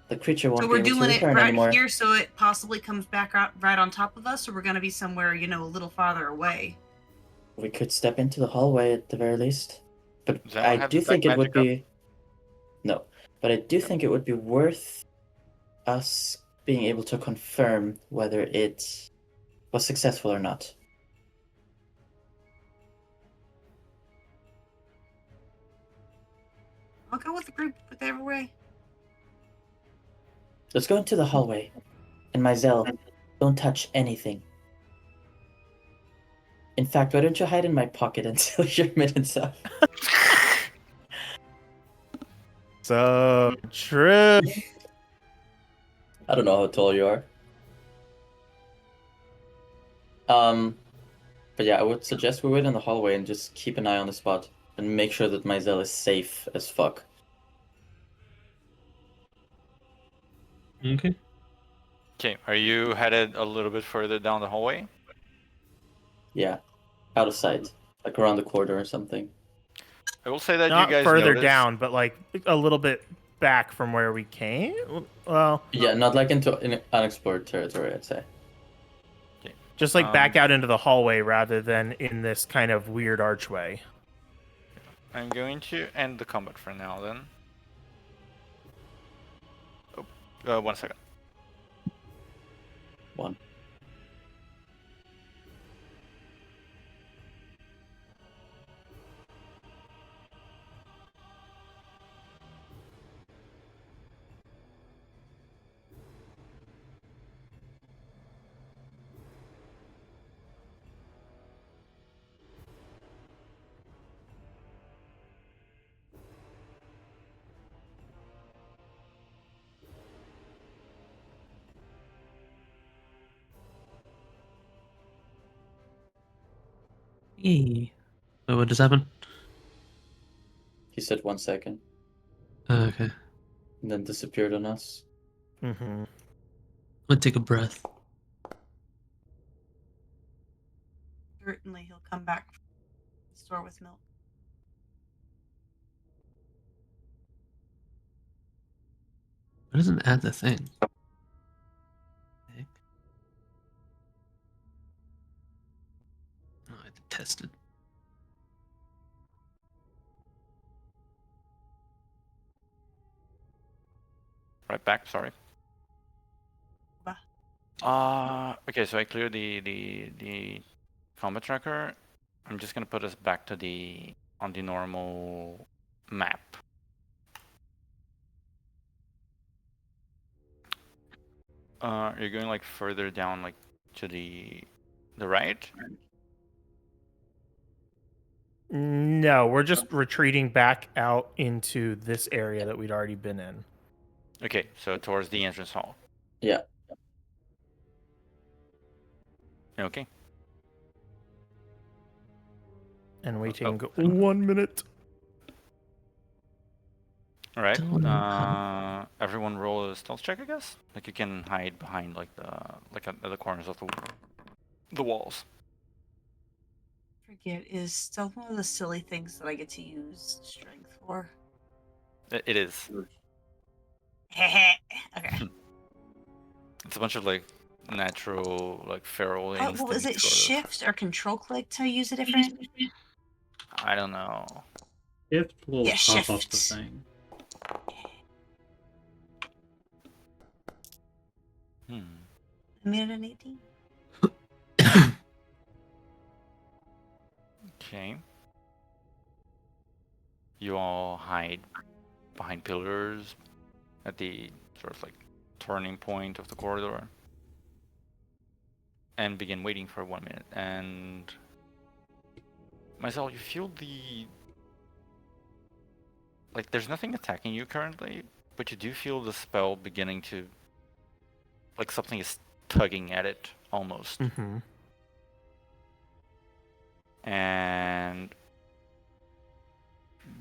The creature won't So be we're able to doing it return right anymore. here so it possibly comes back right on top of us, or we're going to be somewhere, you know, a little farther away. We could step into the hallway at the very least. But Does anyone I have do the think black it would magic be... No. But I do think it would be worth us being able to confirm whether it was successful or not. I'll go with the group, whichever way. Let's go into the hallway. And Myzel, don't touch anything. In fact, why don't you hide in my pocket until your minute's up? So true. I don't know how tall you are. But yeah, I would suggest we wait in the hallway and just keep an eye on the spot and make sure that Myzel is safe as fuck. Okay. Okay, are you headed a little bit further down the hallway? Yeah, out of sight, like around the corridor or something. I will say that Not you guys further notice, down, but like a little bit back from where we came. Well, Yeah, not like into unexplored territory, I'd say. just like back out into the hallway rather than in this kind of weird archway. I'm going to end the combat for now then. Oh, 1 second. One. Wait, what just happened? He said 1 second, Okay. and then disappeared on us. Mm-hmm. I'm gonna take a breath. Certainly, he'll come back to the store with milk. It doesn't add the thing. Heck. Oh, I tested. Right back, sorry. Okay, so I cleared the combat tracker. I'm just gonna put us back to on the normal map. You're going like further down, like to the right. No, we're just retreating back out into this area that we'd already been in. Okay, so towards the entrance hall. Yeah. Okay. And waiting Oh. 1 minute. All right. Don't Everyone roll a stealth check, I guess. Like you can hide behind like at the corners of the walls. Forget, is stealth one of the silly things that I get to use strength for? It is. Okay. It's a bunch of like natural like feral Oh, instincts. what was it? sort of. Shift or control click to use a different? I don't know. Shift will Yeah, pop up the shift. thing. A minute and 18. Okay. You all hide behind pillars at the sort of like turning point of the corridor and begin waiting for 1 minute. And Myzel, you feel like there's nothing attacking you currently, but you do feel the spell beginning to like something is tugging at it almost. Mm-hmm. And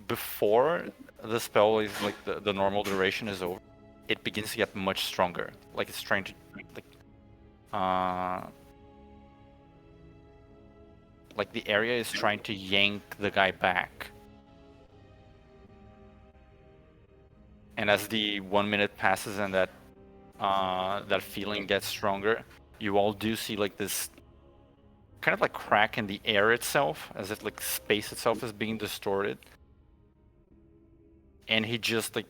before the spell is like the normal duration is over, it begins to get much stronger. Like it's trying to like the area is trying to yank the guy back. And as the 1 minute passes and that feeling gets stronger, you all do see like this kind of like crack in the air itself, as if like space itself is being distorted. And he just like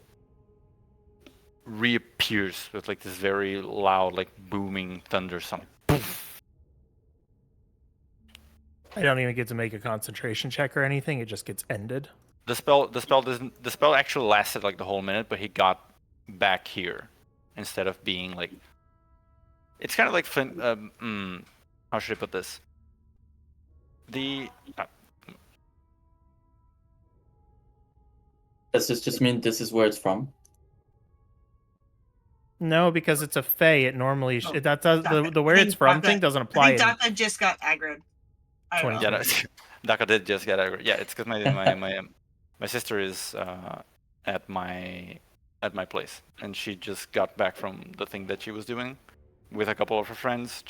reappears with like this very loud, like booming thunder sound. I don't even get to make a concentration check or anything. It just gets ended. The spell actually lasted like the whole minute, but he got back here. instead of being like. It's kind of like how should I put this? The Does this just mean this is where it's from? No, because it's a Fey. It normally that does the where it's from thing doesn't apply. I in think Daka just got aggroed. I don't know. yeah, no, Daka did just get aggro. Yeah, it's because my sister is at my place, and she just got back from the thing that she was doing with a couple of her friends.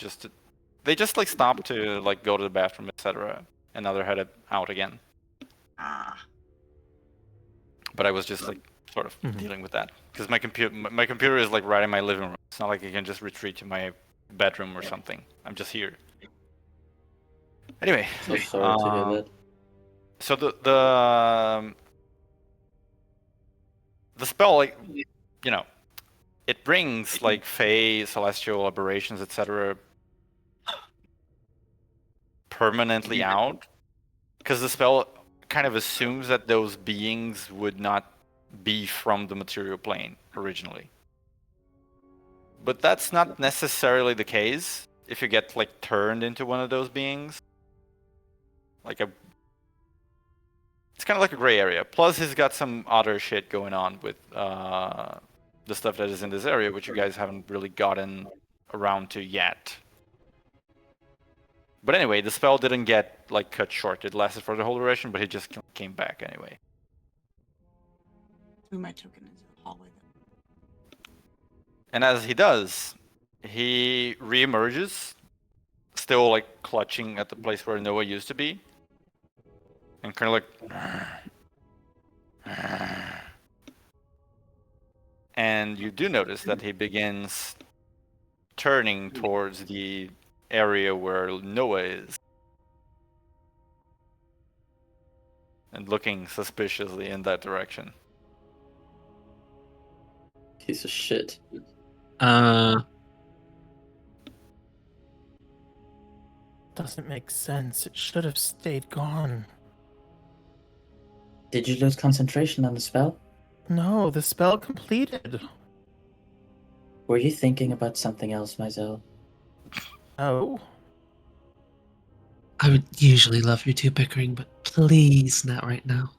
They just like stopped to like go to the bathroom, etc., and now they're headed out again. Ah. But I was just like sort of dealing with that because my computer is like right in my living room. It's not like I can just retreat to my bedroom or something. I'm just here. Anyway, So sorry to hear that. so the spell, like, you know, it brings like Fey, celestial aberrations, etc. permanently out, because the spell kind of assumes that those beings would not be from the material plane originally. But that's not necessarily the case if you get like turned into one of those beings. It's kind of like a gray area. Plus, he's got some other shit going on with the stuff that is in this area, which you guys haven't really gotten around to yet. But anyway, the spell didn't get like cut short. It lasted for the whole duration, but he just came back anyway. Move my token into the hallway. And as he does, he reemerges, still like clutching at the place where Noah used to be. And kind of like... And you do notice that he begins turning towards the area where Noah is. And looking suspiciously in that direction. Piece of shit. Doesn't make sense. It should have stayed gone. Did you lose concentration on the spell? No, the spell completed. Were you thinking about something else, Myzel? Oh. I would usually love you two bickering, but please not right now.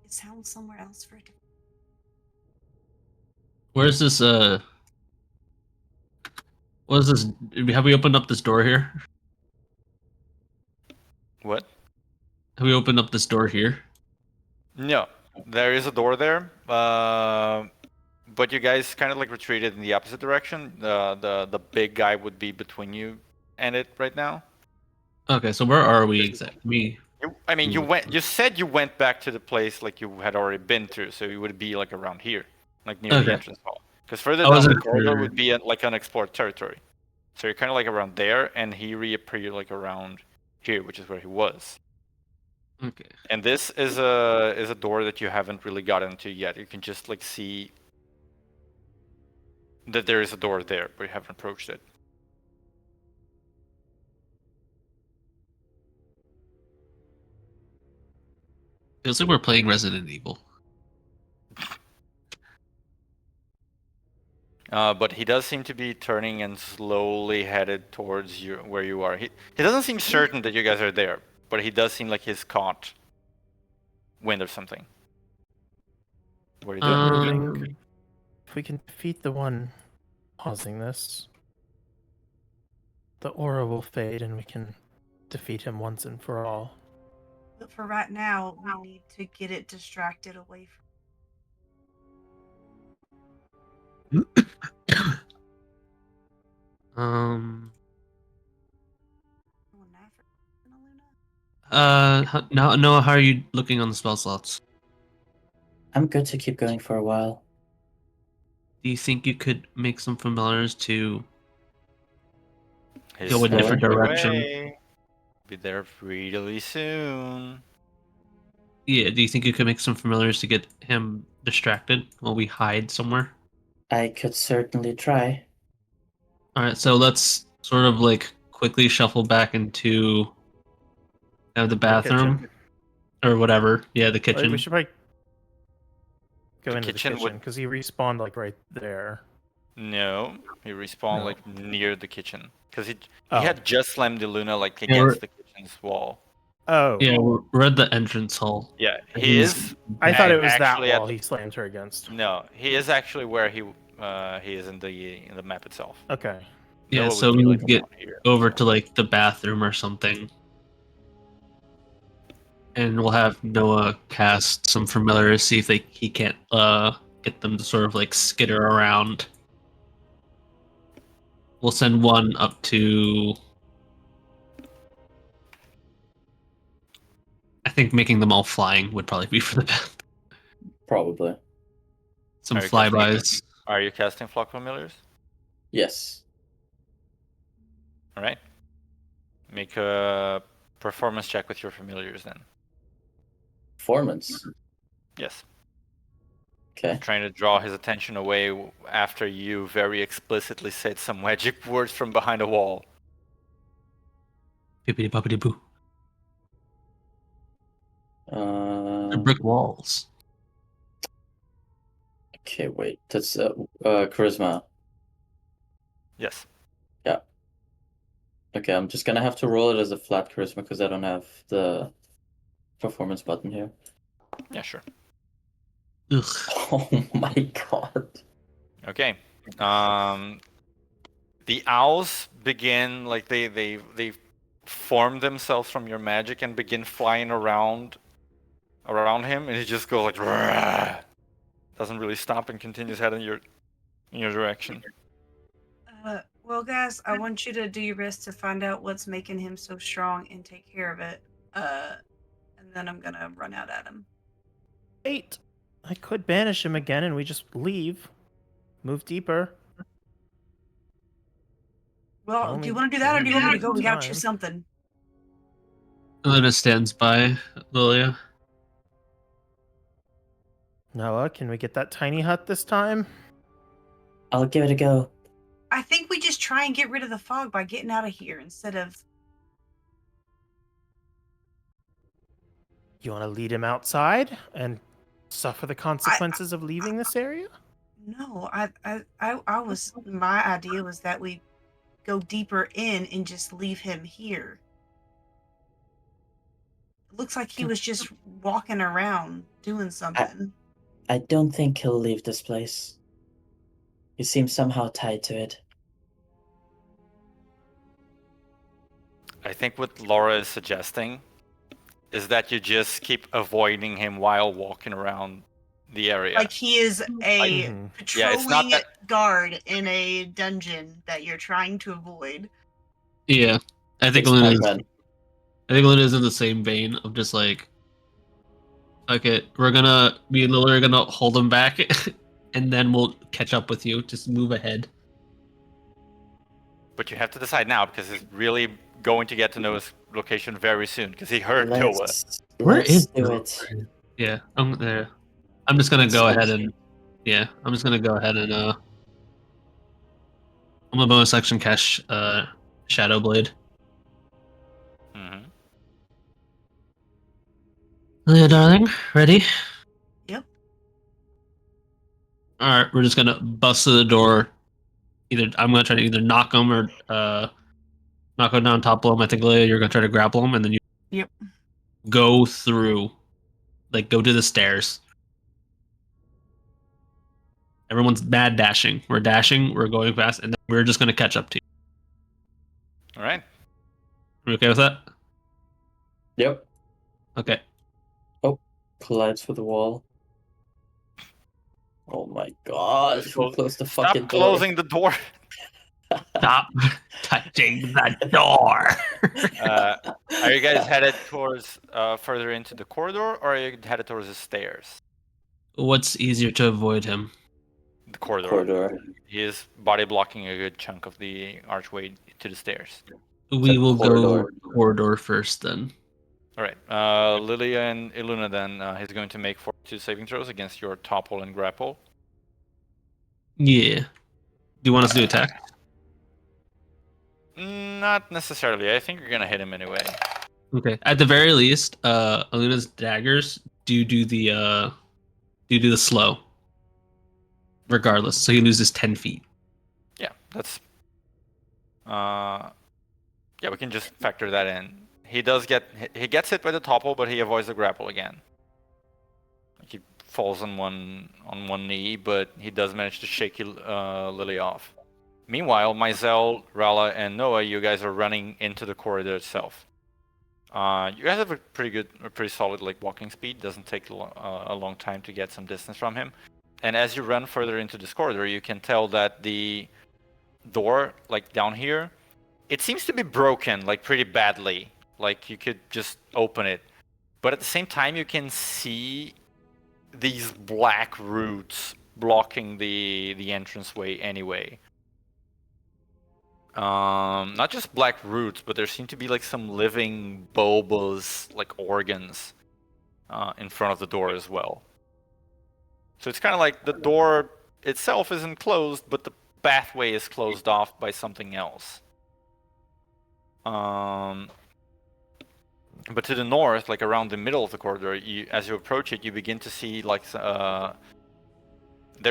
It sounds somewhere else for it. Where's this, what is this? Have we opened up this door here? What? Have we opened up this door here? No, there is a door there, but you guys kind of like retreated in the opposite direction. The big guy would be between you and it right now. Okay, so where are we exactly? You said you went back to the place like you had already been through, so you would be like around here, like near the entrance hall. Because further down the corridor would be like unexplored territory. So you're kind of like around there, and he reappeared like around here, which is where he was. Okay. And this is a door that you haven't really gotten to yet. You can just like see that there is a door there, but you haven't approached it. Feels like we're playing Resident Evil. But he does seem to be turning and slowly headed towards you, where you are. He doesn't seem certain that you guys are there, but he does seem like he's caught wind of something. What are you doing? If we can defeat the one causing this, the aura will fade and we can defeat him once and for all. But for right now, we need to get it distracted away from. Noah, how are you looking on the spell slots? I'm good to keep going for a while. Do you think you could make some familiars to His go in a different direction? way. Be there really soon. Yeah, do you think you could make some familiars to get him distracted while we hide somewhere? I could certainly try. Alright, so let's sort of like quickly shuffle back into the bathroom. Or whatever. Yeah, the kitchen. We should probably go The into kitchen the would- kitchen because he respawned like right there. No, he respawned No. like near the kitchen because he Oh. had just slammed the Luna like Yeah, we're- against the kitchen's wall. Oh, Yeah, we're at the entrance hall. Yeah, he He's- is. I thought it was that actually at wall the- he slammed her against. No, he is actually where he is in the map itself. Okay. Yeah, Noah so would we be, would like, get around here. over to like the bathroom or something. And we'll have Noah cast some familiar, see if he can't get them to sort of like skitter around. We'll send one up to, I think making them all flying would probably be for the best. Probably. Some Are you casting- flybys. Are you casting flock familiars? Yes. All right. Make a performance check with your familiars then. Performance. Yes. Okay. Trying to draw his attention away after you very explicitly said some magic words from behind a wall. Bippity boppity boo. They're Uh, brick walls. okay, wait. That's charisma. Yes. Okay, I'm just gonna have to roll it as a flat charisma because I don't have the performance button here. Yeah, sure. Ugh. Oh my god. Okay. The owls begin like they form themselves from your magic and begin flying around him, and he just goes like "Rah!" Doesn't really stop and continues heading in your direction. Well, guys, I want you to do your best to find out what's making him so strong and take care of it. And then I'm gonna run out at him. 8. I could banish him again and we just leave. Move deeper. Well, do Only- you want to do that, or do you want me to go and time. get you something? Luna stands by Lilia. Noah, can we get that tiny hut this time? I'll give it a go. I think we just try and get rid of the fog by getting out of here instead of. You want to lead him outside and suffer the consequences of leaving this area? No, I was. My idea was that we go deeper in and just leave him here. It looks like he was just walking around doing something. I don't think he'll leave this place. He seems somehow tied to it. I think what Laura is suggesting is that you just keep avoiding him while walking around the area. Like he is a Mhm. Yeah, it's not patrolling that- guard in a dungeon that you're trying to avoid. Yeah. I think It's Luna's Pac-Man. in the same vein of just like, okay, me and Lily are gonna hold him back and then we'll catch up with you. Just move ahead. But you have to decide now because he's really going to get to know his location very soon because he heard Noah. Let's do it. Yeah, I'm there. I'm just gonna go ahead and I'm gonna bonus action cast Shadow Blade. Hmm. Lilia, darling, ready? Yep. All right, we're just gonna bust through the door. I'm gonna try to either knock him or knock him down, topple him. I think Lilia, you're gonna try to grapple him, and then you Yep. go through, like go to the stairs. Everyone's mad dashing. We're dashing. We're going fast, and then we're just gonna catch up to you. All right. You okay with that? Yep. Okay. Collides with the wall. Oh my god. Close- Close the Stop fucking door. closing the door. Stop touching the door. Are you guys headed towards further into the corridor, or are you headed towards the stairs? What's easier to avoid him? The corridor. Corridor. He is body blocking a good chunk of the archway to the stairs. We will corridor. go corridor first, then. All right. Lilia and Iluna then he's going to make 42 saving throws against your topple and grapple. Yeah. Do you want us to do attack? Not necessarily. I think you're gonna hit him anyway. Okay. At the very least, Aluna's daggers do the slow. regardless. So he loses 10 feet. Yeah, that's. Yeah, we can just factor that in. He gets hit by the topple, but he avoids the grapple again. He falls on one knee, but he does manage to shake Lily off. Meanwhile, Mizell, Rala, and Noah, you guys are running into the corridor itself. You guys have a pretty solid like walking speed. Doesn't take a long time to get some distance from him. And as you run further into this corridor, you can tell that the door, like down here, it seems to be broken, like pretty badly. Like you could just open it, but at the same time, you can see these black roots blocking the entranceway anyway. Not just black roots, but there seem to be like some living bulbous like organs in front of the door as well. So it's kind of like the door itself isn't closed, but the pathway is closed off by something else. But to the north, like around the middle of the corridor, as you approach it, you begin to see like there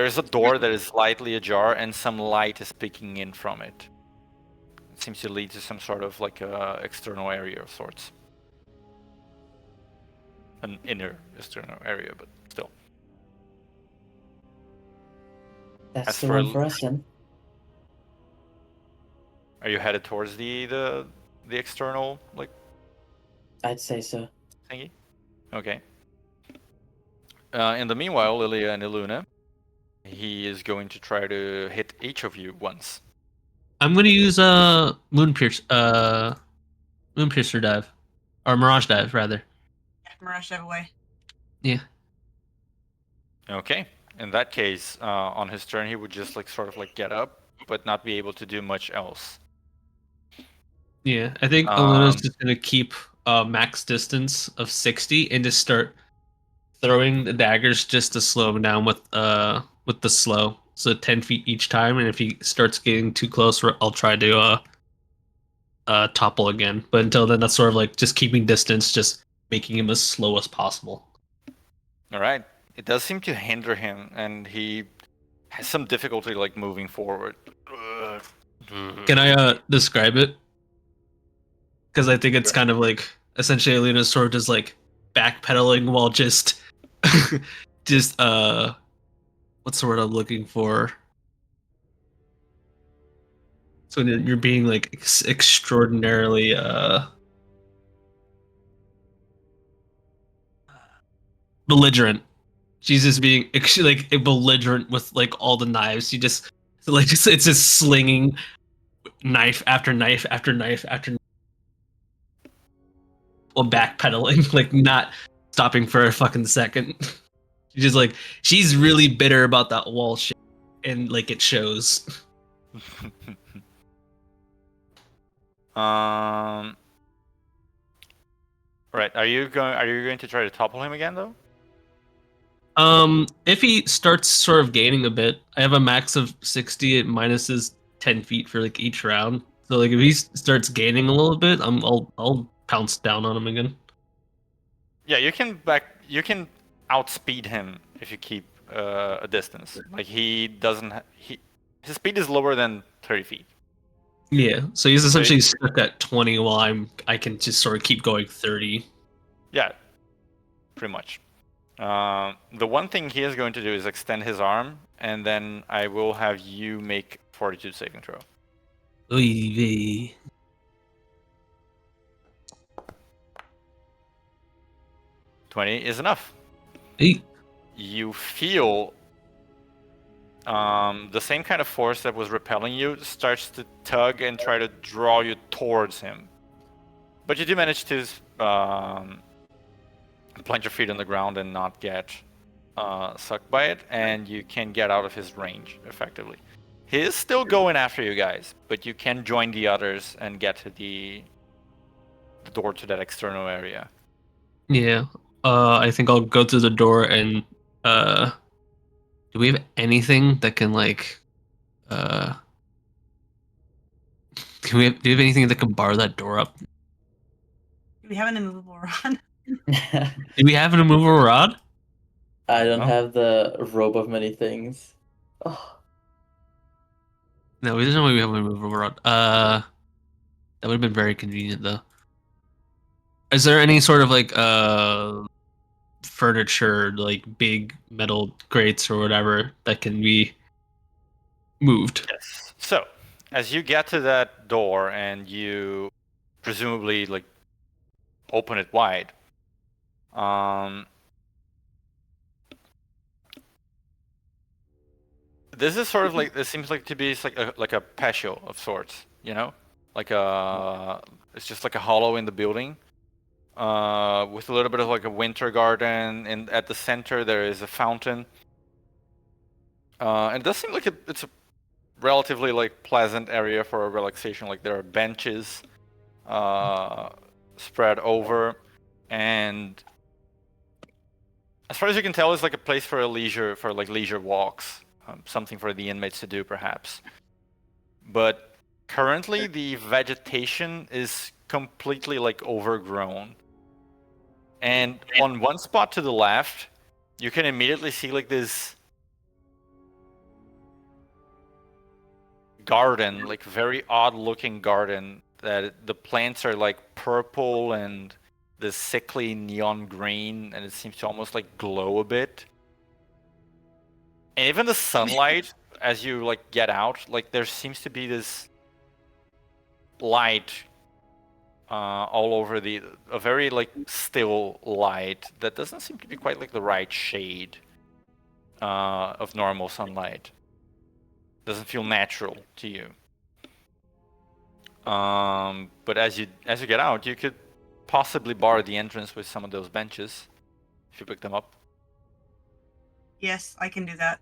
is a door that is slightly ajar, and some light is peeking in from it. It seems to lead to some sort of like external area of sorts, an inner external area, but still. That's As the for one for us then. Are you headed towards the external like I'd say so. thingy? Okay. In the meanwhile, Lilia and Iluna, he is going to try to hit each of you once. I'm gonna use Moonpiercer dive, or Mirage dive rather. Mirage dive away. Yeah. Okay. In that case, on his turn, he would just like sort of like get up, but not be able to do much else. Yeah, I think Iluna's just gonna keep max distance of 60 and just start throwing the daggers just to slow him down with the slow. So 10 feet each time, and if he starts getting too close, I'll try to topple again. But until then, that's sort of like just keeping distance, just making him as slow as possible. All right. It does seem to hinder him, and he has some difficulty like moving forward. Can I describe it? Because I think it's kind of like essentially Iluna's sort of just like backpedaling while just what's the word I'm looking for? So you're being like extraordinarily belligerent. She's just being like belligerent with like all the knives. She just like it's just slinging knife after knife after knife after knife, while backpedaling, like not stopping for a fucking second. She's just like she's really bitter about that wall shit, and like it shows. Right. Are you going to try to topple him again though? If he starts sort of gaining a bit, I have a max of 60. It minuses 10 feet for like each round. So like if he starts gaining a little bit, I'll pounce down on him again. Yeah, you can outspeed him if you keep a distance. Like his speed is lower than 30 feet. Yeah, so he's essentially stuck at 20 while I can just sort of keep going 30. Yeah, pretty much. The one thing he is going to do is extend his arm, and then I will have you make fortitude saving throw. Oy vey. 20 is enough. Hey. You feel the same kind of force that was repelling you starts to tug and try to draw you towards him. But you do manage to plant your feet on the ground and not get sucked by it, and you can get out of his range effectively. He is still going after you guys, but you can join the others and get to the door to that external area. Yeah. I think I'll go through the door and do we have anything that can like do we have anything that can bar that door up? Do we have an immovable rod? Do we have an immovable rod? I don't Oh. have the robe of many things. Oh, No, there's no way we have a move over. That would have been very convenient though. Is there any sort of like furniture, like big metal grates or whatever that can be moved? Yes. So, as you get to that door and you presumably like open it wide, this is sort of like this seems like to be like a patio of sorts, you know, like a it's just like a hollow in the building, with a little bit of like a winter garden, and at the center there is a fountain. And it does seem like it's a relatively like pleasant area for a relaxation. Like there are benches spread over, and as far as you can tell, it's like a place for leisure walks, something for the inmates to do perhaps. But currently the vegetation is completely like overgrown, and on one spot to the left, you can immediately see like this garden, like very odd looking garden, that the plants are like purple and this sickly neon green, and it seems to almost like glow a bit. And even the sunlight, as you like get out, like there seems to be this light all over a very like still light that doesn't seem to be quite like the right shade of normal sunlight. Doesn't feel natural to you. But as you get out, you could possibly bar the entrance with some of those benches if you pick them up. Yes, I can do that.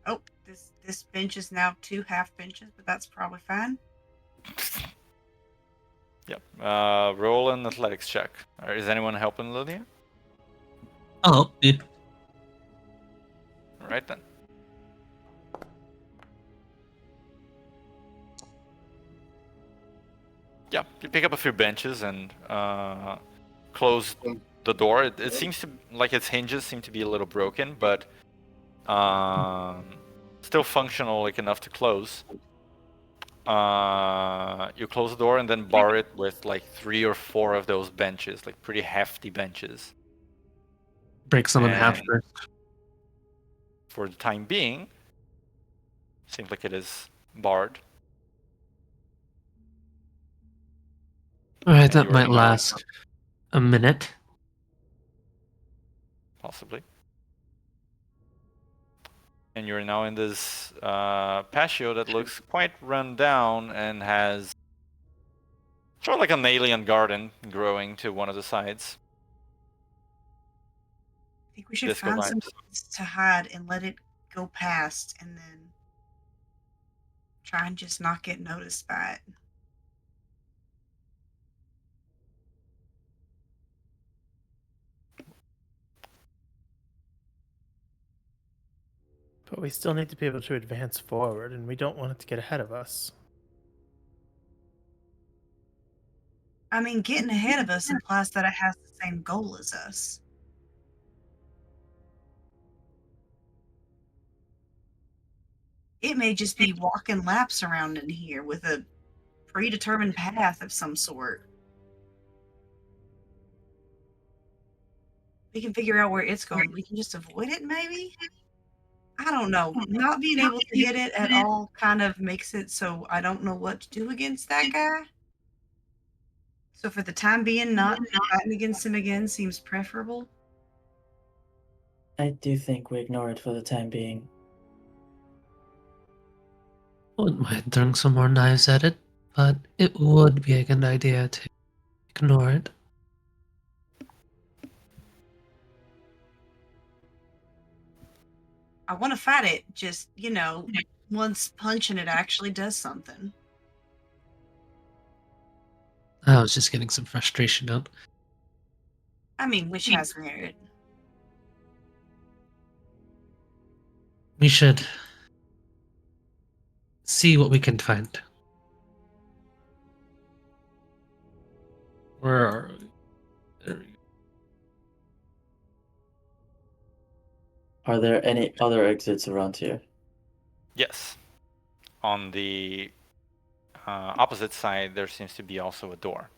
Oh, this bench is now 2 half benches, but that's probably fine. Yep. Roll an athletics check. Is anyone helping Lydia? Oh, yeah. All right then. Yeah, you pick up a few benches and close the door. It seems to like its hinges seem to be a little broken, but still functional like enough to close. You close the door and then bar it with like 3 or 4 of those benches, like pretty hefty benches. Break some in half And first. for the time being, seems like it is barred. Alright, And that you are might now- last a minute. Possibly. And you're now in this patio that looks quite run down and has sort of like an alien garden growing to one of the sides. I think we should Disco find vibes. some place to hide and let it go past, and then try and just not get noticed by it. But we still need to be able to advance forward, and we don't want it to get ahead of us. I mean, getting ahead of us implies that it has the same goal as us. It may just be walking laps around in here with a predetermined path of some sort. We can figure out where it's going. We can just avoid it, maybe? I don't know. Not being able to hit it at all kind of makes it so I don't know what to do against that guy. So for the time being, not fighting against him again seems preferable. I do think we ignore it for the time being. Wouldn't mind throwing some more knives at it, but it would be a good idea to ignore it. I want to fight it, just, once punching it actually does something. I was just getting some frustration out. I mean, which has merit. We should see what we can find. Where are we? There we go. Are there any other exits around here? Yes. On the opposite side, there seems to be also a door.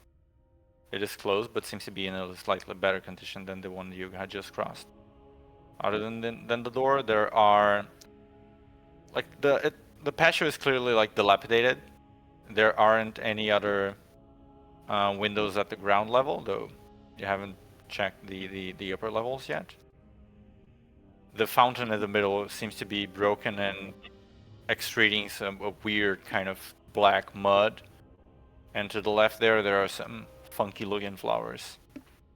It is closed, but seems to be in a slightly better condition than the one you had just crossed. Other than the door, there are like the patio is clearly like dilapidated. There aren't any other windows at the ground level, though you haven't checked the upper levels yet. The fountain in the middle seems to be broken and extruding a weird kind of black mud. And to the left there are some funky looking flowers.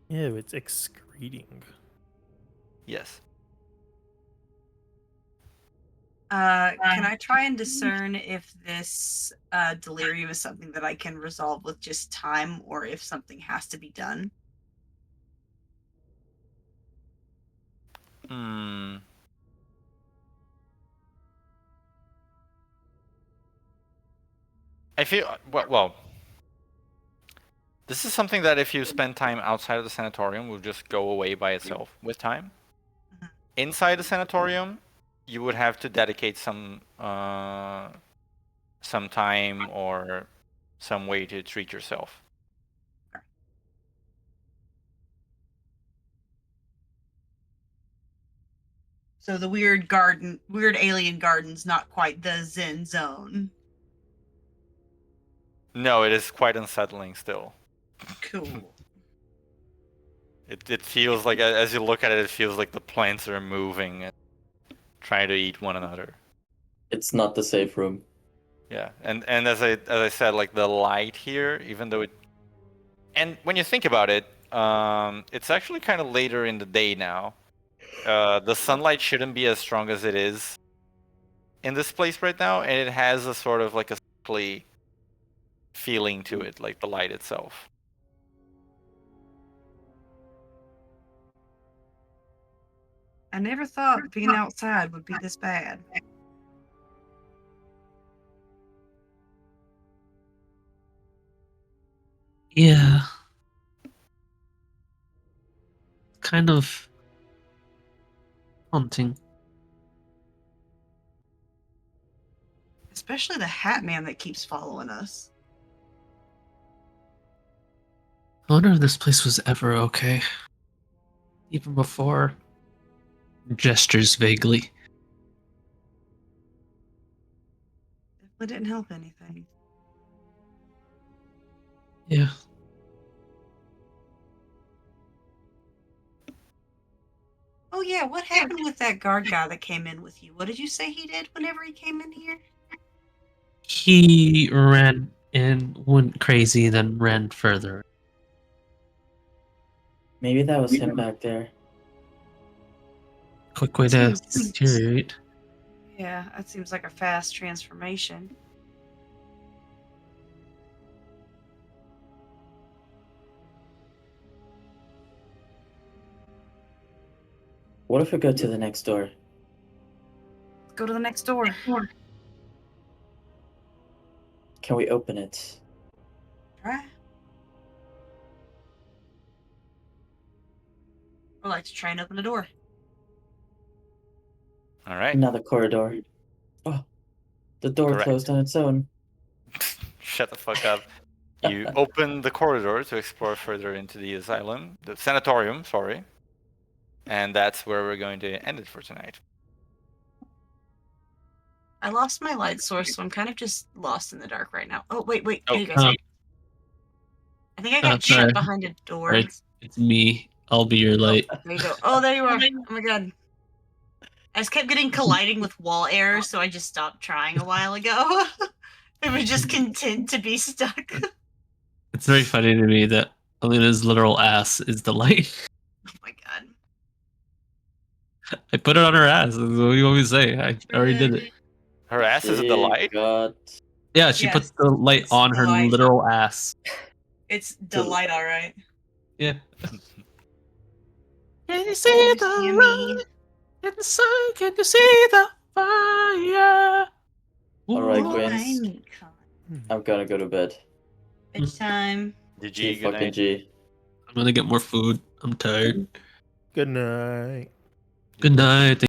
Ew, it's excreting. Yes. Can I try and discern if this delirium is something that I can resolve with just time, or if something has to be done? I feel well. This is something that if you spend time outside of the sanatorium will just go away by itself with time. Inside the sanatorium, you would have to dedicate some time or some way to treat yourself. So the weird alien garden's not quite the Zen zone. No, it is quite unsettling still. Cool. It feels like, as you look at it, it feels like the plants are moving and trying to eat one another. It's not the safe room. Yeah, and as I said, like the light here, even though and when you think about it, it's actually kind of later in the day now. The sunlight shouldn't be as strong as it is in this place right now, and it has a sort of like a sickly feeling to it, like the light itself. I never thought being outside would be this bad. Yeah. Kind of haunting. Especially the Hat Man that keeps following us. I wonder if this place was ever okay. Even before. Gestures vaguely. It didn't help anything. Yeah. Oh yeah, what happened with that guard guy that came in with you? What did you say he did whenever he came in here? He ran and went crazy, then ran further. Maybe that was him back there. Quick way to Seems- deteriorate. Yeah, that seems like a fast transformation. What if we go to the next door? Go to the next door. Can we open it? Try. I'd like to try and open the door. All right. Another corridor. Oh, the door Correct. closed on its own. Shut the fuck up. You open the corridor to explore further into the asylum, the sanatorium, sorry. And that's where we're going to end it for tonight. I lost my light source, so I'm kind of just lost in the dark right now. Oh, wait. Oh, Hey, guys. I think I got sorry. shut behind a door. Right. It's me. I'll be your light. There you go. Oh, there you are. Oh my god. I just kept getting colliding with wall errors, so I just stopped trying a while ago. It was just content to be stuck. It's very funny to me that Alina's literal ass is the light. Oh my god. I put it on her ass. What do you want me to say? I already did it. Her ass is at the light? God. Yeah, she Yes, puts the light it's on the her light. literal ass. It's delight, alright. Yeah. Can you see see the the light in the sun? Can you see the fire? Alright, Ooh. Gwyn. I'm gonna go to bed. Bedtime. GG, G good fucking night. G. I'm gonna get more food. I'm tired. Good night. Good night.